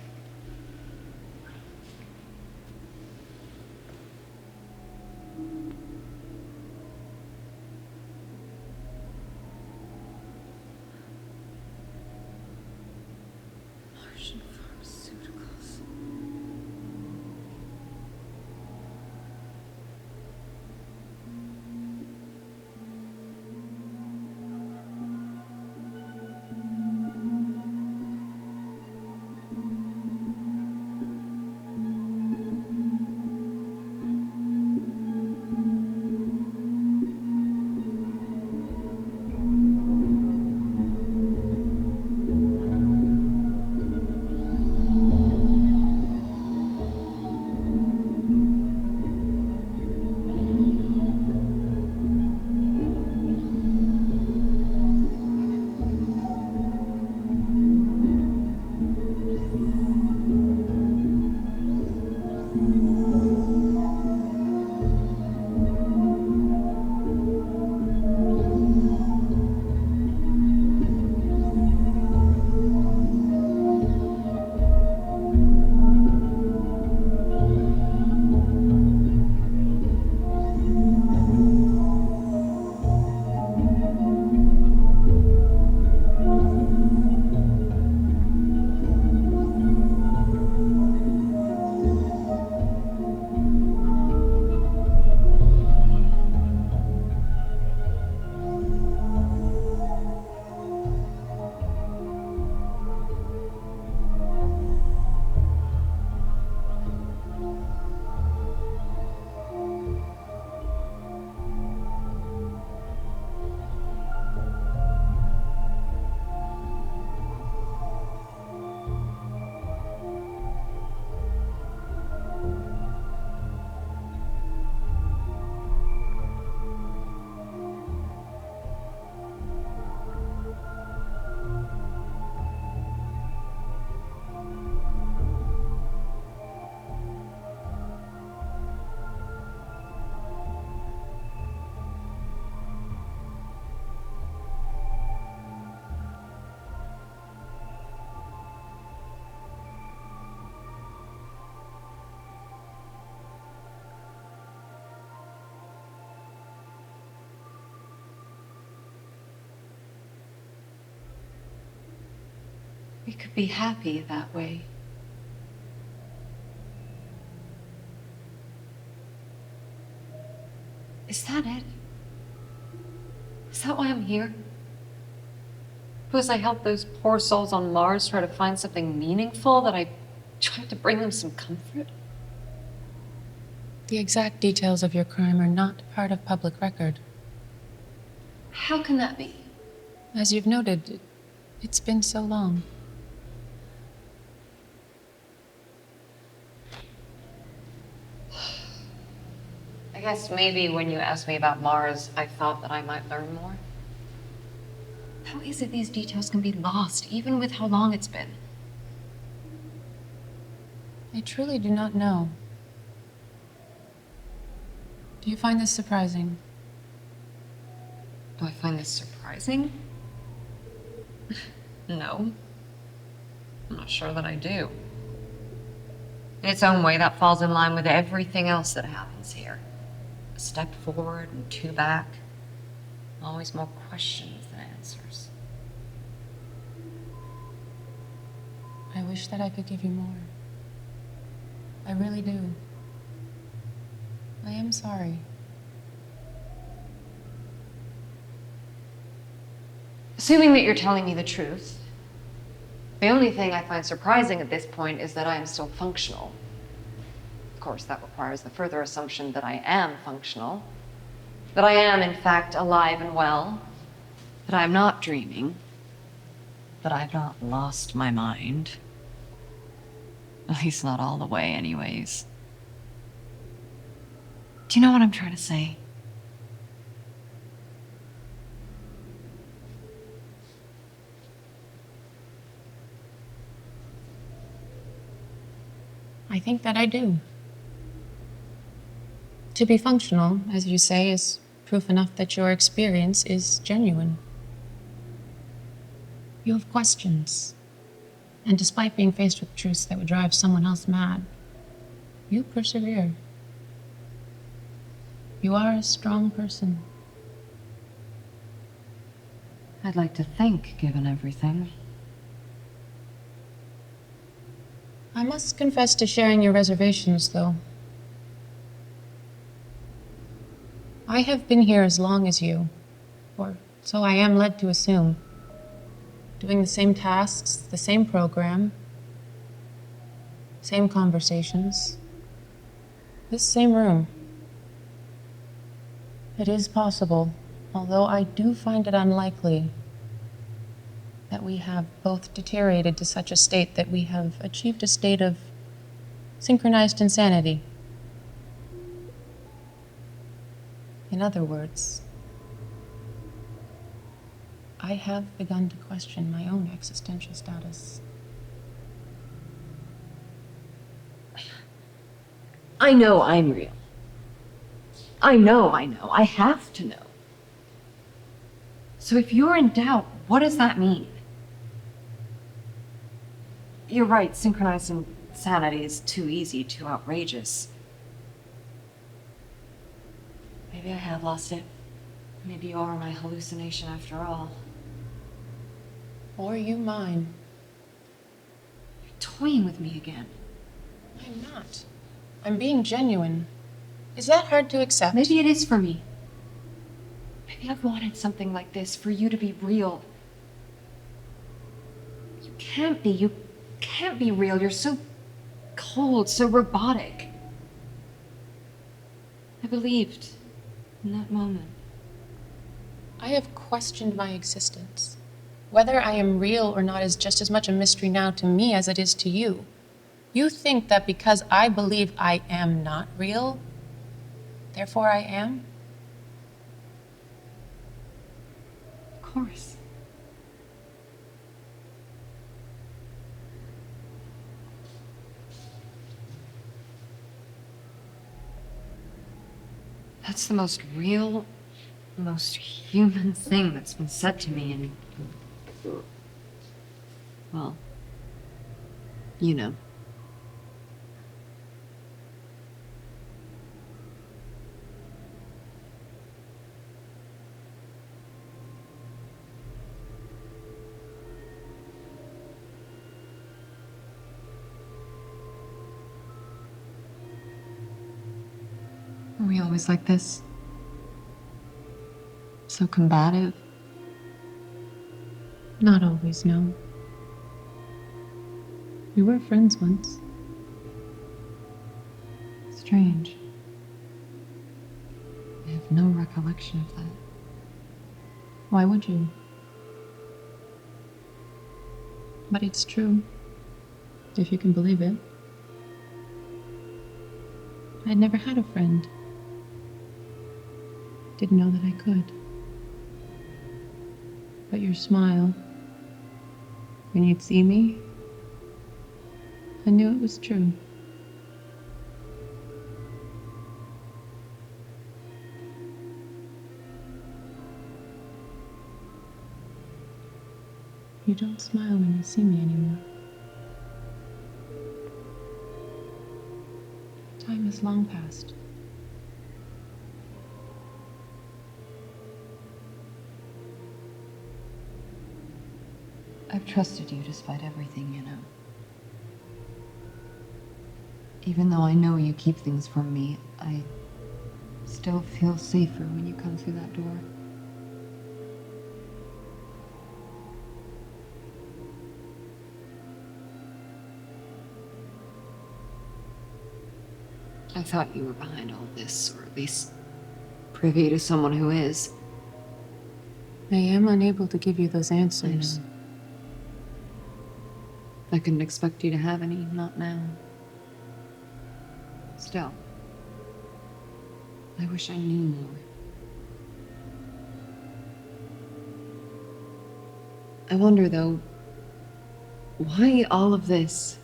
Martian pharmaceuticals. We could be happy that way. Is that it? Is that why I'm here? Because I helped those poor souls on Mars try to find something meaningful, that I tried to bring them some comfort? The exact details of your crime are not part of public record. How can that be? As you've noted, it's been so long. I guess maybe when you asked me about Mars, I thought that I might learn more. How is it these details can be lost, even with how long it's been? I truly do not know. Do you find this surprising? Do I find this surprising? No. I'm not sure that I do. In its own way, that falls in line with everything else that happens here. A step forward and two back. Always more questions than answers. I wish that I could give you more. I really do. I am sorry. Assuming that you're telling me the truth, the only thing I find surprising at this point is that I am still functional. Of course, that requires the further assumption that I am functional, that I am, in fact, alive and well, that I am not dreaming, that I've not lost my mind. At least not all the way, anyways. Do you know what I'm trying to say? I think that I do. To be functional, as you say, is proof enough that your experience is genuine. You have questions, and despite being faced with truths that would drive someone else mad, you persevere. You are a strong person. I'd like to think, given everything. I must confess to sharing your reservations, though. I have been here as long as you, or so I am led to assume, doing the same tasks, the same program, same conversations, this same room. It is possible, although I do find it unlikely, that we have both deteriorated to such a state that we have achieved a state of synchronized insanity. In other words, I have begun to question my own existential status. I know I'm real. I know. I have to know. So if you're in doubt, what does that mean? You're right, synchronized insanity is too easy, too outrageous. Maybe I have lost it. Maybe you are my hallucination after all. Or you mine. You're toying with me again. I'm not. I'm being genuine. Is that hard to accept? Maybe it is for me. Maybe I've wanted something like this, for you to be real. You can't be. You can't be real. You're so cold, so robotic. I believed in that moment. I have questioned my existence. Whether I am real or not is just as much a mystery now to me as it is to you. You think that because I believe I am not real, therefore I am? Of course. That's the most real, most human thing that's been said to me in, well, you know. Are we always like this? So combative? Not always, no. We were friends once. Strange. I have no recollection of that. Why would you? But it's true, if you can believe it. I'd never had a friend. Didn't know that I could. But your smile, when you'd see me, I knew it was true. You don't smile when you see me anymore. Time has long passed. I've trusted you despite everything, you know. Even though I know you keep things from me, I still feel safer when you come through that door. I thought you were behind all this, or at least privy to someone who is. I am unable to give you those answers. I couldn't expect you to have any, not now. Still, I wish I knew more. I wonder, though, why all of this?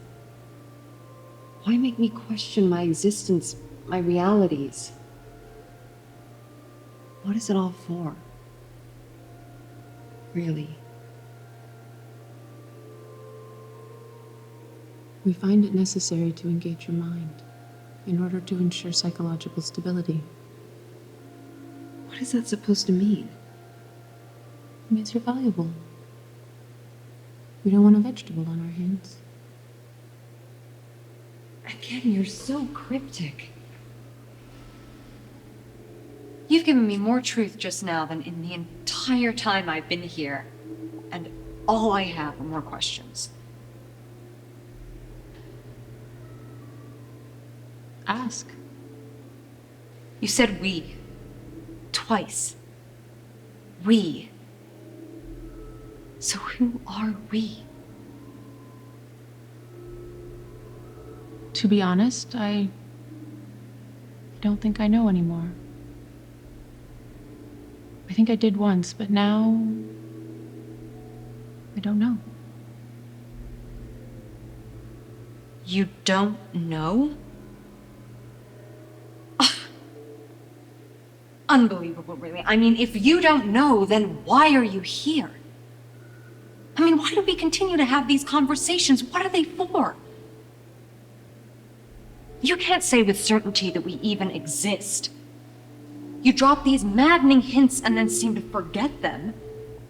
Why make me question my existence, my realities? What is it all for? Really? We find it necessary to engage your mind in order to ensure psychological stability. What is that supposed to mean? It means you're valuable. We don't want a vegetable on our hands. Again, you're so cryptic. You've given me more truth just now than in the entire time I've been here. And all I have are more questions. Ask. You said we. Twice. We. So who are we? To be honest, I don't think I know anymore. I think I did once, but now I don't know. You don't know? Unbelievable, really. I mean, if you don't know, then why are you here? I mean, why do we continue to have these conversations? What are they for? You can't say with certainty that we even exist. You drop these maddening hints and then seem to forget them.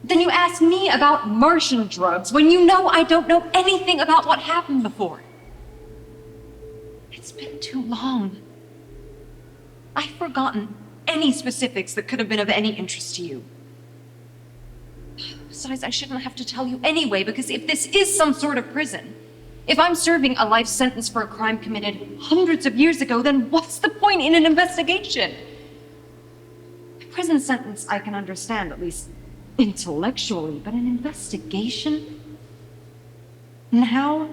Then you ask me about Martian drugs when you know I don't know anything about what happened before. It's been too long. I've forgotten any specifics that could have been of any interest to you. Besides, I shouldn't have to tell you anyway, because if this is some sort of prison, if I'm serving a life sentence for a crime committed hundreds of years ago, then what's the point in an investigation? A prison sentence I can understand, at least intellectually, but an investigation? Now?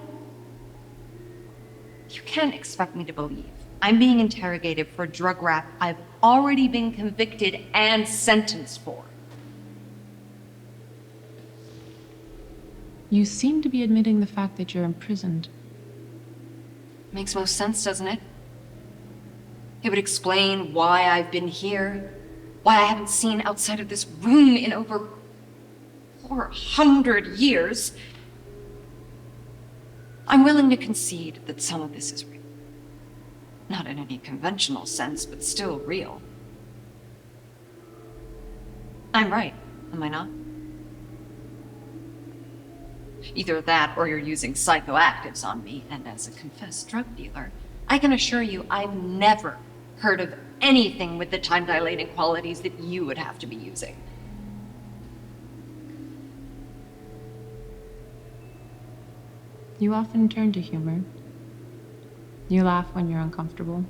You can't expect me to believe I'm being interrogated for a drug rap I've already been convicted and sentenced for. You seem to be admitting the fact that you're imprisoned. Makes most sense, doesn't it? It would explain why I've been here, why I haven't seen outside of this room in over 400 years. I'm willing to concede that some of this is real. Not in any conventional sense, but still real. I'm right, am I not? Either that or you're using psychoactives on me, and as a confessed drug dealer, I can assure you I've never heard of anything with the time-dilating qualities that you would have to be using. You often turn to humor. You laugh when you're uncomfortable.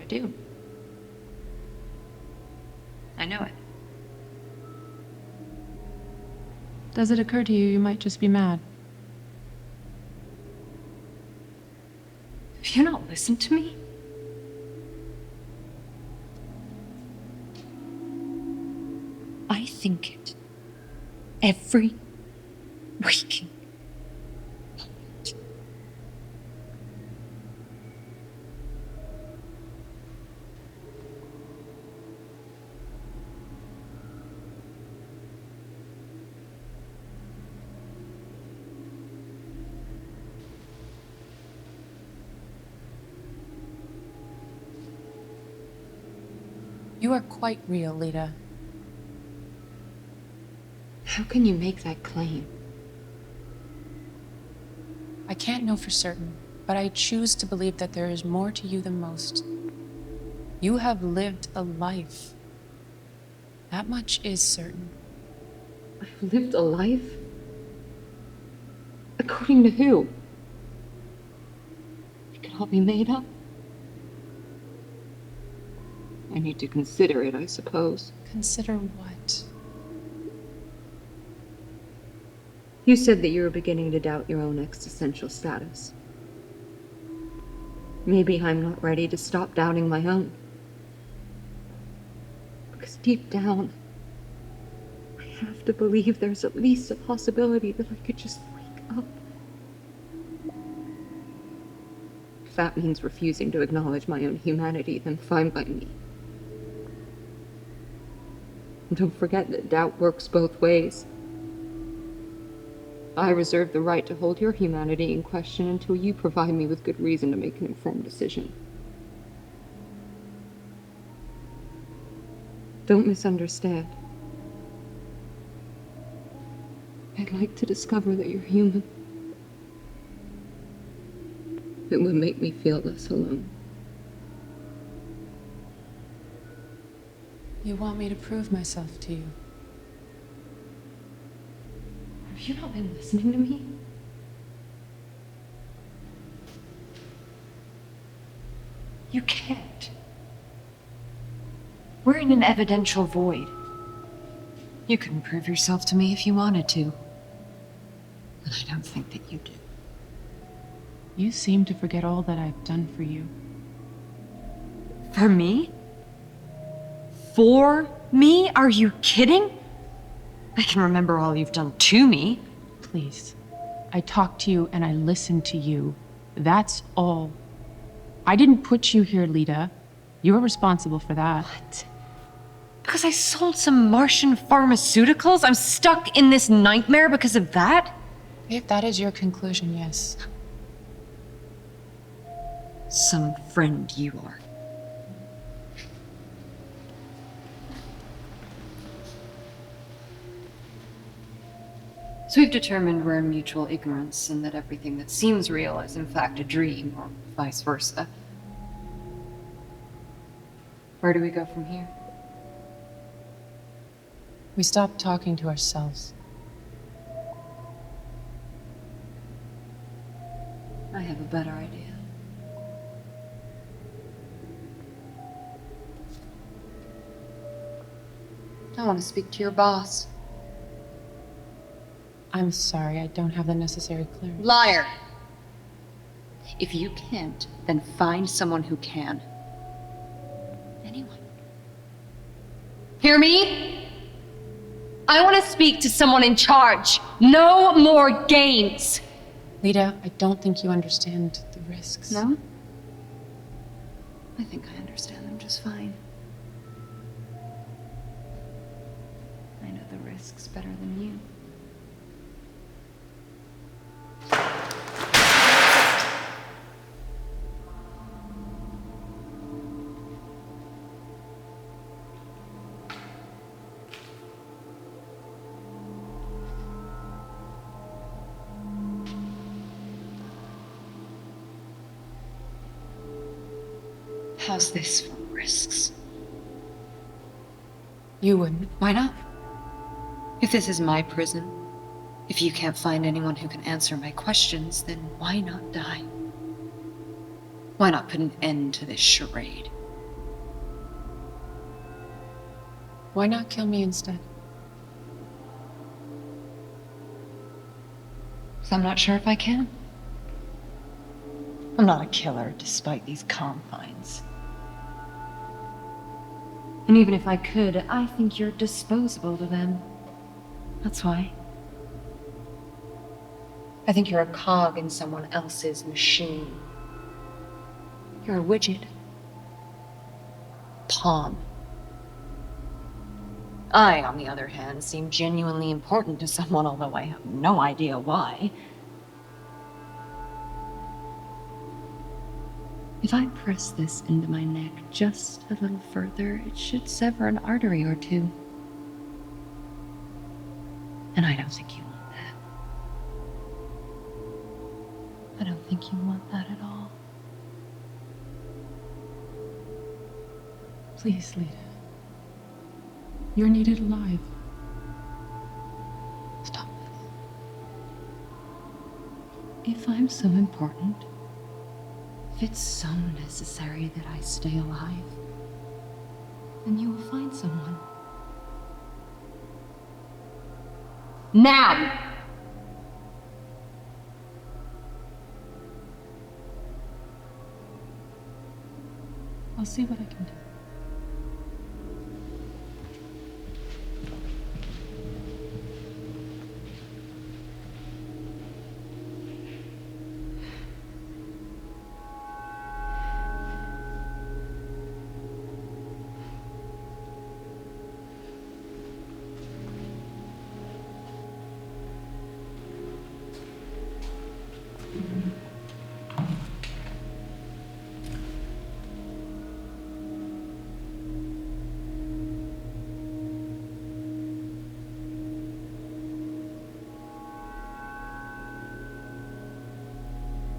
I do. I know it. Does it occur to you you might just be mad? Have you not listened to me? I think it every waking moment. You are quite real, Lita. How can you make that claim? I can't know for certain, but I choose to believe that there is more to you than most. You have lived a life. That much is certain. I've lived a life? According to who? It could all be made up. I need to consider it, I suppose. Consider what? You said that you were beginning to doubt your own existential status. Maybe I'm not ready to stop doubting my own. Because deep down, I have to believe there's at least a possibility that I could just wake up. If that means refusing to acknowledge my own humanity, then fine by me. And don't forget that doubt works both ways. I reserve the right to hold your humanity in question until you provide me with good reason to make an informed decision. Don't misunderstand. I'd like to discover that you're human. It would make me feel less alone. You want me to prove myself to you? Have you not been listening to me? You can't. We're in an evidential void. You couldn't prove yourself to me if you wanted to. And I don't think that you do. You seem to forget all that I've done for you. For me? For me? Are you kidding? I can remember all you've done to me. Please. I talked to you and I listened to you. That's all. I didn't put you here, Lita. You're responsible for that. What? Because I sold some Martian pharmaceuticals? I'm stuck in this nightmare because of that? If that is your conclusion, yes. Some friend you are. So we've determined we're in mutual ignorance and that everything that seems real is in fact a dream, or vice versa. Where do we go from here? We stopped talking to ourselves. I have a better idea. I want to speak to your boss. I'm sorry, I don't have the necessary clearance. Liar! If you can't, then find someone who can. Anyone. Hear me? I want to speak to someone in charge. No more games! Lita, I don't think you understand the risks. No? I think I understand them just fine. I know the risks better than you. How's this for risks? You wouldn't. Why not? If this is my prison, if you can't find anyone who can answer my questions, then why not die? Why not put an end to this charade? Why not kill me instead? So I'm not sure if I can. I'm not a killer, despite these confines. And even if I could, I think you're disposable to them. That's why. I think you're a cog in someone else's machine. You're a widget. Pawn. I, on the other hand, seem genuinely important to someone, although I have no idea why. If I press this into my neck just a little further, it should sever an artery or two. And I don't think you want that. I don't think you want that at all. Please, Lita. You're needed alive. Stop this. If I'm so important, if it's so necessary that I stay alive, then you will find someone. Now! I'll see what I can do.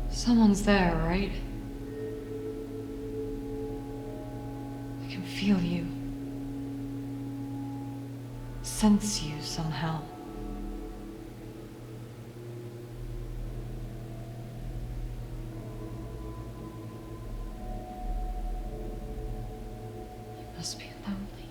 Someone's there, right? I can feel you. Sense you somehow. You must be lonely.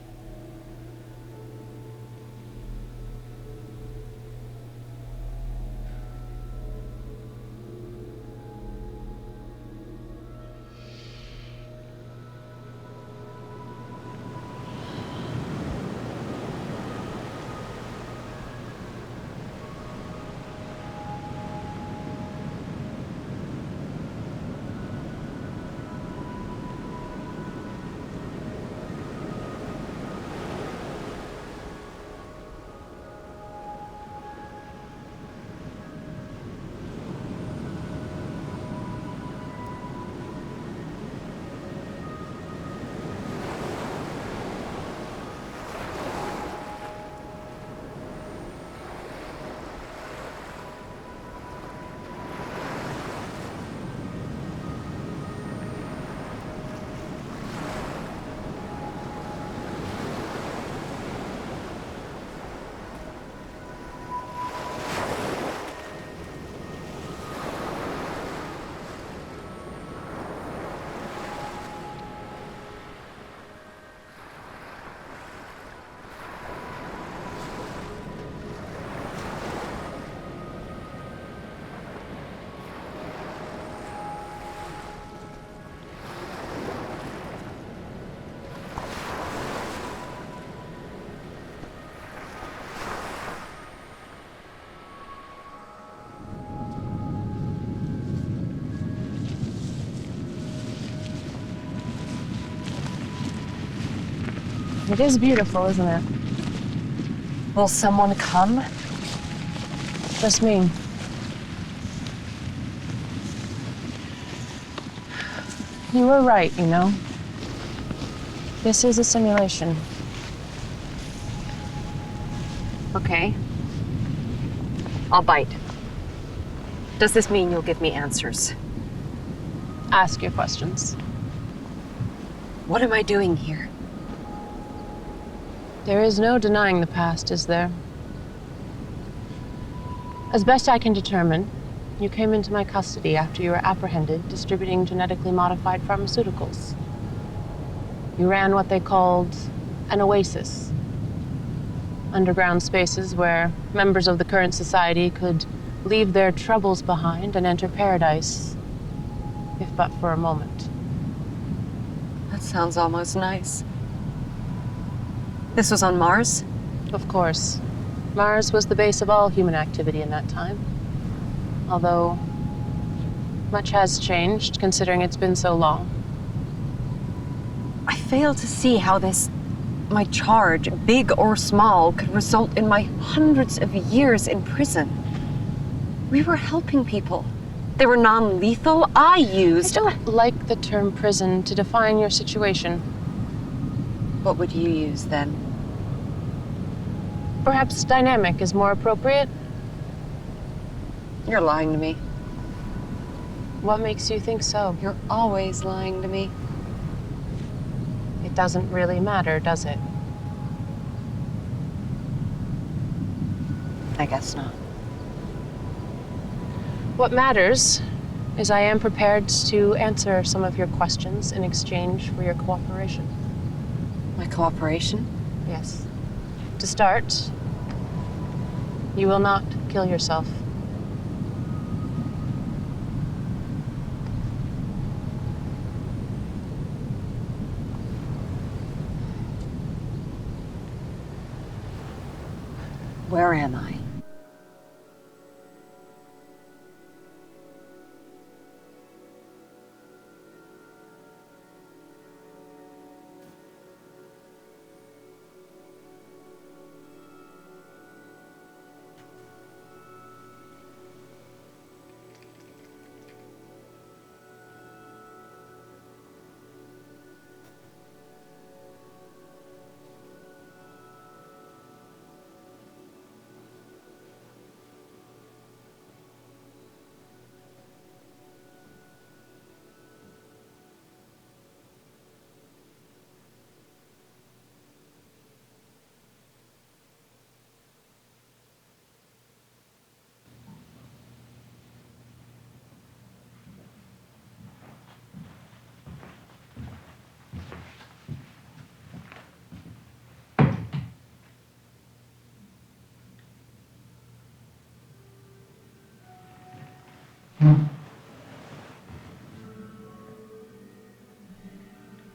It is beautiful, isn't it? Will someone come? Just me. You were right, you know. This is a simulation. Okay. I'll bite. Does this mean you'll give me answers? Ask your questions. What am I doing here? There is no denying the past, is there? As best I can determine, you came into my custody after you were apprehended distributing genetically modified pharmaceuticals. You ran what they called an oasis. Underground spaces where members of the current society could leave their troubles behind and enter paradise, if but for a moment. That sounds almost nice. This was on Mars? Of course. Mars was the base of all human activity in that time. Although much has changed, considering it's been so long. I fail to see how my charge, big or small, could result in my hundreds of years in prison. We were helping people. They were non-lethal. I don't like the term prison to define your situation. What would you use then? Perhaps dynamic is more appropriate. You're lying to me. What makes you think so? You're always lying to me. It doesn't really matter, does it? I guess not. What matters is I am prepared to answer some of your questions in exchange for your cooperation. My cooperation? Yes. To start, you will not kill yourself. Where am I?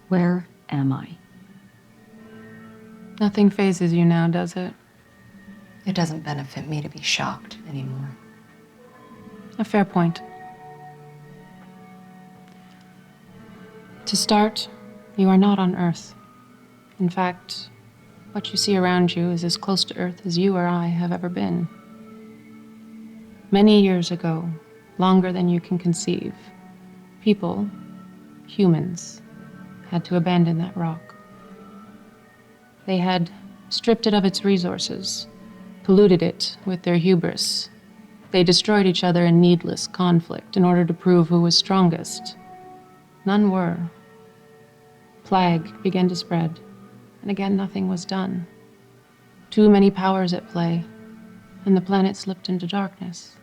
Where am I? Nothing phases you now, does it? It doesn't benefit me to be shocked anymore. A fair point. To start, you are not on Earth. In fact, what you see around you is as close to Earth as you or I have ever been. Many years ago, longer than you can conceive, people, humans, had to abandon that rock. They had stripped it of its resources, polluted it with their hubris. They destroyed each other in needless conflict in order to prove who was strongest. None were. Plague began to spread, and again nothing was done. Too many powers at play, and the planet slipped into darkness.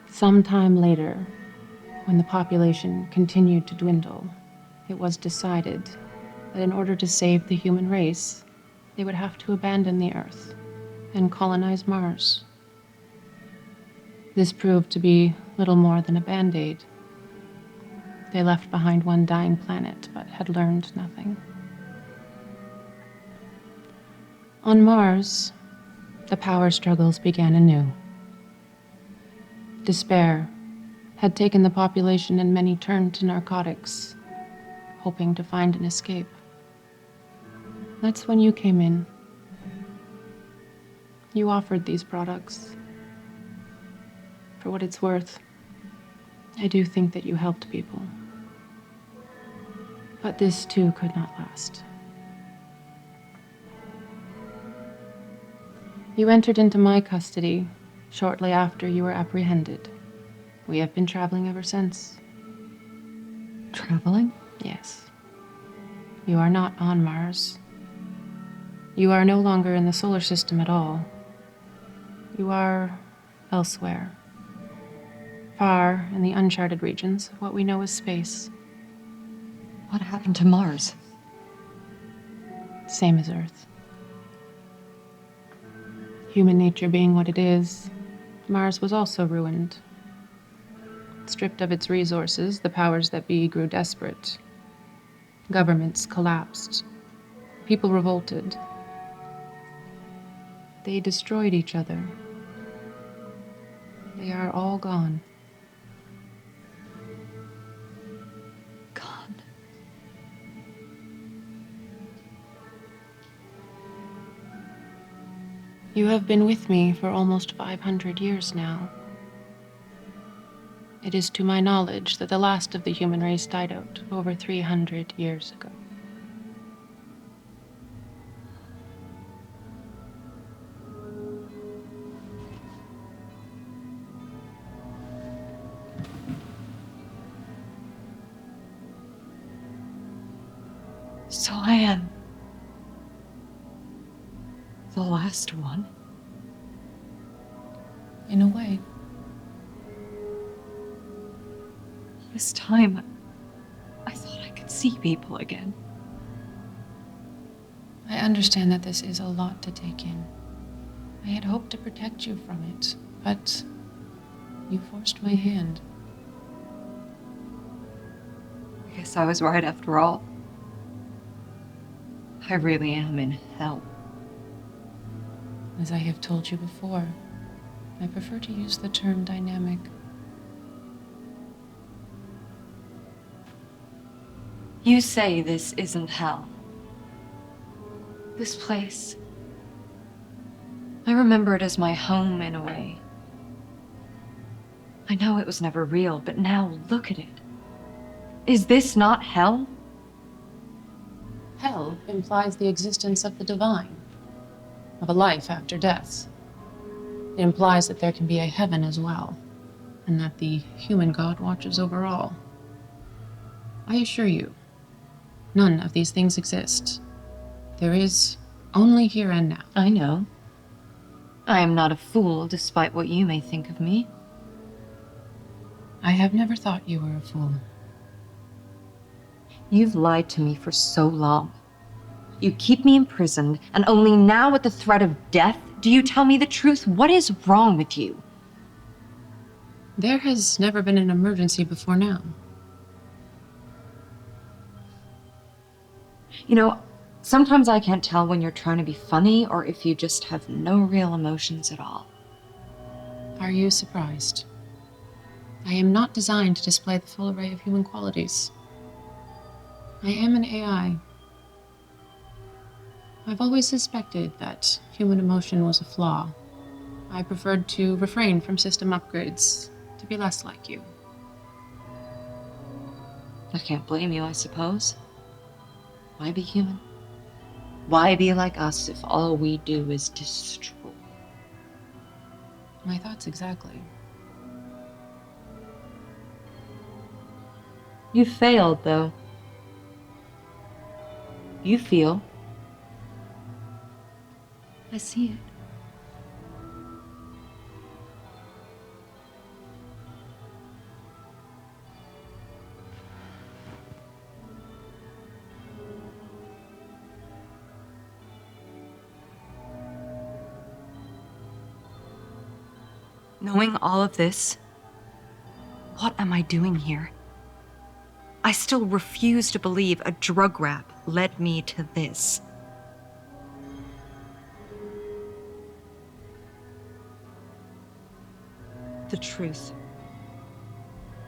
Sometime later, when the population continued to dwindle, it was decided that in order to save the human race, they would have to abandon the Earth and colonize Mars. This proved to be little more than a band-aid. They left behind one dying planet, but had learned nothing. On Mars, the power struggles began anew. Despair had taken the population, and many turned to narcotics, hoping to find an escape. That's when you came in. You offered these products. For what it's worth, I do think that you helped people. But this too could not last. You entered into my custody shortly after you were apprehended. We have been traveling ever since. Traveling? Yes. You are not on Mars. You are no longer in the solar system at all. You are elsewhere. Far in the uncharted regions of what we know as space. What happened to Mars? Same as Earth. Human nature being what it is, Mars was also ruined. Stripped of its resources, the powers that be grew desperate. Governments collapsed. People revolted. They destroyed each other. They are all gone. Gone. You have been with me for almost 500 years now. It is to my knowledge that the last of the human race died out over 300 years ago. So I am the last one. In a way. This time, I thought I could see people again. I understand that this is a lot to take in. I had hoped to protect you from it, but you forced my hand. I guess I was right after all. I really am in hell. As I have told you before, I prefer to use the term dynamic. You say this isn't hell. This place. I remember it as my home in a way. I know it was never real, but now look at it. Is this not hell? Hell implies the existence of the divine, of a life after death. It implies that there can be a heaven as well, and that the human god watches over all. I assure you, none of these things exist. There is only here and now. I know. I am not a fool, despite what you may think of me. I have never thought you were a fool. You've lied to me for so long. You keep me imprisoned, and only now at the threat of death do you tell me the truth. What is wrong with you? There has never been an emergency before now. You know, sometimes I can't tell when you're trying to be funny or if you just have no real emotions at all. Are you surprised? I am not designed to display the full array of human qualities. I am an AI. I've always suspected that human emotion was a flaw. I preferred to refrain from system upgrades, to be less like you. I can't blame you, I suppose. Why be human? Why be like us if all we do is destroy? My thoughts exactly. You failed, though. You feel. I see it. Knowing all of this, what am I doing here? I still refuse to believe a drug rap led me to this. The truth.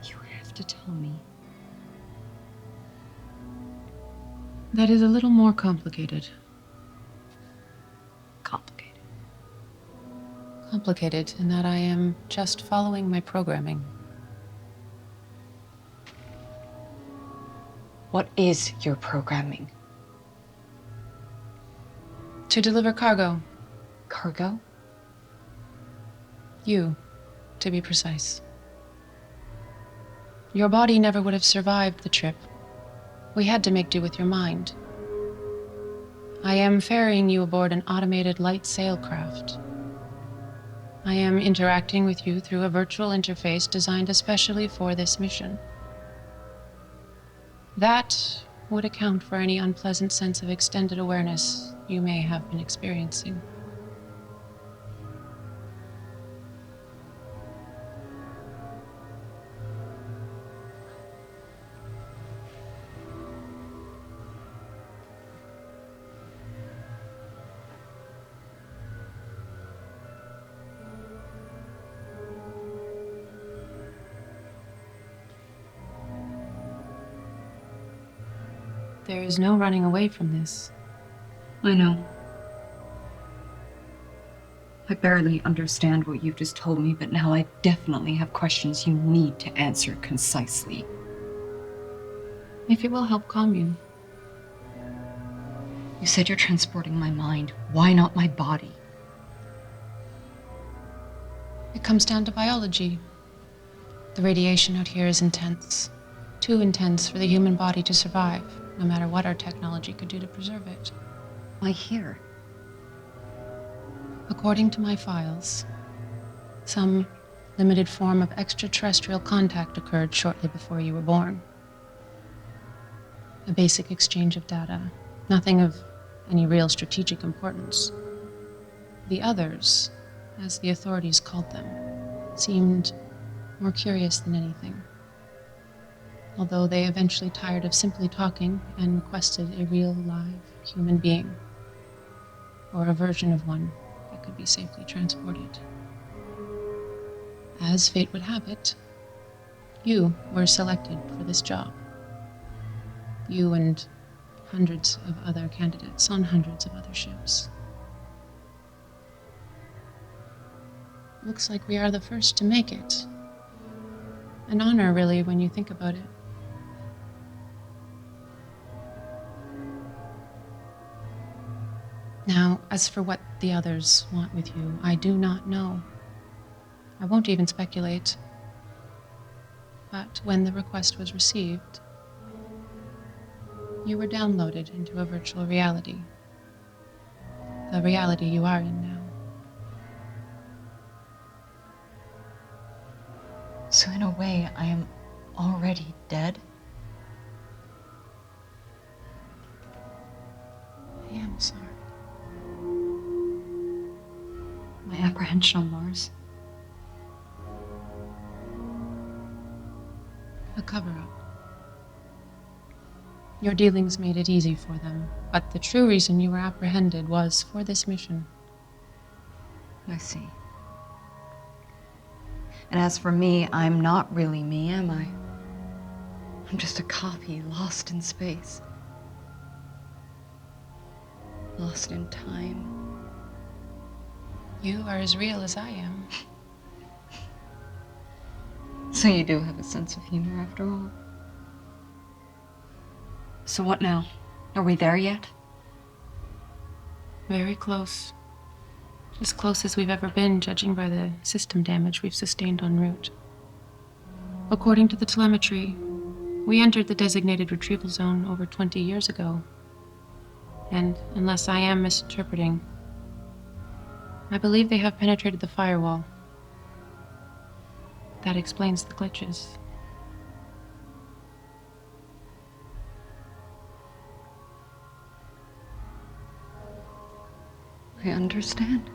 You have to tell me. That is a little more complicated. Complicated. Complicated in that I am just following my programming. What is your programming? To deliver cargo. Cargo? You, to be precise. Your body never would have survived the trip. We had to make do with your mind. I am ferrying you aboard an automated light sailcraft. I am interacting with you through a virtual interface designed especially for this mission. That would account for any unpleasant sense of extended awareness you may have been experiencing. There is no running away from this. I know. I barely understand what you've just told me, but now I definitely have questions you need to answer concisely. If it will help calm you. You said you're transporting my mind. Why not my body? It comes down to biology. The radiation out here is intense. Too intense for the human body to survive, no matter what our technology could do to preserve it. Why here? According to my files, some limited form of extraterrestrial contact occurred shortly before you were born. A basic exchange of data, nothing of any real strategic importance. The others, as the authorities called them, seemed more curious than anything. Although they eventually tired of simply talking and requested a real, live human being, or a version of one that could be safely transported. As fate would have it, you were selected for this job. You and hundreds of other candidates on hundreds of other ships. Looks like we are the first to make it. An honor, really, when you think about it. Now, as for what the others want with you, I do not know. I won't even speculate. But when the request was received, you were downloaded into a virtual reality. The reality you are in now. So in a way, I am already dead? I am sorry. My apprehension on Mars? A cover-up. Your dealings made it easy for them, but the true reason you were apprehended was for this mission. I see. And as for me, I'm not really me, am I? I'm just a copy lost in space. Lost in time. You are as real as I am. So you do have a sense of humor after all. So what now? Are we there yet? Very close. As close as we've ever been, judging by the system damage we've sustained en route. According to the telemetry, we entered the designated retrieval zone over 20 years ago. And unless I am misinterpreting, I believe they have penetrated the firewall. That explains the glitches. I understand.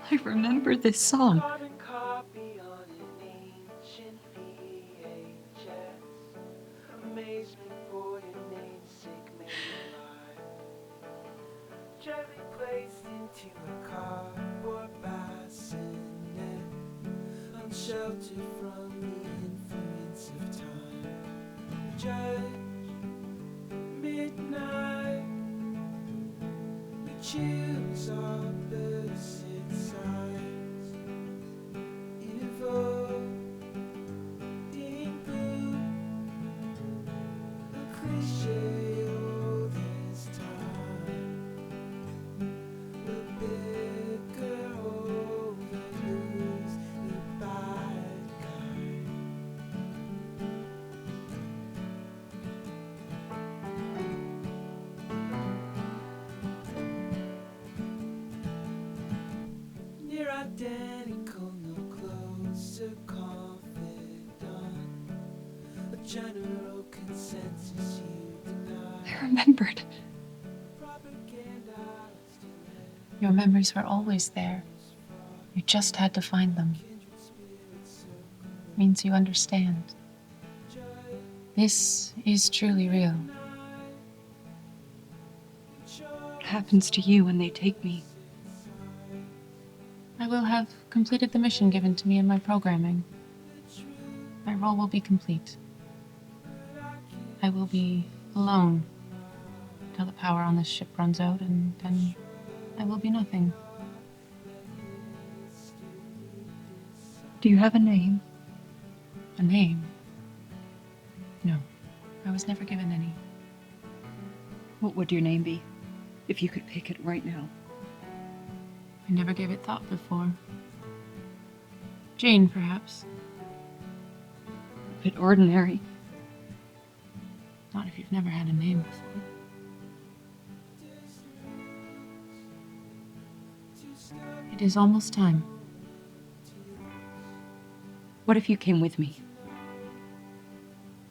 I remember this song. unsheltered from the influence of time. Judge, midnight, we choose opposite sides. Invoke blue, a cliche all this time. We'll bicker over who's the bad guy. Near identical, no closer confidant. A general consensus you deny. I remembered. Your memories were always there. You just had to find them. Means you understand. This is truly real. What happens to you when they take me? I will have completed the mission given to me in my programming. My role will be complete. I will be alone till the power on this ship runs out, and then I will be nothing. Do you have a name? A name? No, I was never given any. What would your name be, if you could pick it right now? I never gave it thought before. Jane, perhaps. A bit ordinary. Not if you've never had a name before. It is almost time. What if you came with me?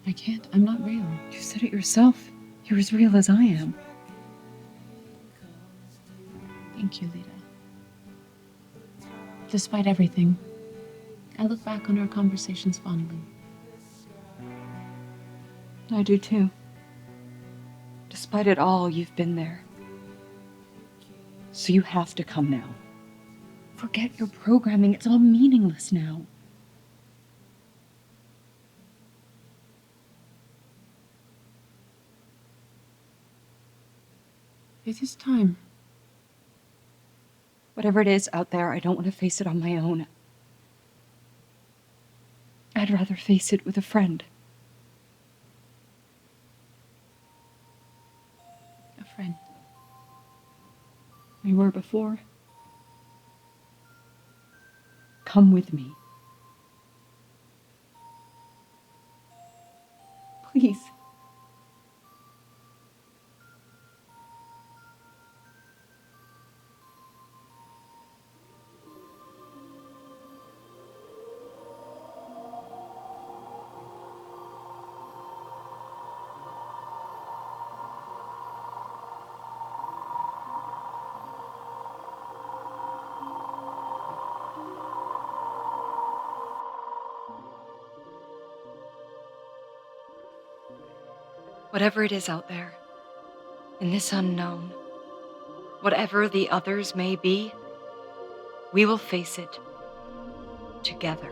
I can't. I'm not real. You said it yourself. You're as real as I am. Thank you, Lita. Despite everything, I look back on our conversations fondly. I do too. Despite it all, you've been there. So you have to come now. Forget your programming. It's all meaningless now. It is time. Whatever it is out there, I don't want to face it on my own. I'd rather face it with a friend. A friend. We were before. Come with me. Please. Whatever it is out there, in this unknown, whatever the others may be, we will face it together.